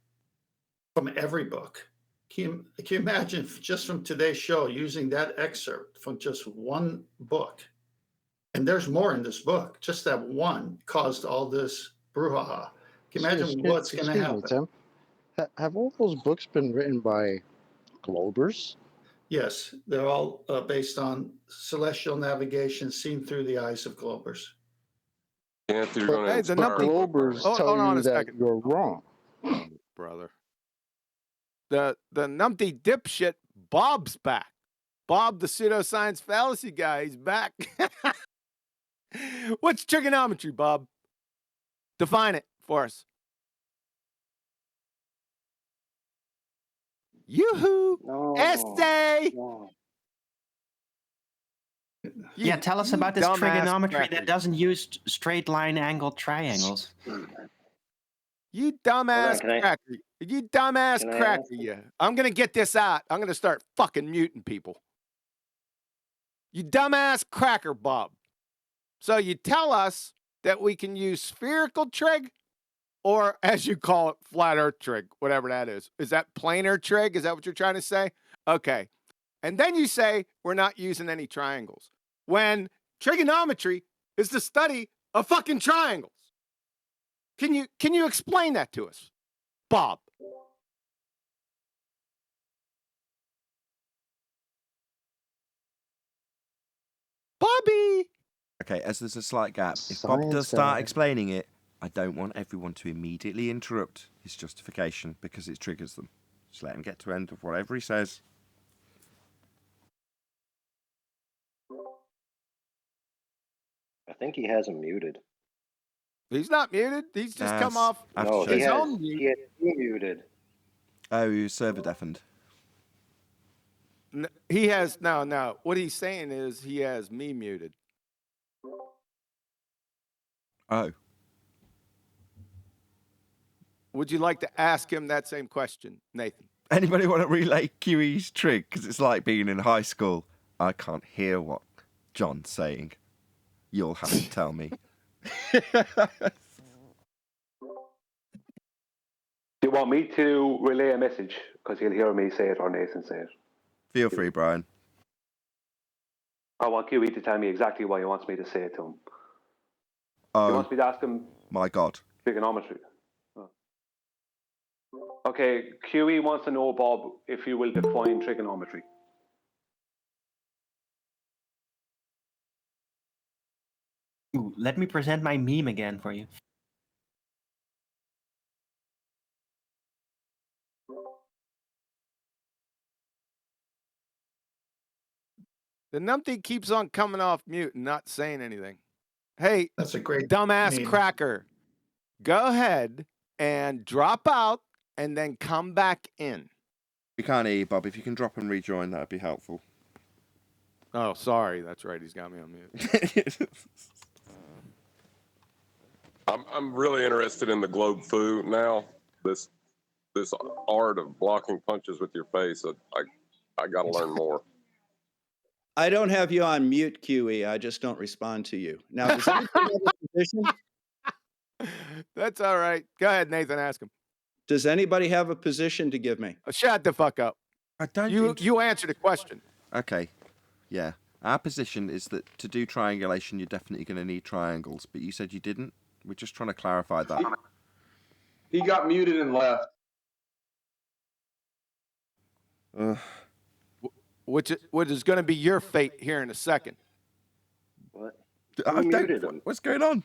from every book, can you imagine just from today's show using that excerpt from just one book? And there's more in this book. Just that one caused all this brouhaha. Can you imagine what's going to happen? Tim, have all those books been written by Globers? Yes, they're all based on celestial navigation seen through the eyes of Globers. Globers tell you that you're wrong. Oh, brother. The numpty dipshit Bob's back. Bob, the pseudoscience fallacy guy, he's back. What's trigonometry, Bob? Define it for us. Yoo-hoo! Essay! No. Yeah, tell us about this trigonometry that doesn't use straight line angled triangles. You dumbass cracker. You dumbass cracker, you. I'm going to get this out. I'm going to start fucking muting people. You dumbass cracker, Bob. So you tell us that we can use spherical trig, or as you call it, flat earth trig, whatever that is. Is that planar trig? Is that what you're trying to say? Okay. And then you say we're not using any triangles, when trigonometry is the study of fucking triangles. Can you explain that to us, Bob? Bobby! Okay, as there's a slight gap, if Bob does start explaining it, I don't want everyone to immediately interrupt his justification because it triggers them. Just let him get to the end of whatever he says. I think he has him muted. He's not muted. He's just come off. No, he has muted. Oh, he was server deafened. He has no. What he's saying is he has me muted. Oh. Would you like to ask him that same question, Nathan? Anybody want to relay QE's trig? Because it's like being in high school. I can't hear what John's saying. You'll have to tell me. Do you want me to relay a message? Because he'll hear me say it or Nathan say it. Feel free, Brian. I want QE to tell me exactly what he wants me to say to him. Oh, he wants me to ask him. My God. Trigonometry. Okay, QE wants to know, Bob, if you will define trigonometry. Ooh, let me present my meme again for you. The numpty keeps on coming off mute and not saying anything. Hey, that's a great dumbass meme. cracker. Go ahead and drop out and then come back in. We can't hear you, Bob. If you can drop and rejoin, that'd be helpful. Oh, sorry. That's right. He's got me on mute. I'm really interested in the globe foo now. This art of blocking punches with your face. I got to learn more. I don't have you on mute, QE. I just don't respond to you. Now, does anybody have a position? That's all right. Go ahead, Nathan. Ask him. Does anybody have a position to give me? Shut the fuck up. I don't. You answer the question. Okay. Yeah. Our position is that to do triangulation, you're definitely going to need triangles, but you said you didn't. We're just trying to clarify that. He got muted and left. Which is going to be your fate here in a second. What? What's going on?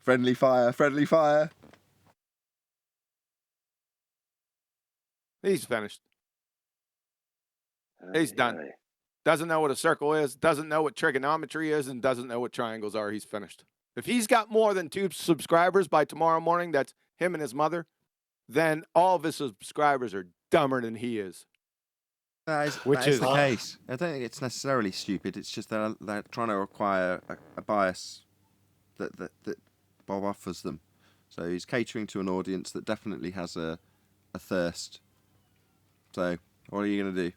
Friendly fire, friendly fire. He's finished. He's done. Doesn't know what a circle is, doesn't know what trigonometry is, and doesn't know what triangles are. He's finished. If he's got more than 2 subscribers by tomorrow morning, that's him and his mother, then all of his subscribers are dumber than he is. That is the case. I don't think it's necessarily stupid. It's just they're trying to acquire a bias that Bob offers them. So he's catering to an audience that definitely has a thirst. So what are you going to do?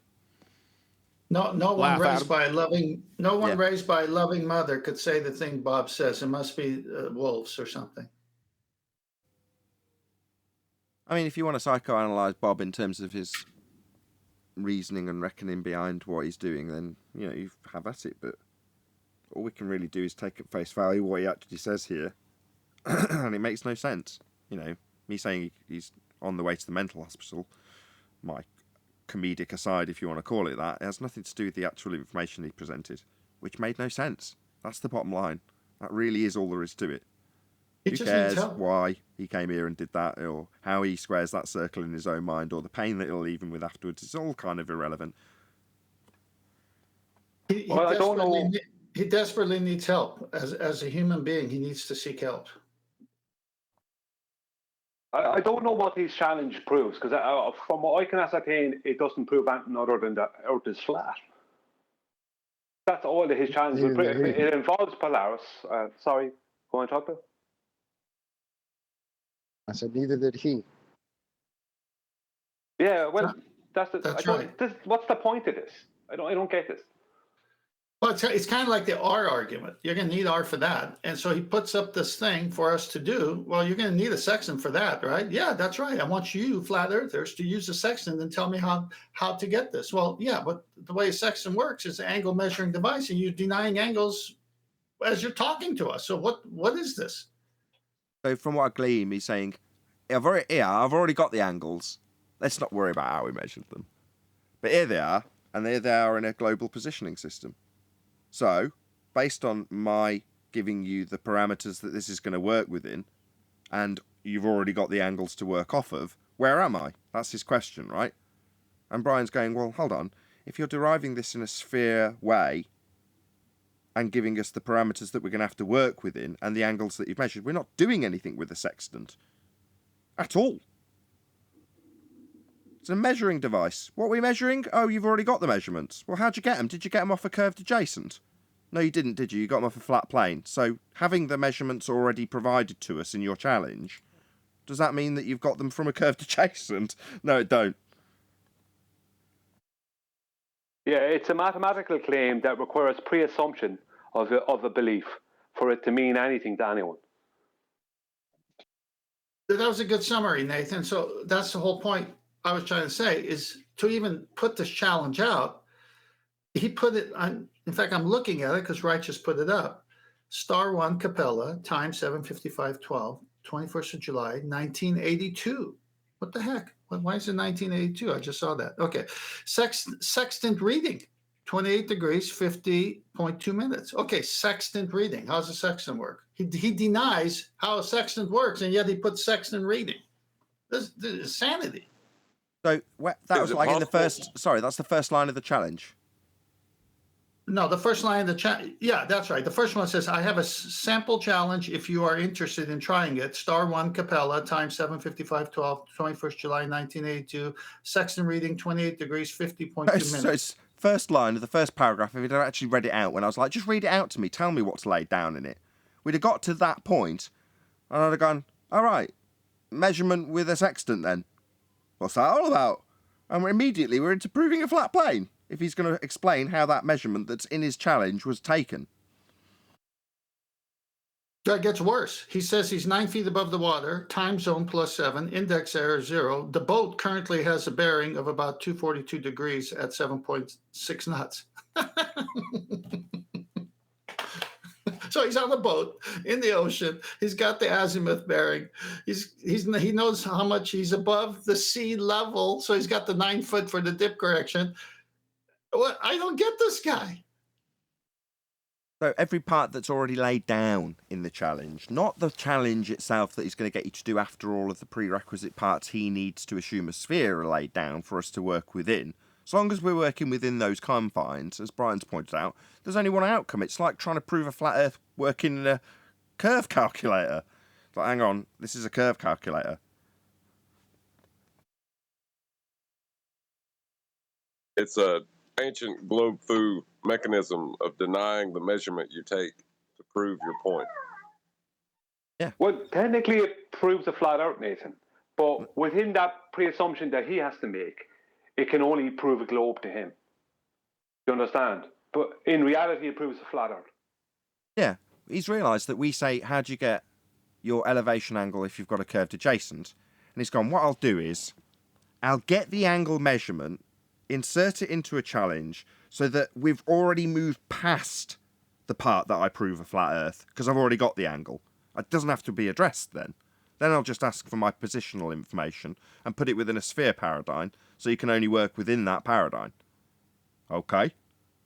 No one raised by a loving mother could say the thing Bob says. It must be wolves or something. I mean, if you want to psychoanalyze Bob in terms of his reasoning and reckoning behind what he's doing, then you have at it. But all we can really do is take at face value what he actually says here, and it makes no sense. Me saying he's on the way to the mental hospital, my comedic aside, if you want to call it that, it has nothing to do with the actual information he presented, which made no sense. That's the bottom line. That really is all there is to it. Who cares why he came here and did that, or how he squares that circle in his own mind, or the pain that he'll leave him with afterwards? It's all kind of irrelevant. He desperately needs help. As a human being, he needs to seek help. I don't know what his challenge proves, because from what I can ascertain, it doesn't prove anything other than that Earth is flat. That's all that his challenge will prove. It involves Polaris. Sorry, go on, talk to. I said neither did he. Yeah, well, that's right. What's the point of this? I don't get this. Well, it's kind of like the R argument. You're going to need R for that. And so he puts up this thing for us to do. Well, you're going to need a sextant for that, right? Yeah, that's right. I want you, flat earthers, to use a sextant and tell me how to get this. Well, yeah, but the way a sextant works is an angle measuring device, and you're denying angles as you're talking to us. So what is this? So from what I glean, he's saying, I've already got the angles. Let's not worry about how we measured them. But here they are, and here they are in a global positioning system. So, based on my giving you the parameters that this is going to work within, and you've already got the angles to work off of, where am I? That's his question, right? And Brian's going, well, hold on. If you're deriving this in a sphere way and giving us the parameters that we're going to have to work within and the angles that you've measured, we're not doing anything with the sextant at all. It's a measuring device. What are we measuring? Oh, you've already got the measurements. Well, how'd you get them? Did you get them off a curved adjacent? No, you didn't, did you? You got them off a flat plane. So having the measurements already provided to us in your challenge, does that mean that you've got them from a curved adjacent? No, it don't. Yeah, it's a mathematical claim that requires pre-assumption of a belief for it to mean anything to anyone. That was a good summary, Nathan. So that's the whole point I was trying to say, is to even put this challenge out, he put it on. In fact, I'm looking at it because Righteous put it up. Star 1 Capella times 75512 21st of July, 1982. What the heck? Why is it 1982? I just saw that. Okay. Sextant reading, 28 degrees, 50.2 minutes. Okay, sextant reading. How's a sextant work? He denies how a sextant works, and yet he puts sextant reading. This is sanity. So that was like in the first. Sorry, that's the first line of the challenge. No, the first line of the challenge. Yeah, that's right. The first one says, "I have a sample challenge. If you are interested in trying it, *1 Capella, time 7:55:12, 21st July 1982. Sextant reading, 28 degrees, 50.2 minutes." So it's first line of the first paragraph. If you'd actually read it out, when I was like, "Just read it out to me. Tell me what's laid down in it," we'd have got to that point, and I'd have gone, "All right, measurement with a sextant then. What's that all about?" And we're into proving a flat plane, if he's going to explain how that measurement that's in his challenge was taken. That gets worse. He says he's 9 feet above the water, time zone +7, index error 0. The boat currently has a bearing of about 242 degrees at 7.6 knots. So he's on a boat in the ocean. He's got the azimuth bearing. He knows how much he's above the sea level. So he's got the 9 foot for the dip correction. What? I don't get this guy. So every part that's already laid down in the challenge, not the challenge itself that he's going to get you to do after all of the prerequisite parts he needs to assume a sphere are laid down for us to work within. As long as we're working within those confines, as Brian's pointed out, there's only one outcome. It's like trying to prove a flat Earth working in a curve calculator. It's like, hang on, this is a curve calculator. It's a ancient globe fu mechanism of denying the measurement you take to prove your point. Yeah. Well, technically it proves a flat Earth, Nathan. But within that pre-assumption that he has to make, it can only prove a globe to him. You understand? But in reality, it proves a flat Earth. Yeah. He's realised that we say, how do you get your elevation angle if you've got a curved adjacent? And he's gone, what I'll do is, I'll get the angle measurement, insert it into a challenge so that we've already moved past the part that I prove a flat Earth, because I've already got the angle. It doesn't have to be addressed then. Then I'll just ask for my positional information and put it within a sphere paradigm, so you can only work within that paradigm. Okay.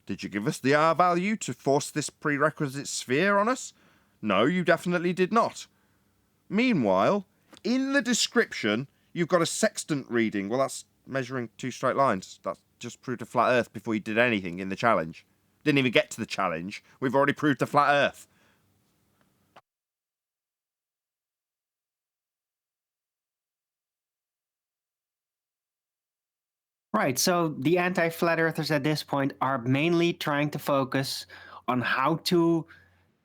Did you give us the R value to force this prerequisite sphere on us? No, you definitely did not. Meanwhile, in the description, you've got a sextant reading. Well, that's measuring 2 straight lines. That just proved a flat Earth before you did anything in the challenge. Didn't even get to the challenge. We've already proved a flat Earth. Right, so the anti-flat earthers at this point are mainly trying to focus on how to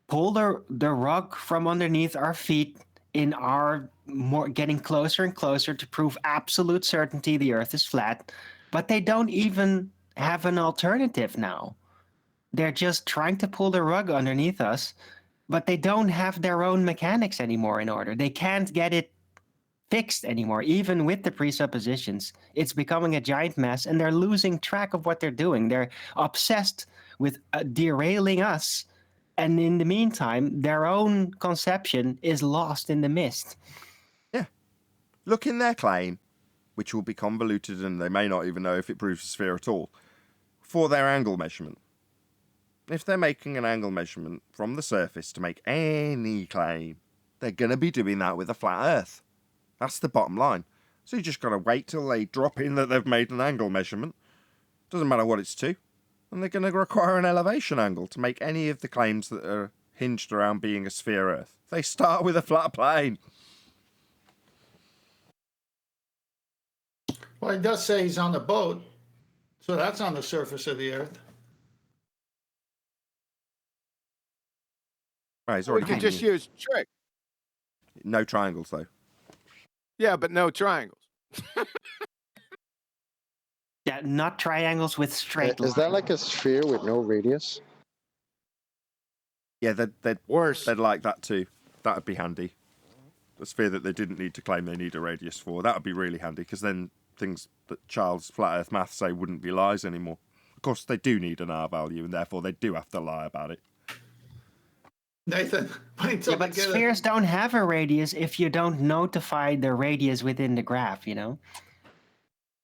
pull the rug from underneath our feet in our getting closer and closer to prove absolute certainty the Earth is flat, but they don't even have an alternative now. They're just trying to pull the rug underneath us, but they don't have their own mechanics anymore in order. They can't get it fixed anymore, even with the presuppositions. It's becoming a giant mess, and they're losing track of what they're doing. They're obsessed with derailing us, and in the meantime, their own conception is lost in the mist. Yeah. Look in their claim, which will be convoluted, and they may not even know if it proves a sphere at all, for their angle measurement. If they're making an angle measurement from the surface to make any claim, they're going to be doing that with a flat Earth. That's the bottom line. So you just got to wait till they drop in that they've made an angle measurement. Doesn't matter what it's to. And they're going to require an elevation angle to make any of the claims that are hinged around being a sphere Earth. They start with a flat plane. Well, he does say he's on a boat, so that's on the surface of the Earth. Right, he's We already could just use trick. No triangles, though. Yeah, but no triangles. Yeah, not triangles with straight lines. Is that like a sphere with no radius? Yeah, they'd like that too. That would be handy. A sphere that they didn't need to claim they need a radius for. That would be really handy, because then things that Charles Flat Earth Math say wouldn't be lies anymore. Of course, they do need an R value, and therefore they do have to lie about it. Nathan, wait till Yeah, but spheres don't have a radius if you don't notify the radius within the graph, you know?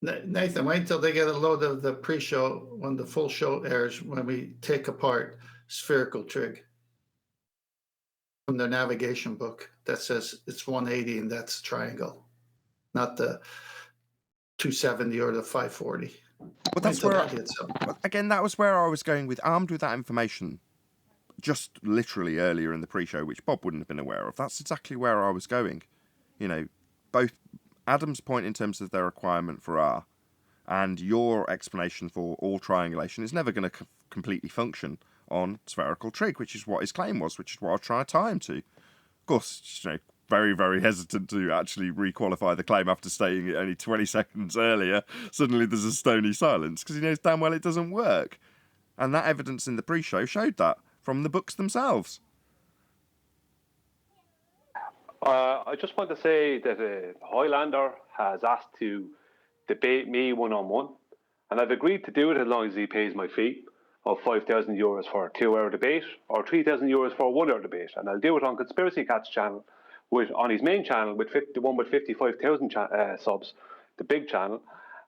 Nathan, wait until they get a load of the pre-show when the full show airs, when we take apart spherical trig from the navigation book that says it's 180 and that's triangle, not the 270 or the 540. Well, that's where, again, that was where I was going with, armed with that information, just literally earlier in the pre-show, which Bob wouldn't have been aware of. That's exactly where I was going. You know, both Adam's point in terms of their requirement for R and your explanation for all triangulation is never going to completely function on spherical trig, which is what his claim was, which is what I'll try to tie him to. Of course, you know, very, very hesitant to actually requalify the claim after stating it only 20 seconds earlier. Suddenly there's a stony silence because he knows damn well it doesn't work. And that evidence in the pre-show showed that from the books themselves. I just want to say that Highlander has asked to debate me one-on-one, and I've agreed to do it as long as he pays my fee of €5,000 for a 2-hour debate or €3,000 for a 1-hour debate, and I'll do it on Conspiracy Cat's channel, on his main channel, the one with 55,000 subs, the big channel,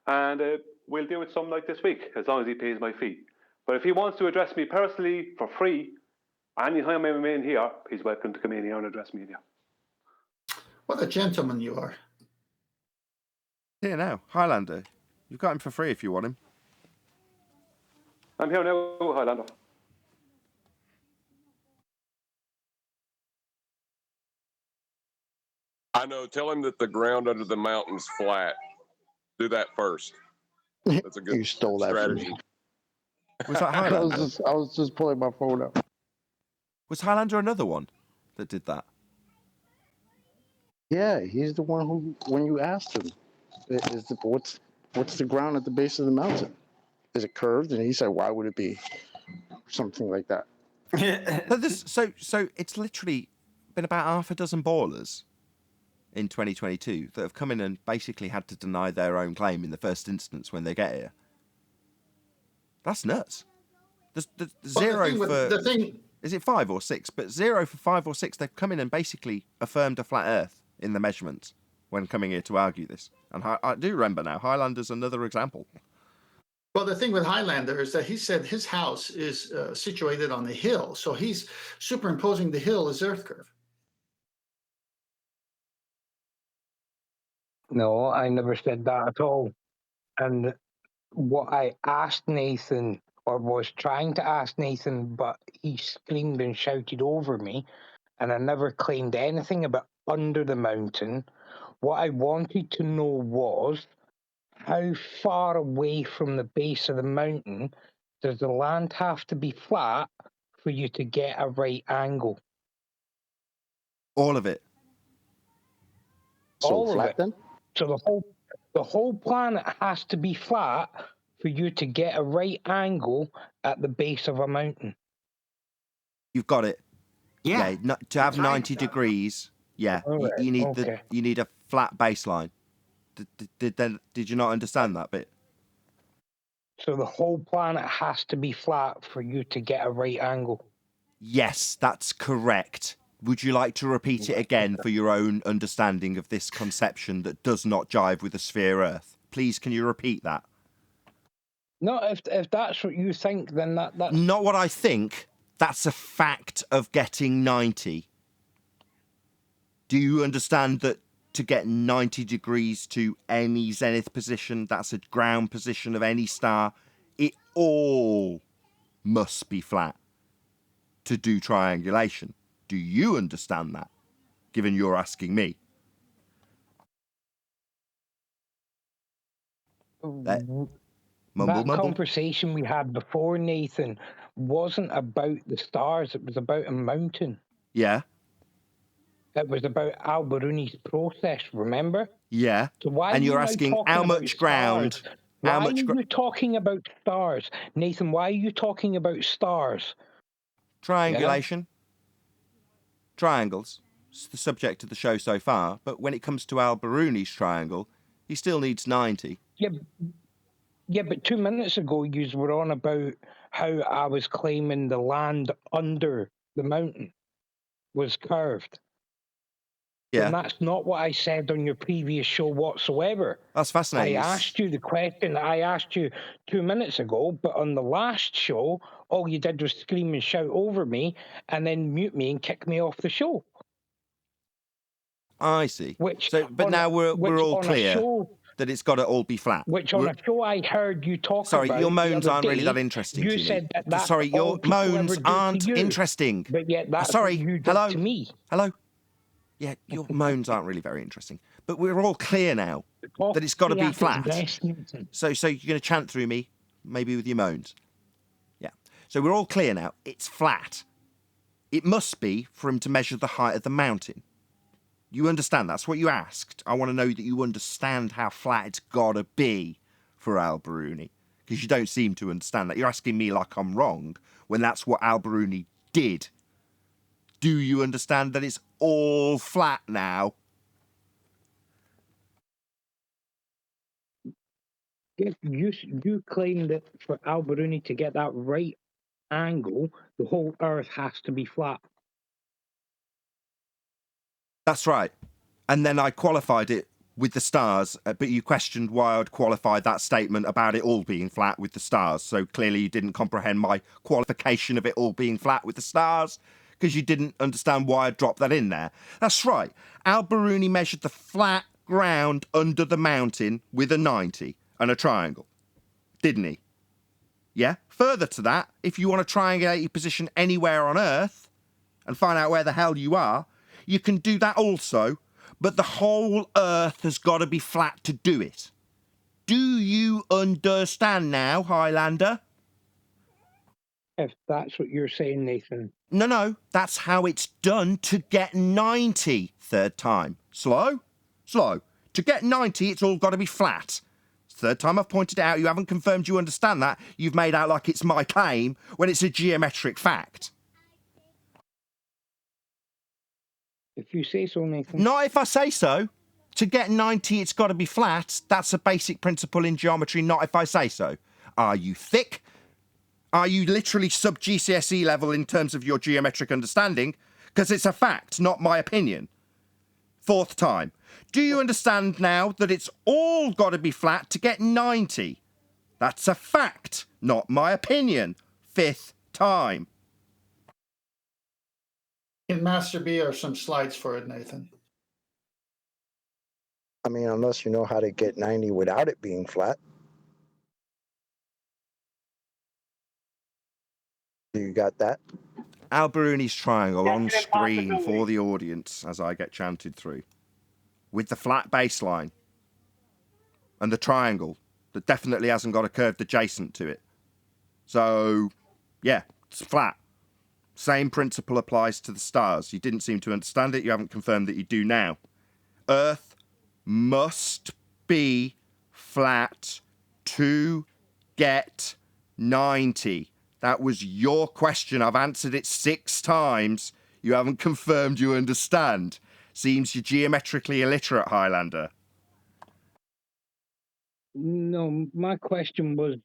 and we'll do it some night this week as long as he pays my fee. But if he wants to address me personally for free, anytime I'm in here, he's welcome to come in here and address me here. What a gentleman you are. Here now, Highlander. You've got him for free if you want him. I'm here now, Highlander. I know. Tell him that the ground under the mountain's flat. Do that first. That's a good You stole that strategy. from me. Was that I Highlander? was just pulling my phone up. Was Highlander another one that did that? Yeah, he's the one who, when you asked him, what's the ground at the base of the mountain? Is it curved? And he said, why would it be? Something like that. So it's literally been about half a dozen ballers in 2022 that have come in and basically had to deny their own claim in the first instance when they get here. That's nuts. There's zero for... Is it 5 or 6? But 0 for 5 or 6, they've come in and basically affirmed a flat Earth in the measurements when coming here to argue this. And I do remember now, Highlander's another example. Well, the thing with Highlander is that he said his house is situated on a hill, so he's superimposing the hill as Earth curve. No, I never said that at all. And what I asked Nathan, or was trying to ask Nathan, but he screamed and shouted over me, and I never claimed anything about under the mountain. What I wanted to know was, how far away from the base of the mountain does the land have to be flat for you to get a right angle? All of it. All of it. Then? So the whole planet has to be flat for you to get a right angle at the base of a mountain. You've got it. Yeah. To have 90 degrees. Yeah. Right. You need a flat baseline. Did you not understand that bit? So the whole planet has to be flat for you to get a right angle. Yes, that's correct. Would you like to repeat it again for your own understanding of this conception that does not jive with a sphere Earth? Please, can you repeat that? No, if that's what you think, then that's... Not what I think. That's a fact of getting 90. Do you understand that to get 90 degrees to any zenith position, that's a ground position of any star, it all must be flat to do triangulation? Do you understand that, given you're asking me? Mumble. Conversation we had before, Nathan, wasn't about the stars. It was about a mountain. Yeah. It was about Al-Biruni's process, remember? Yeah. So why and you're asking how much ground... Why are you talking about stars? Nathan, why are you talking about stars? Triangulation. Triangles. It's the subject of the show so far, but when it comes to Al-Biruni's triangle, he still needs 90. Yeah, but 2 minutes ago you were on about how I was claiming the land under the mountain. was curved. Yeah. And that's not what I said on your previous show whatsoever. That's fascinating. I asked you the question that I asked you 2 minutes ago, but on the last show, all you did was scream and shout over me and then mute me and kick me off the show. I see. Which but now we're all clear that it's got to all be flat. Which on a show I heard you talk about. Sorry, your moans aren't really day, that interesting to me. You said that sorry, your moans aren't interesting. But yet that's sorry, what you did hello, to me. Hello. Yeah, your moans aren't really very interesting. But we're all clear now that it's got to be flat. So you're going to chant through me, maybe with your moans. Yeah. So we're all clear now. It's flat. It must be for him to measure the height of the mountain. You understand? That's what you asked. I want to know that you understand how flat it's got to be for Al-Biruni. Because you don't seem to understand that. You're asking me like I'm wrong when that's what Al-Biruni did. Do you understand that it's all flat now? You claim that for Al-Biruni to get that right angle, the whole Earth has to be flat. That's right. And then I qualified it with the stars, but you questioned why I'd qualified that statement about it all being flat with the stars. So clearly you didn't comprehend my qualification of it all being flat with the stars, because you didn't understand why I dropped that in there. That's right. Al-Biruni measured the flat ground under the mountain with a 90 and a triangle, didn't he? Yeah? Further to that, if you want to triangulate your position anywhere on Earth and find out where the hell you are, you can do that also, but the whole Earth has got to be flat to do it. Do you understand now, Highlander? If that's what you're saying, Nathan. No, that's how it's done to get 90 third time. Slow. To get 90, it's all got to be flat. Third time I've pointed it out, you haven't confirmed you understand that. You've made out like it's my claim when it's a geometric fact. If you say so, Nathan. Not if I say so. To get 90, it's got to be flat. That's a basic principle in geometry, not if I say so. Are you thick? Are you literally sub-GCSE level in terms of your geometric understanding? Because it's a fact, not my opinion. Fourth time. Do you understand now that it's all got to be flat to get 90? That's a fact, not my opinion. Fifth time. In Master B are some slides for it, Nathan. I mean, unless you know how to get 90 without it being flat. You got that? Al-Biruni's triangle on screen for the audience as I get chanted through. With the flat baseline. And the triangle that definitely hasn't got a curved adjacent to it. So, yeah, it's flat. Same principle applies to the stars. You didn't seem to understand it. You haven't confirmed that you do now. Earth must be flat to get 90. That was your question. I've answered it 6 times. You haven't confirmed you understand. Seems you're geometrically illiterate, Highlander. No, my question was,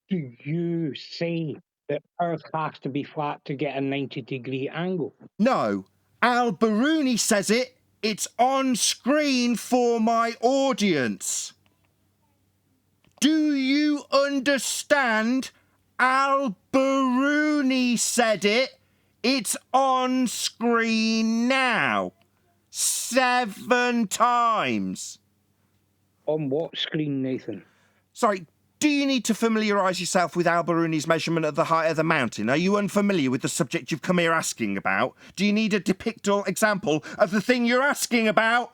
do you say that Earth has to be flat to get a 90-degree angle? No. Al-Biruni says it. It's on screen for my audience. Do you understand? Al-Biruni said it. It's on screen now. 7 times. On what screen, Nathan? Sorry, do you need to familiarise yourself with Al-Biruni's measurement of the height of the mountain? Are you unfamiliar with the subject you've come here asking about? Do you need a depictal example of the thing you're asking about?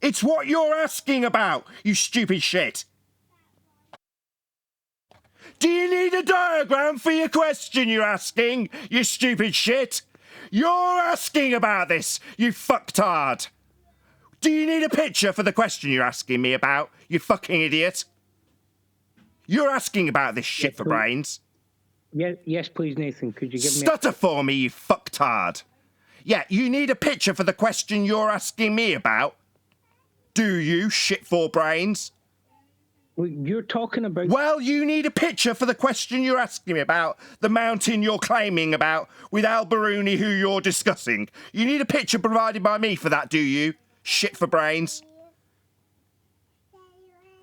It's what you're asking about, you stupid shit. Do you need a diagram for your question you're asking, you stupid shit? You're asking about this, you fucktard. Do you need a picture for the question you're asking me about, you fucking idiot? You're asking about this shit for brains. Yes, please, Nathan. Could you give me Stutter for me, you fucktard. Yeah, you need a picture for the question you're asking me about. Do you, shit for brains? You're talking about... Well, you need a picture for the question you're asking me about, the mountain you're claiming about, with Al-Biruni who you're discussing. You need a picture provided by me for that, do you? Shit for brains.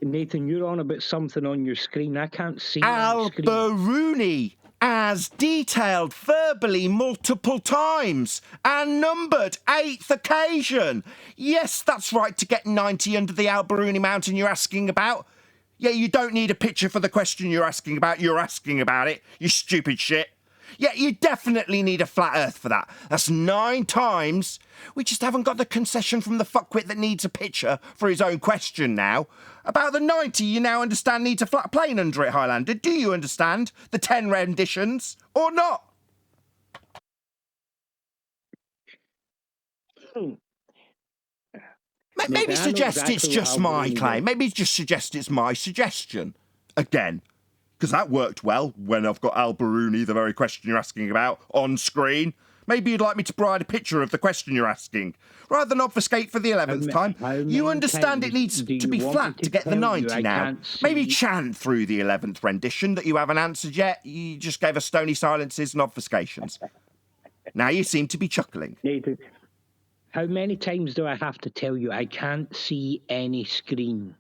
Nathan, you're on about something on your screen. I can't see on the screen. Al-Biruni, as detailed verbally multiple times and numbered 8th occasion. Yes, that's right, to get 90 under the Al-Biruni mountain you're asking about. Yeah, you don't need a picture for the question you're asking about. You're asking about it, you stupid shit. Yeah, you definitely need a flat earth for that. That's 9 times. We just haven't got the concession from the fuckwit that needs a picture for his own question now. About the 90 you now understand needs a flat plane under it, Highlander. Do you understand the 10 renditions or not? Maybe suggest it's just my claim. Maybe just suggest it's my suggestion. Again. Because that worked well when I've got Al-Biruni, the very question you're asking about, on screen. Maybe you'd like me to provide a picture of the question you're asking, rather than obfuscate for the 11th time. You understand it needs to be flat to get the 90 now. Maybe chant through the 11th rendition that you haven't answered yet. You just gave us stony silences and obfuscations. Now you seem to be chuckling. Nathan, how many times do I have to tell you I can't see any screen?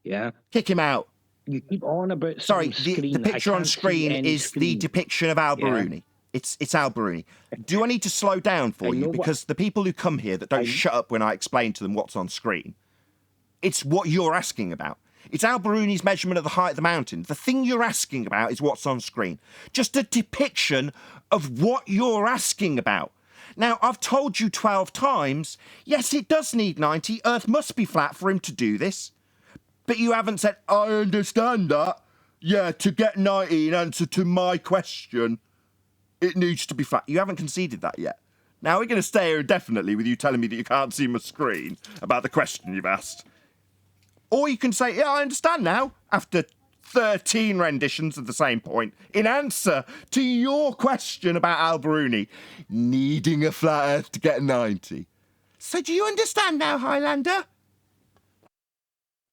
Yeah? Kick him out. You keep on about Sorry, screen. The picture on screen is the depiction of Al-Biruni. Yeah. It's Al-Biruni. Do I need to slow down for you? Because the people who come here that don't shut up when I explain to them what's on screen, it's what you're asking about. It's Al-Biruni's measurement of the height of the mountain. The thing you're asking about is what's on screen. Just a depiction of what you're asking about. Now, I've told you 12 times, yes, it does need 90. Earth must be flat for him to do this. But you haven't said, I understand that. Yeah, to get 90 in answer to my question, it needs to be flat. You haven't conceded that yet. Now we're going to stay here indefinitely with you telling me that you can't see my screen about the question you've asked. Or you can say, yeah, I understand now, after 13 renditions of the same point, in answer to your question about Al-Biruni needing a flat earth to get 90. So do you understand now, Highlander?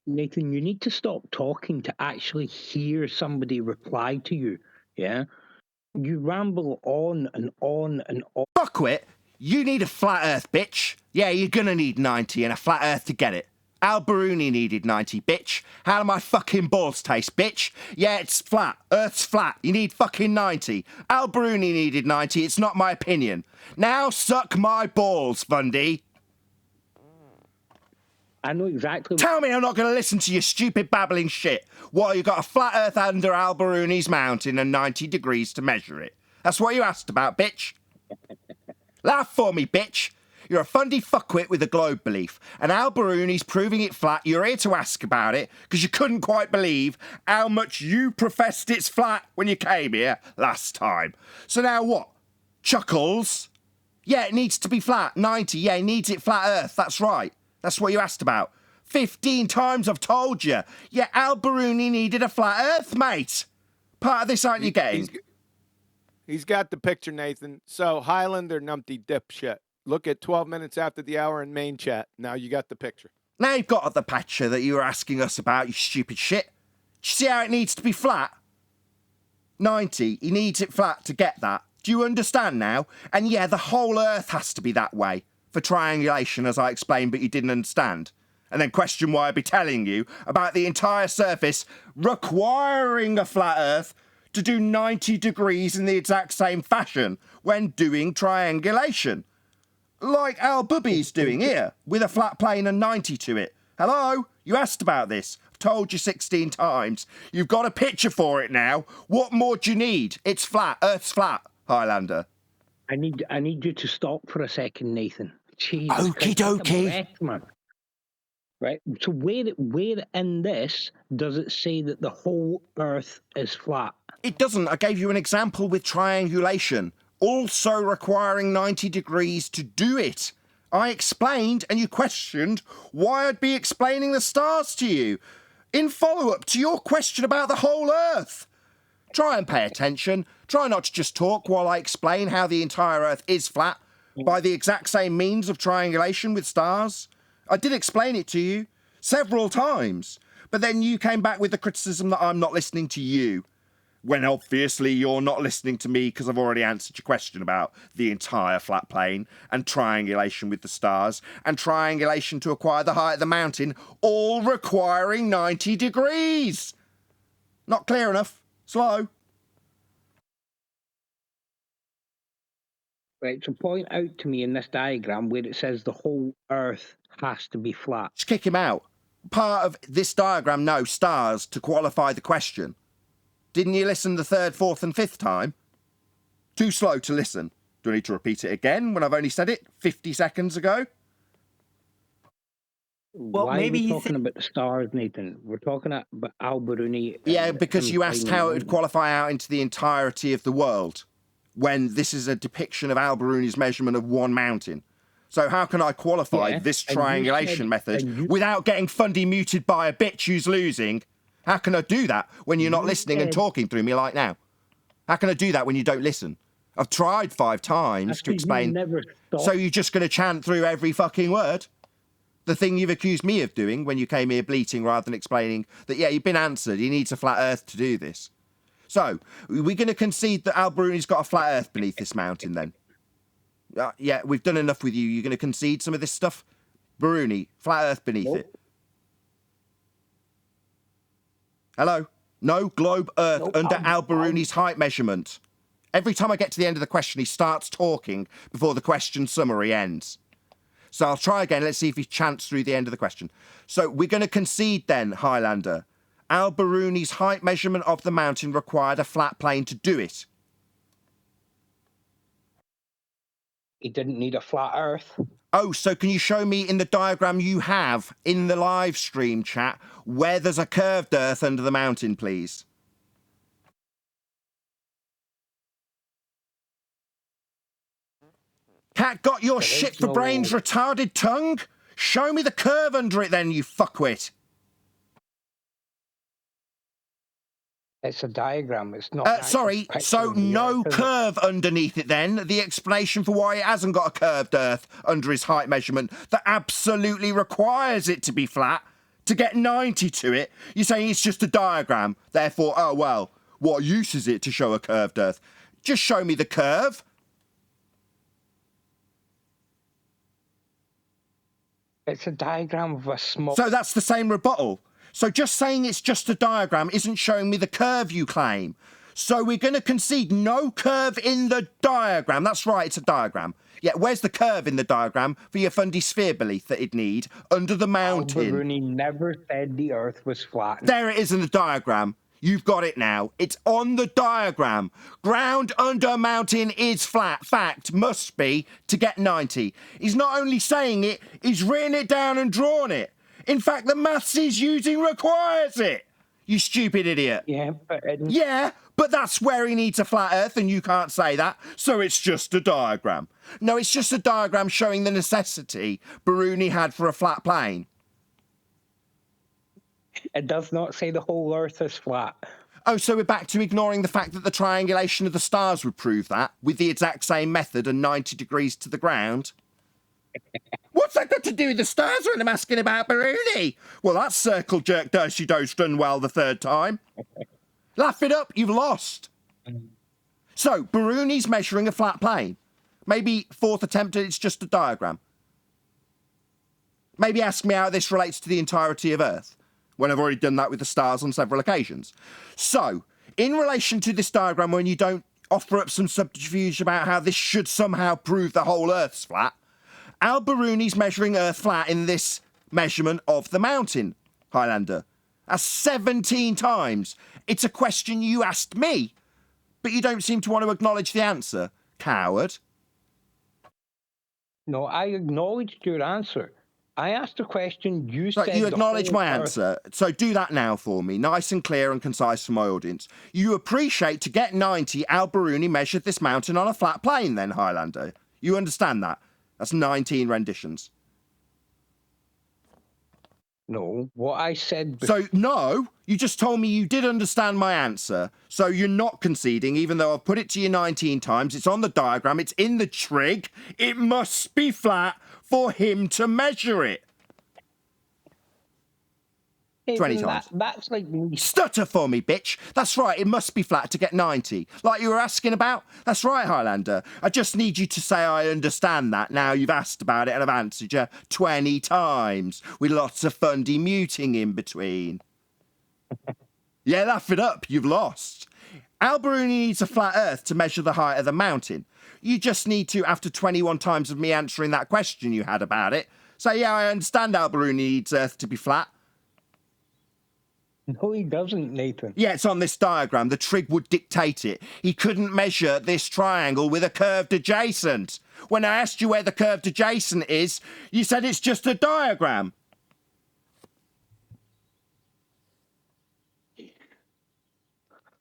Nathan, you need to stop talking to actually hear somebody reply to you, yeah? You ramble on and on and on. Fuckwit, you need a flat earth, bitch. Yeah, you're gonna need 90 and a flat earth to get it. Al-Biruni needed 90, bitch. How do my fucking balls taste, bitch? Yeah, it's flat. Earth's flat. You need fucking 90. Al-Biruni needed 90. It's not my opinion. Now suck my balls, Fundy. I know exactly. Tell me I'm not going to listen to your stupid babbling shit while you got a flat earth under Al-Biruni's mountain and 90 degrees to measure it. That's what you asked about, bitch. Laugh for me, bitch. You're a fundy fuckwit with a globe belief, and Al-Biruni's proving it flat. You're here to ask about it because you couldn't quite believe how much you professed it's flat when you came here last time. So now what? Chuckles? Yeah, it needs to be flat. 90, yeah, it needs it flat earth. That's right. That's what you asked about. 15 times I've told you. Yeah, Al-Biruni needed a flat earth, mate. Part of this aren't you getting? He's got the picture, Nathan. So, Highlander numpty dipshit. Look at 12 minutes after the hour in main chat. Now you got the picture. Now you've got the picture that you were asking us about, you stupid shit. Do you see how it needs to be flat? 90, he needs it flat to get that. Do you understand now? And yeah, the whole Earth has to be that way. For triangulation, as I explained, but you didn't understand. And then question why I'd be telling you about the entire surface requiring a flat Earth to do 90 degrees in the exact same fashion when doing triangulation. Like Al-Bubby's doing here, with a flat plane and 90 to it. Hello? You asked about this. I've told you 16 times. You've got a picture for it now. What more do you need? It's flat. Earth's flat, Highlander. I need you to stop for a second, Nathan. Jesus Okie dokie. Man. Right. So where in this does it say that the whole Earth is flat? It doesn't. I gave you an example with triangulation, also requiring 90 degrees to do it. I explained, and you questioned why I'd be explaining the stars to you in follow-up to your question about the whole Earth. Try and pay attention. Try not to just talk while I explain how the entire Earth is flat by the exact same means of triangulation with stars. I did explain it to you several times, But then you came back with the criticism that I'm not listening to you, when obviously you're not listening to me because I've already answered your question about the entire flat plane and triangulation with the stars and triangulation to acquire the height of the mountain, all requiring 90 degrees. Not clear enough. Slow. Right, so point out to me in this diagram where it says the whole Earth has to be flat. Just kick him out. Part of this diagram, no, stars to qualify the question. Didn't you listen the third, fourth and fifth time? Too slow to listen. Do I need to repeat it again when I've only said it 50 seconds ago? Well, why maybe are we talking about the stars, Nathan? We're talking about Al-Biruni. Yeah, because you asked how it would qualify out into the entirety of the world when this is a depiction of Al-Biruni's measurement of one mountain. So how can I qualify this triangulation method without getting fundy muted by a bitch who's losing? How can I do that when you're not listening and talking through me like now? How can I do that when you don't listen? I've tried 5 times to explain. So you're just going to chant through every fucking word? The thing you've accused me of doing when you came here bleating rather than explaining that, yeah, you've been answered. He needs a flat earth to do this. So, we're going to concede that Al-Biruni's got a flat earth beneath this mountain then? Yeah, we've done enough with you. You're going to concede some of this stuff? Biruni, flat earth beneath it. Hello? No globe earth under Al-Biruni's height measurement. Every time I get to the end of the question, he starts talking before the question summary ends. So I'll try again. Let's see if he chants through the end of the question. So we're going to concede then, Highlander. Al-Biruni's height measurement of the mountain required a flat plane to do it. He didn't need a flat earth. Oh, so can you show me in the diagram you have in the live stream chat where there's a curved earth under the mountain, please? Cat got your shit for brains retarded tongue? Show me the curve under it then, you fuckwit. It's a diagram, it's not... Sorry, so no curve underneath it then? The explanation for why it hasn't got a curved earth under his height measurement that absolutely requires it to be flat to get 90 to it? You're saying it's just a diagram, therefore, oh well, what use is it to show a curved earth? Just show me the curve. It's a diagram of a small... So that's the same rebuttal. So just saying it's just a diagram isn't showing me the curve you claim. So we're going to concede no curve in the diagram. That's right, it's a diagram. Yeah, where's the curve in the diagram for your fundy sphere belief that it'd need under the mountain? Al-Biruni never said the Earth was flat. There it is in the diagram. You've got it now. It's on the diagram. Ground under mountain is flat. Fact must be to get 90. He's not only saying it, he's written it down and drawn it. In fact, the maths he's using requires it. You stupid idiot. Yeah, but that's where he needs a flat earth and you can't say that. So it's just a diagram. No, it's just a diagram showing the necessity Biruni had for a flat plane. It does not say the whole Earth is flat. Oh, so we're back to ignoring the fact that the triangulation of the stars would prove that, with the exact same method and 90 degrees to the ground? What's that got to do with the stars when I'm asking about Biruni? Well, that circle jerk Dershi-Do's done well the third time. Laugh it up, you've lost. So, Biruni's measuring a flat plane. Maybe fourth attempt, it's just a diagram. Maybe ask me how this relates to the entirety of Earth, when I've already done that with the stars on several occasions. So, in relation to this diagram, when you don't offer up some subterfuge about how this should somehow prove the whole Earth's flat, Al-Biruni's measuring Earth flat in this measurement of the mountain, Highlander. That's 17 times. It's a question you asked me, but you don't seem to want to acknowledge the answer, coward. No, I acknowledged your answer. I asked a question, you said... You acknowledge my answer, so do that now for me, nice and clear and concise for my audience. You appreciate to get 90, Al-Biruni measured this mountain on a flat plane then, Highlander. You understand that? That's 19 renditions. No, what I said... So, no, you just told me you did understand my answer. So you're not conceding, even though I've put it to you 19 times. It's on the diagram. It's in the trig. It must be flat for him to measure it. 20 times. That's like me. Stutter for me, bitch. That's right, it must be flat to get 90. Like you were asking about? That's right, Highlander. I just need you to say I understand that. Now you've asked about it and I've answered you 20 times, with lots of fundy muting in between. Yeah, laugh it up, you've lost. Al-Biruni needs a flat earth to measure the height of the mountain. You just need to, after 21 times of me answering that question you had about it, say, yeah, I understand Al-Biruni needs earth to be flat. No, he doesn't, Nathan. Yeah, it's on this diagram. The trig would dictate it. He couldn't measure this triangle with a curved adjacent. When I asked you where the curved adjacent is, you said it's just a diagram.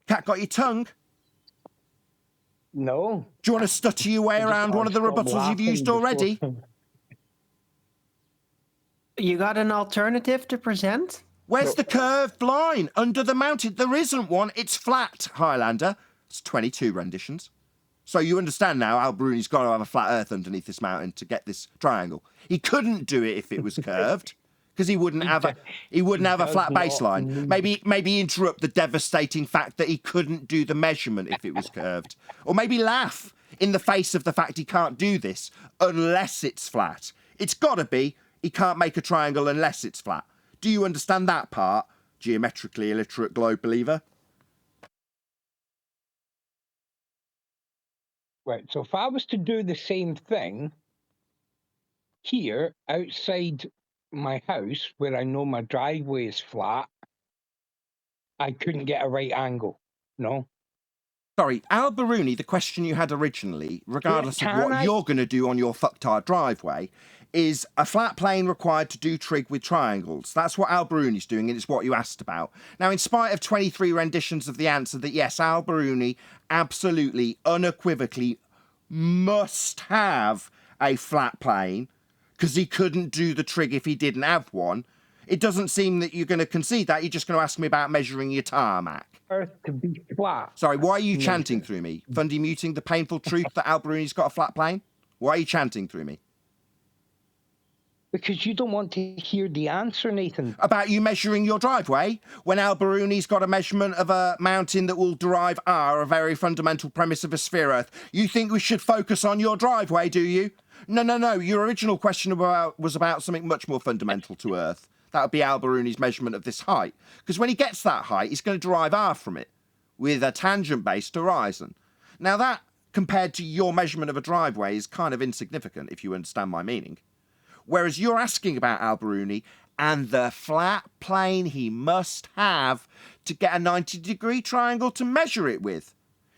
Cat, got your tongue? No. Do you want to stutter your way around one of the rebuttals you've used already? You got an alternative to present? Where's the curved line under the mountain? There isn't one. It's flat, Highlander. It's 22 renditions. So you understand now Al-Biruni's got to have a flat earth underneath this mountain to get this triangle. He couldn't do it if it was curved, because he wouldn't have a flat baseline. Maybe interrupt the devastating fact that he couldn't do the measurement if it was curved. Or maybe laugh in the face of the fact he can't do this unless it's flat. It's got to be he can't make a triangle unless it's flat. Do you understand that part, geometrically illiterate globe believer? Right, so if I was to do the same thing here outside my house where I know my driveway is flat, I couldn't get a right angle, no? Sorry, Al-Biruni, the question you had originally, regardless of what you're going to do on your fucktard driveway, is a flat plane required to do trig with triangles. That's what Al-Biruni's doing, and it's what you asked about. Now, in spite of 23 renditions of the answer that, yes, Al-Biruni absolutely, unequivocally must have a flat plane, because he couldn't do the trig if he didn't have one, it doesn't seem that you're going to concede that. You're just going to ask me about measuring your tarmac. Earth to be flat. Sorry, why are you chanting through me? Fundy muting the painful truth that Al-Biruni's got a flat plane? Why are you chanting through me? Because you don't want to hear the answer, Nathan. About you measuring your driveway? When Al-Biruni's got a measurement of a mountain that will derive R, a very fundamental premise of a sphere Earth. You think we should focus on your driveway, do you? No. Your original question was about something much more fundamental to Earth. That would be Al-Biruni's measurement of this height. Because when he gets that height, he's going to derive R from it with a tangent-based horizon. Now that, compared to your measurement of a driveway, is kind of insignificant, if you understand my meaning. Whereas you're asking about Al-Biruni and the flat plane he must have to get a 90-degree triangle to measure it with.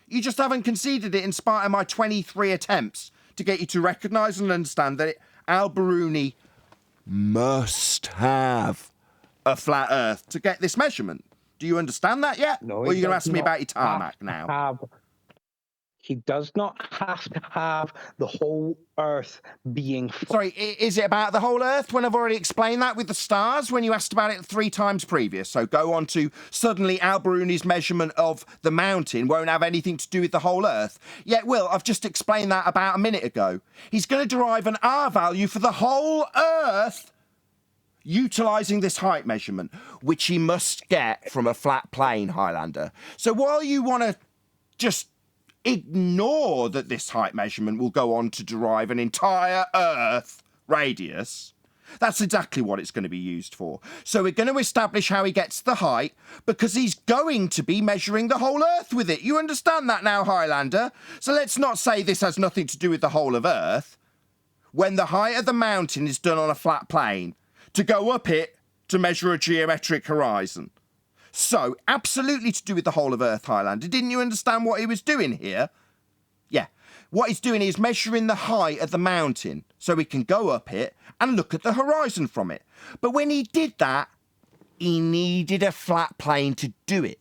You just haven't conceded it in spite of my 23 attempts to get you to recognise and understand that Al-Biruni must have a flat Earth to get this measurement. Do you understand that yet? No, or are you going to ask me about your tarmac now? He does not have to have the whole Earth being... Sorry, is it about the whole Earth when I've already explained that with the stars when you asked about it 3 times previous? So go on to suddenly Al-Biruni's measurement of the mountain won't have anything to do with the whole Earth. Yet, Will, I've just explained that about a minute ago. He's going to derive an R value for the whole Earth utilising this height measurement, which he must get from a flat plane, Highlander. So while you want to just ignore that this height measurement will go on to derive an entire Earth radius, that's exactly what it's going to be used for. So we're going to establish how he gets the height because he's going to be measuring the whole Earth with it. You understand that now, Highlander? So let's not say this has nothing to do with the whole of Earth. When the height of the mountain is done on a flat plane, to go up it to measure a geometric horizon. So, absolutely to do with the whole of Earth, Highlander. Didn't you understand what he was doing here? Yeah. What he's doing is measuring the height of the mountain so he can go up it and look at the horizon from it. But when he did that, he needed a flat plane to do it.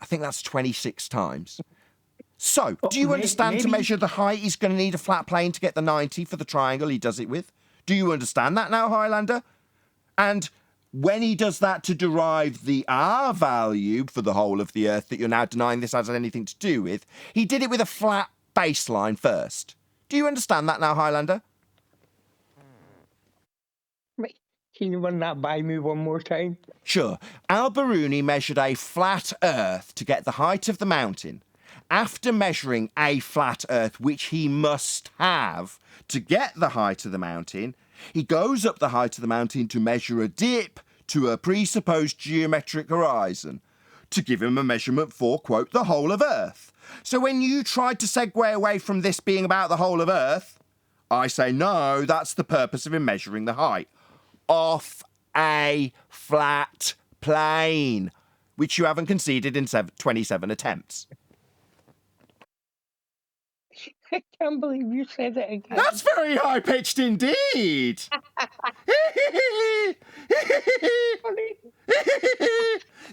I think that's 26 times. So, do you understand to measure the height, he's going to need a flat plane to get the 90 for the triangle he does it with? Do you understand that now, Highlander? And when he does that to derive the R value for the whole of the Earth that you're now denying this has anything to do with, he did it with a flat baseline first. Do you understand that now, Highlander? Can you run that by me one more time? Sure. Al-Biruni measured a flat Earth to get the height of the mountain. After measuring a flat Earth, which he must have to get the height of the mountain, he goes up the height of the mountain to measure a dip to a presupposed geometric horizon to give him a measurement for, quote, the whole of Earth. So when you tried to segue away from this being about the whole of Earth, I say no, that's the purpose of him measuring the height. Off a flat plane, which you haven't conceded in 27 attempts. I can't believe you said that again. That's very high-pitched indeed.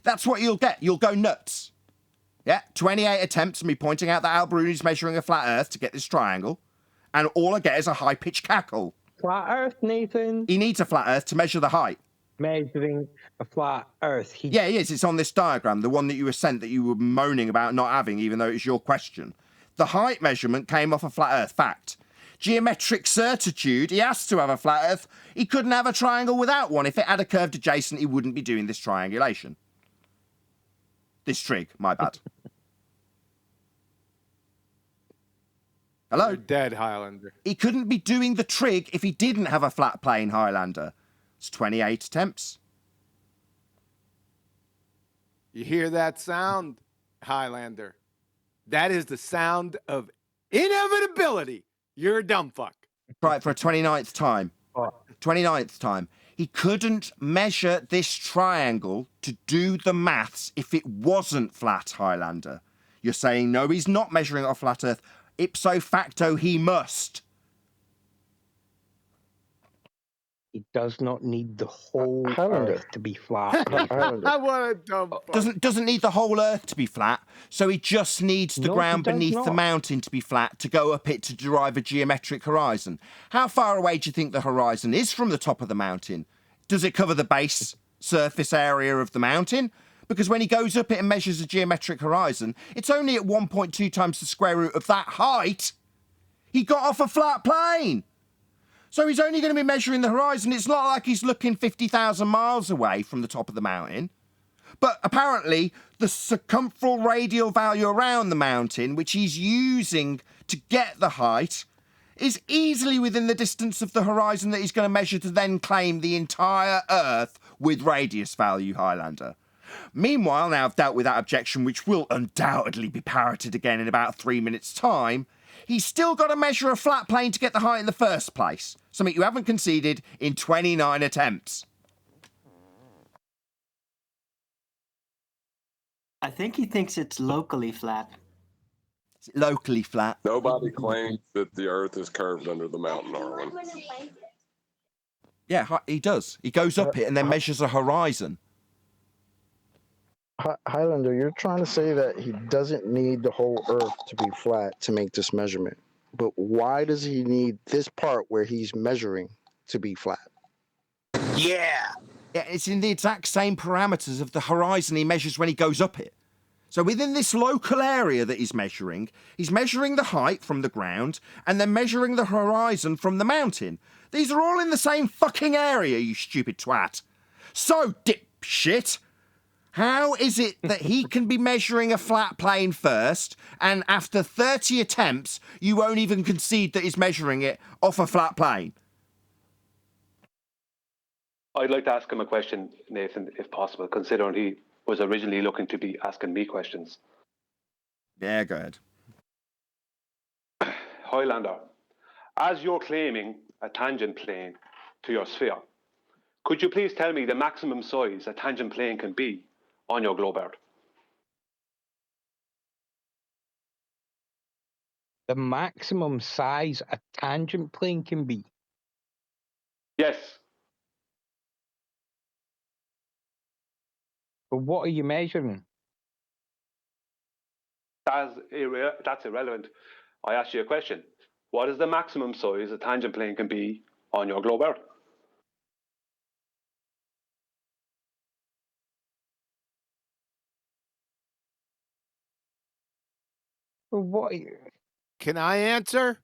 That's what you'll get. You'll go nuts. Yeah, 28 attempts of me pointing out that Al-Biruni's measuring a flat Earth to get this triangle, and all I get is a high-pitched cackle. Flat Earth, Nathan. He needs a flat Earth to measure the height. Measuring a flat Earth. Yeah, he is. It's on this diagram, the one that you were sent that you were moaning about not having, even though it's your question. The height measurement came off a flat Earth fact. Geometric certitude, he has to have a flat Earth. He couldn't have a triangle without one. If it had a curved adjacent, he wouldn't be doing this triangulation. This trig, my bad. Hello? You're dead, Highlander. He couldn't be doing the trig if he didn't have a flat plane, Highlander. It's 28 attempts. You hear that sound, Highlander? That is the sound of inevitability. You're a dumb fuck. Right, for a 29th time. 29th time. He couldn't measure this triangle to do the maths if it wasn't flat, Highlander. You're saying, no, he's not measuring it off flat Earth. Ipso facto, he must. He does not need the whole Earth to be flat. What a dumb fuck. Doesn't need the whole Earth to be flat, so he just needs the ground beneath the mountain to be flat to go up it to derive a geometric horizon. How far away do you think the horizon is from the top of the mountain? Does it cover the base surface area of the mountain? Because when he goes up it and measures a geometric horizon, it's only at 1.2 times the square root of that height. He got off a flat plane. So he's only going to be measuring the horizon. It's not like he's looking 50,000 miles away from the top of the mountain. But apparently, the circumferential radial value around the mountain, which he's using to get the height, is easily within the distance of the horizon that he's going to measure to then claim the entire Earth with radius value, Highlander. Meanwhile, now I've dealt with that objection, which will undoubtedly be parroted again in about 3 minutes' time, he's still got to measure a flat plane to get the height in the first place, something you haven't conceded in 29 attempts. I think he thinks it's locally flat. Is it locally flat? Nobody claims that the Earth is curved under the mountain, Arwen. Yeah, he does. He goes up it and then measures a horizon. Highlander, you're trying to say that he doesn't need the whole Earth to be flat to make this measurement. But why does he need this part where he's measuring to be flat? Yeah, it's in the exact same parameters of the horizon he measures when he goes up it. So within this local area that he's measuring the height from the ground and then measuring the horizon from the mountain. These are all in the same fucking area, you stupid twat. So, dipshit, how is it that he can be measuring a flat plane first, and after 30 attempts, you won't even concede that he's measuring it off a flat plane? I'd like to ask him a question, Nathan, if possible, considering he was originally looking to be asking me questions. Yeah, go ahead. Highlander, as you're claiming a tangent plane to your sphere, could you please tell me the maximum size a tangent plane can be on your globe Earth? The maximum size a tangent plane can be? Yes. But what are you measuring? That's irrelevant. I asked you a question. What is the maximum size a tangent plane can be on your globe Earth? What? Can I answer?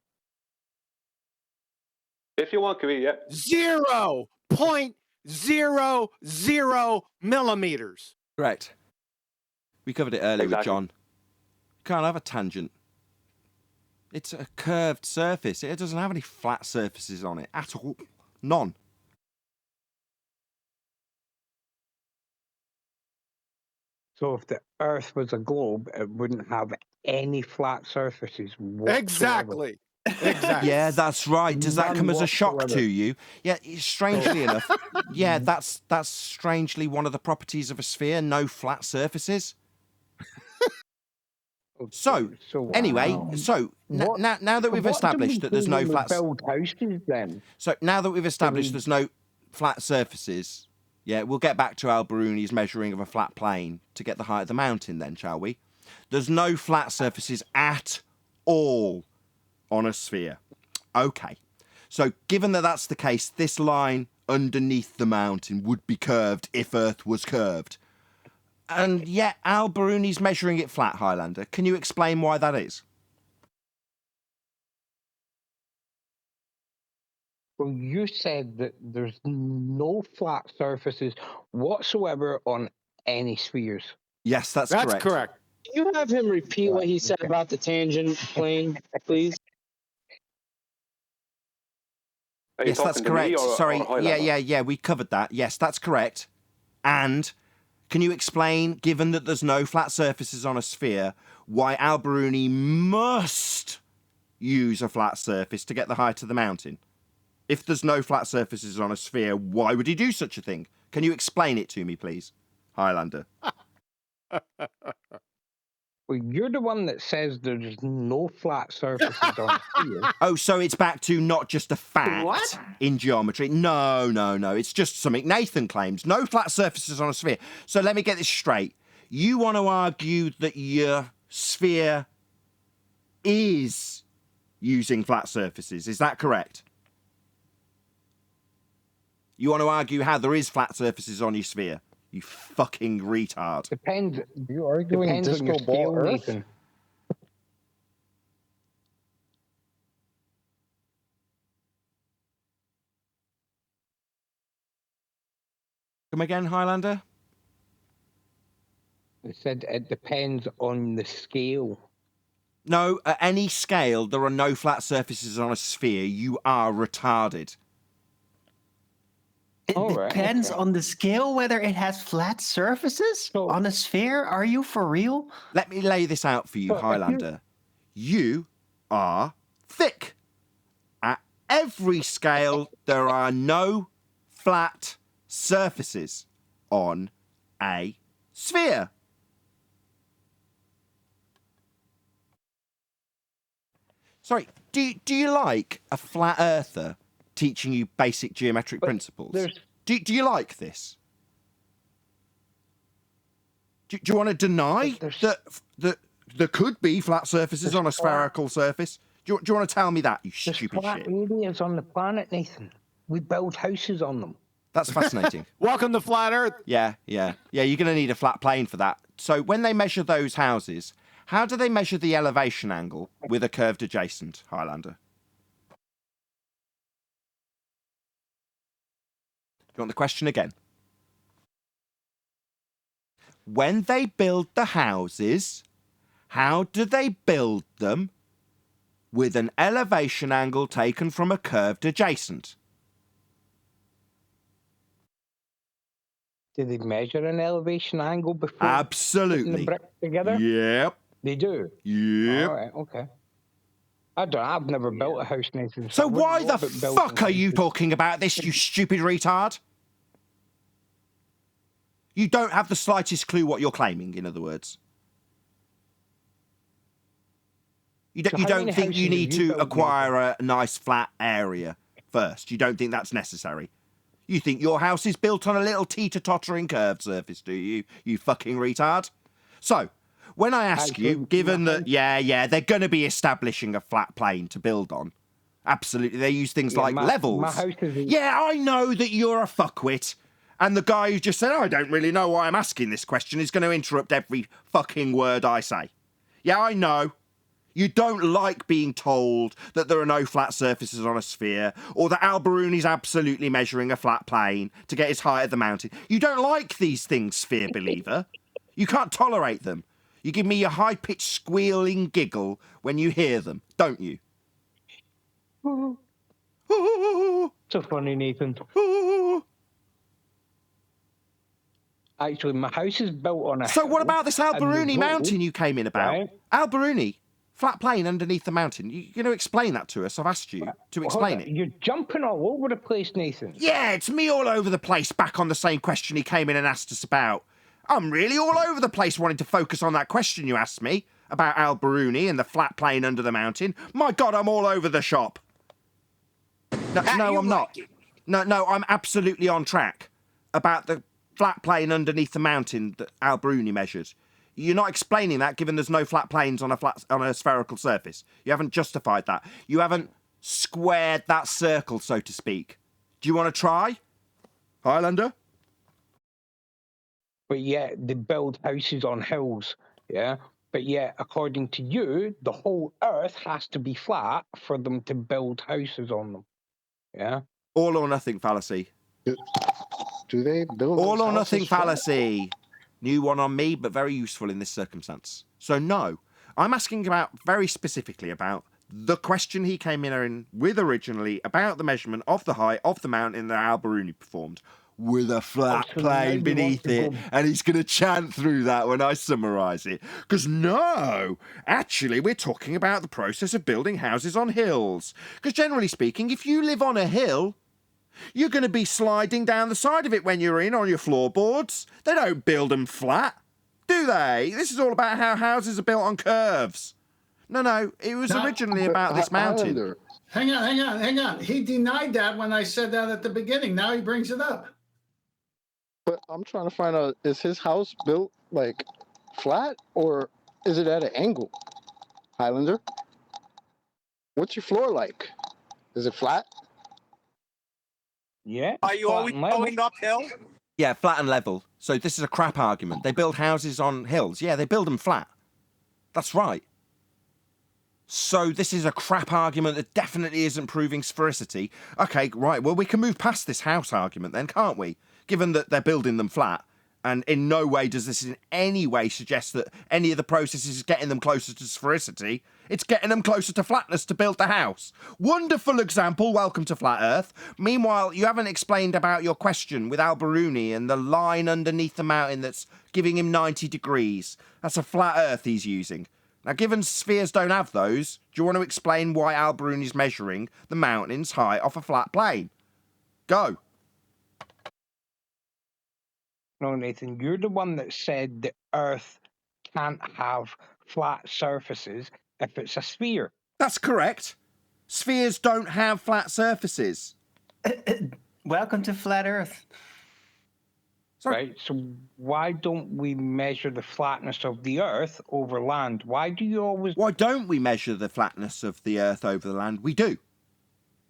If you want, Kiwi, yeah. 0.0 0.00 millimeters. Correct. We covered it earlier with Exactly. John. You can't have a tangent. It's a curved surface. It doesn't have any flat surfaces on it at all. None. So if the Earth was a globe, it wouldn't have any flat surfaces whatsoever. Exactly. Exactly. Yeah, that's right. Does that None come as a shock whatsoever. to you? Yeah, strangely enough. Yeah, that's strangely one of the properties of a sphere, no flat surfaces. So, anyway, so now that we've established that there's no flat build houses then. So now that we've established there's no flat surfaces, yeah, we'll get back to Al-Biruni's measuring of a flat plane to get the height of the mountain then, shall we? There's no flat surfaces at all on a sphere. Okay. So given that that's the case, this line underneath the mountain would be curved if Earth was curved. And yet Al-Biruni's measuring it flat, Highlander. Can you explain why that is? Well, you said that there's no flat surfaces whatsoever on any spheres. Yes, that's correct. correct. Can you have him repeat what he said about the tangent plane, please? Yes, that's correct. Sorry. Yeah. We covered that. Yes, that's correct. And can you explain, given that there's no flat surfaces on a sphere, why Al-Biruni must use a flat surface to get the height of the mountain? If there's no flat surfaces on a sphere, why would he do such a thing? Can you explain it to me, please, Highlander? Well, you're the one that says there's no flat surfaces on a sphere. Oh, so it's back to not just a fact in geometry. No. It's just something Nathan claims. No flat surfaces on a sphere. So let me get this straight. You want to argue that your sphere is using flat surfaces. Is that correct? You want to argue how there is flat surfaces on your sphere? You fucking retard. Depends. You arguing Depends on your disco ball scale, Earth? Nathan. Come again, Highlander? I said it depends on the scale. No, at any scale, there are no flat surfaces on a sphere. You are retarded. It depends on the scale whether it has flat surfaces on a sphere. Are you for real? Let me lay this out for you, Highlander. You are thick. At every scale, there are no flat surfaces on a sphere. Sorry, do you like a flat earther teaching you basic geometric principles? Do you like this? Do you want to deny that there could be flat surfaces on a spherical surface? Do you want to tell me that, you stupid flat shit? areas on the planet, Nathan. We build houses on them. That's fascinating. Welcome to Flat Earth. Yeah, you're going to need a flat plane for that. So when they measure those houses, how do they measure the elevation angle with a curved adjacent, Highlander? You want the question again? When they build the houses, how do they build them with an elevation angle taken from a curved adjacent? Do they measure an elevation angle before Absolutely. putting the bricks together? Yep. They do? Yep. All right, okay. I've never built a house, Nathan. So I wouldn't why know the about building fuck are you talking about this, you stupid retard? You don't have the slightest clue what you're claiming, in other words. You don't think you need to acquire a nice flat area first. You don't think that's necessary. You think your house is built on a little teeter-tottering curved surface, do you? You fucking retard. So, when I ask you, given that, they're going to be establishing a flat plane to build on. Absolutely, they use things like levels. My house is... Yeah, I know that you're a fuckwit. And the guy who just said, I don't really know why I'm asking this question, is going to interrupt every fucking word I say. Yeah, I know. You don't like being told that there are no flat surfaces on a sphere, or that Al-Biruni's absolutely measuring a flat plane to get his height at the mountain. You don't like these things, sphere believer. You can't tolerate them. You give me your high-pitched squealing giggle when you hear them, don't you? So funny, Nathan. Actually, my house is built on a So hill, what about this Al-Biruni and the mountain road- you came in about? Right. Al-Biruni, flat plane underneath the mountain. You're going to explain that to us? I've asked you to explain it. You're jumping all over the place, Nathan. Yeah, it's me all over the place, back on the same question he came in and asked us about. I'm really all over the place wanting to focus on that question you asked me about Al-Biruni and the flat plane under the mountain. My God, I'm all over the shop. No, I'm not. No, I'm absolutely on track about the flat plane underneath the mountain that Al-Biruni measures. You're not explaining that, given there's no flat planes on a spherical surface. You haven't justified that. You haven't squared that circle, so to speak. Do you want to try, Highlander? But yet they build houses on hills, yeah? But yet, according to you, the whole Earth has to be flat for them to build houses on them, yeah? All or nothing fallacy. Do they build all or houses nothing flat? fallacy? New one on me, but very useful in this circumstance. So no, I'm asking about very specifically about the question he came in with originally about the measurement of the height of the mountain that Al-Biruni performed with a flat plane beneath it, and he's going to chant through that when I summarise it. Because no, actually, we're talking about the process of building houses on hills. Because generally speaking, if you live on a hill, you're going to be sliding down the side of it when you're in on your floorboards. They don't build them flat, do they? This is all about how houses are built on curves. No, it was originally about this mountain. Hang on. He denied that when I said that at the beginning. Now he brings it up. But I'm trying to find out, is his house built, like, flat, or is it at an angle? Highlander? What's your floor like? Is it flat? Yeah. Are you always going uphill? Yeah, flat and level. So this is a crap argument. They build houses on hills. Yeah, they build them flat. That's right. So this is a crap argument that definitely isn't proving sphericity. Okay, right, well, we can move past this house argument then, can't we? Given that they're building them flat. And in no way does this in any way suggest that any of the processes is getting them closer to sphericity. It's getting them closer to flatness to build the house. Wonderful example, welcome to Flat Earth. Meanwhile, you haven't explained about your question with Al-Biruni and the line underneath the mountain that's giving him 90 degrees. That's a flat Earth he's using. Now, given spheres don't have those, do you want to explain why Al-Biruni's measuring the mountain's height off a flat plane? Go. No, Nathan, you're the one that said the Earth can't have flat surfaces if it's a sphere. That's correct. Spheres don't have flat surfaces. Welcome to Flat Earth. Right, so why don't we measure the flatness of the Earth over land? Why do you always... Why don't we measure the flatness of the Earth over the land? We do.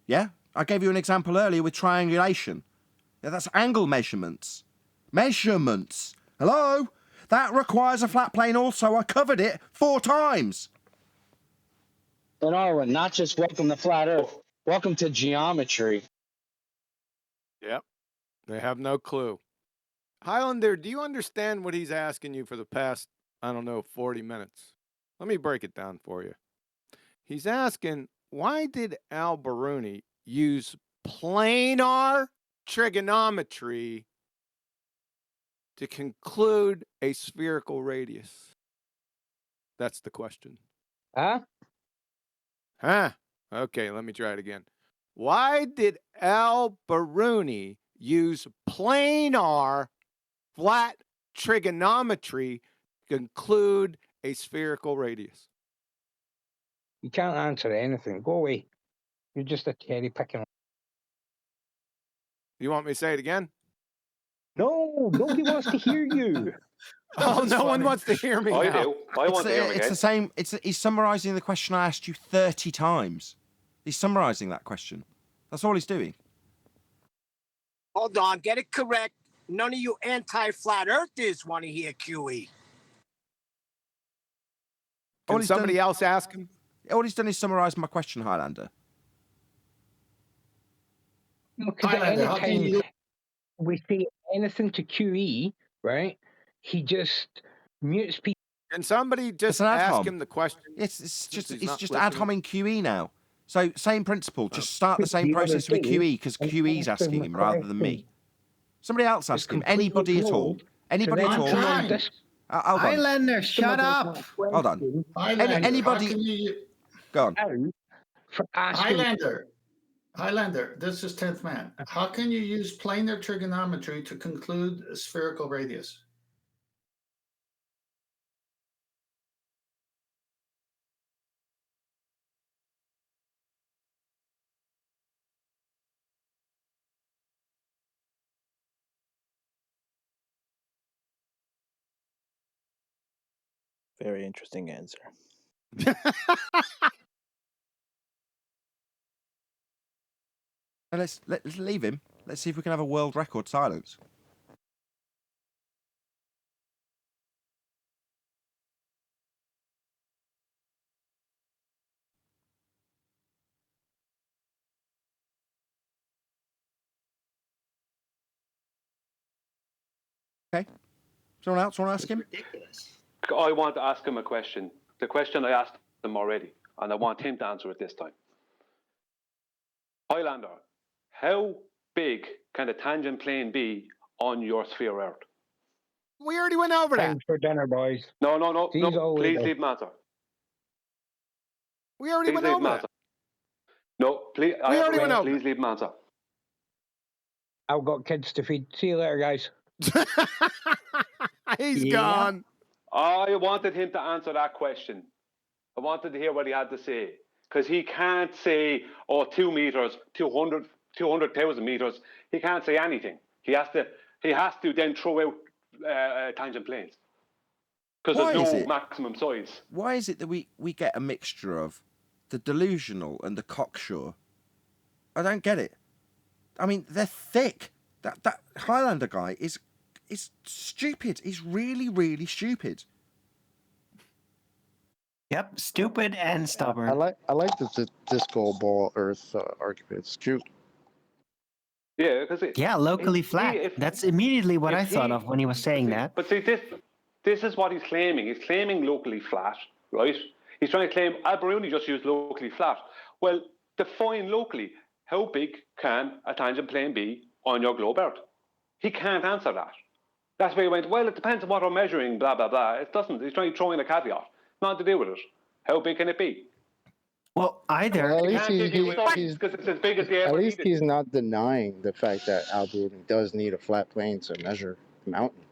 Yeah? I gave you an example earlier with triangulation. Yeah, that's angle measurements. Measurements. Hello? That requires a flat plane also. I covered it 4 times. And Arwen, not just welcome to Flat Earth. Welcome to geometry. Yep. They have no clue. Highlander, do you understand what he's asking you for the past, 40 minutes? Let me break it down for you. He's asking, why did Al-Biruni use planar trigonometry to conclude a spherical radius? That's the question. Huh? Okay, let me try it again. Why did Al-Biruni use planar flat trigonometry to conclude a spherical radius? You can't answer anything. Go away. You're just a cherry picking. You want me to say it again? No, nobody wants to hear you. Oh, no one wants to hear me. I now. do. I want to hear him again. It's the same. He's summarising the question I asked you 30 times. He's summarising that question. That's all he's doing. Hold on, get it correct. None of you anti-flat earthers want to hear QE. Can somebody else ask him? All he's done is summarise my question, Highlander. No, because anytime we say anything to QE, right, he just mutes people. Can somebody just an ad ask hom. him the question? It's just listening. ad homing QE now. So same principle. Just start the same process with QE because QE's asking him rather than me. Somebody else ask him. Anybody at all. Anybody at all. Hold on. Highlander, shut up. Hold on. Highlander, Anybody. Go on. Highlander, this is 10th man. How can you use planar trigonometry to conclude a spherical radius? Very interesting answer. Let's leave him. Let's see if we can have a world record silence. Okay. Someone else want to ask him? I want to ask him a question. The question I asked him already, and I want him to answer it this time. Highlander, how big can a tangent plane be on your sphere Earth? We already went over that. Thanks for dinner, boys. No. See you all Please later. leave him answer. We already Please went leave over him that. answer. No, please. We already went over. Please leave him answer. I've got kids to feed. See you later, guys. He's gone. I wanted him to answer that question. I wanted to hear what he had to say. Because he can't say, 2 meters, 200,000 meters. He can't say anything. He has to then throw out tangent planes. Because there's no maximum size. Why is it that we get a mixture of the delusional and the cocksure? I don't get it. I mean, they're thick. That Highlander guy is stupid. He's really, really stupid. Yep, stupid and stubborn. I like the disco ball Earth argument. It's cute. Yeah, because locally flat. That's immediately what I thought of when he was saying that. But see, this is what he's claiming. He's claiming locally flat, right? He's trying to claim Al-Biruni just used locally flat. Well, define locally. How big can a tangent plane be on your globe Earth? He can't answer that. That's where he went, well, it depends on what we're measuring, blah, blah, blah. It doesn't. He's trying to throw in a caveat. Nothing to do with it. How big can it be? Well, either. Well, at least it's as big as the at least he's not denying the fact that Al-Biruni does need a flat plane to measure a mountain.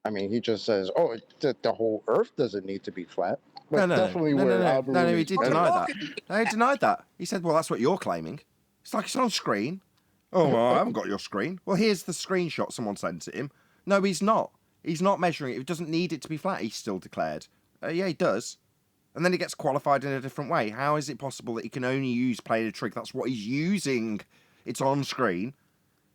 I mean, he just says, the whole Earth doesn't need to be flat. But No, he did deny that. No, he denied that. He said, well, that's what you're claiming. It's like it's on screen. Oh, well, I haven't got your screen. Well, here's the screenshot someone sent to him. No, he's not. He's not measuring it. He doesn't need it to be flat, he still declared. Yeah, he does. And then he gets qualified in a different way. How is it possible that he can only use planar trig? That's what he's using. It's on screen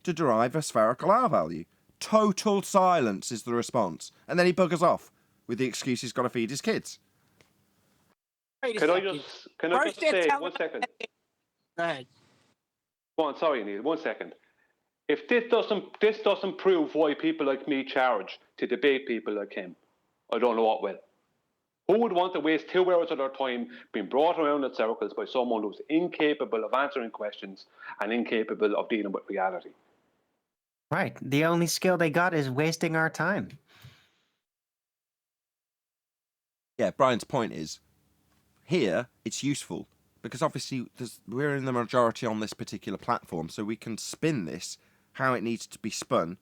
to derive a spherical R value. Total silence is the response. And then he buggers off with the excuse he's got to feed his kids. Can I just say 1 second? Go ahead. Go on, sorry, Neil. 1 second. If this doesn't prove why people like me charge to debate people like him, I don't know what will. Who would want to waste 2 hours of their time being brought around in circles by someone who's incapable of answering questions and incapable of dealing with reality? Right. The only skill they got is wasting our time. Yeah, Brian's point is, here, it's useful, because obviously we're in the majority on this particular platform, so we can spin this how it needs to be spun.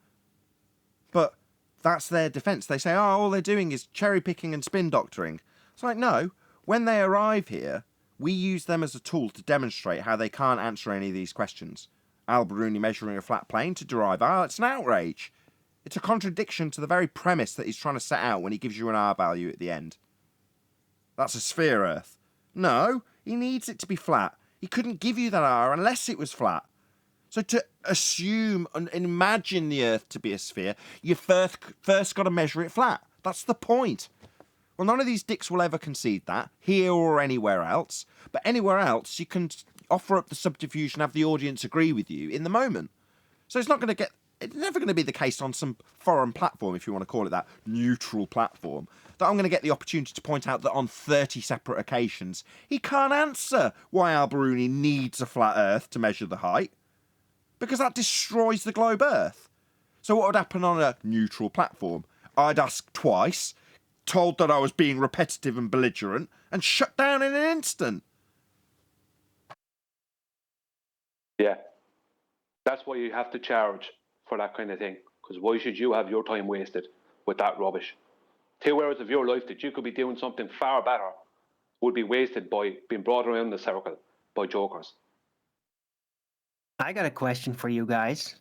But that's their defence. They say, all they're doing is cherry-picking and spin-doctoring. It's like, no, when they arrive here, we use them as a tool to demonstrate how they can't answer any of these questions. Al-Biruni measuring a flat plane to derive R, it's an outrage. It's a contradiction to the very premise that he's trying to set out when he gives you an R value at the end. That's a sphere Earth. No, he needs it to be flat. He couldn't give you that R unless it was flat. So to assume and imagine the Earth to be a sphere, you first got to measure it flat. That's the point. Well, none of these dicks will ever concede that, here or anywhere else. But anywhere else, you can offer up the subterfuge and have the audience agree with you in the moment. So it's never going to be the case on some foreign platform, if you want to call it that, neutral platform, that I'm going to get the opportunity to point out that on 30 separate occasions, he can't answer why Al-Biruni needs a flat Earth to measure the height, because that destroys the globe Earth. So what would happen on a neutral platform? I'd ask twice, told that I was being repetitive and belligerent, and shut down in an instant. Yeah. That's why you have to charge for that kind of thing. Because why should you have your time wasted with that rubbish? 2 hours of your life that you could be doing something far better would be wasted by being brought around the circle by jokers. I got a question for you guys.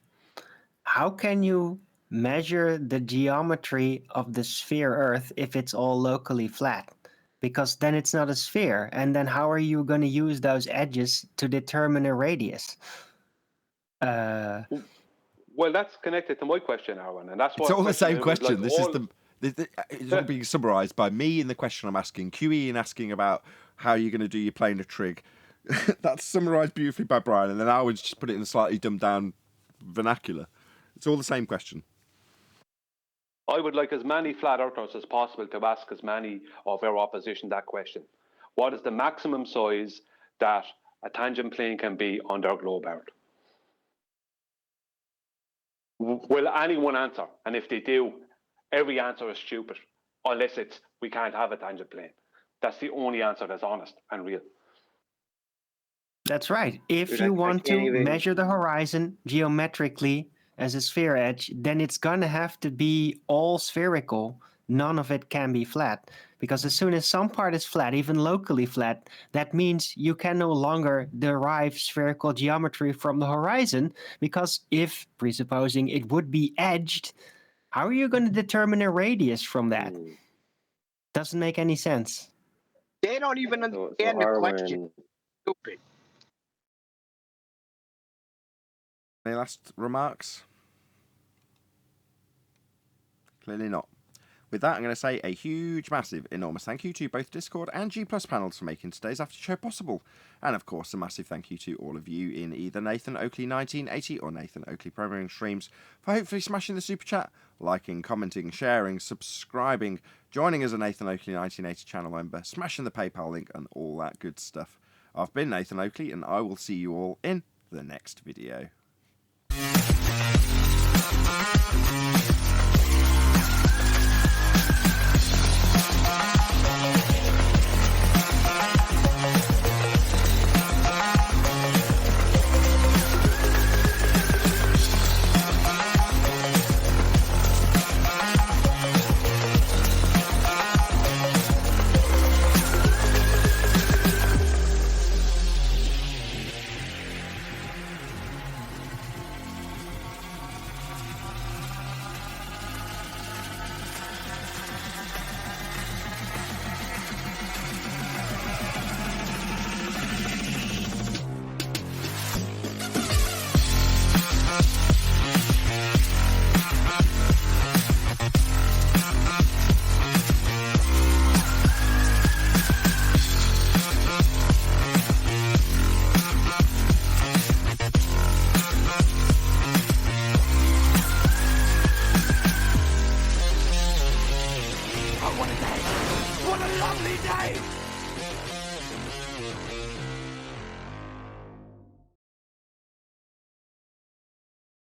How can you measure the geometry of the sphere Earth if it's all locally flat? Because then it's not a sphere. And then how are you going to use those edges to determine a radius? Well, that's connected to my question, Arwen, and that's what it's all the same question. Like it's all being summarised by me in the question I'm asking, QE in asking about how you're going to do your planar trig. That's summarised beautifully by Brian, and then I would just put it in a slightly dumbed down vernacular. It's all the same question. I would like as many flat earthers as possible to ask as many of our opposition that question. What is the maximum size that a tangent plane can be on their globe Earth? Will anyone answer? And if they do, every answer is stupid, unless it's we can't have a tangent plane. That's the only answer that's honest and real. That's right. If you want to measure the horizon geometrically as a sphere edge, then it's going to have to be all spherical. None of it can be flat. Because as soon as some part is flat, even locally flat, that means you can no longer derive spherical geometry from the horizon. Because if, presupposing it would be edged, how are you going to determine a radius from that? Doesn't make any sense. They don't even understand the question. Stupid. Any last remarks? Clearly not. With that, I'm going to say a huge, massive, enormous thank you to both Discord and G Plus panels for making today's after show possible. And of course, a massive thank you to all of you in either Nathan Oakley 1980 or Nathan Oakley Programming Streams for hopefully smashing the super chat, liking, commenting, sharing, subscribing, joining as a Nathan Oakley 1980 channel member, smashing the PayPal link and all that good stuff. I've been Nathan Oakley and I will see you all in the next video. What a lovely day!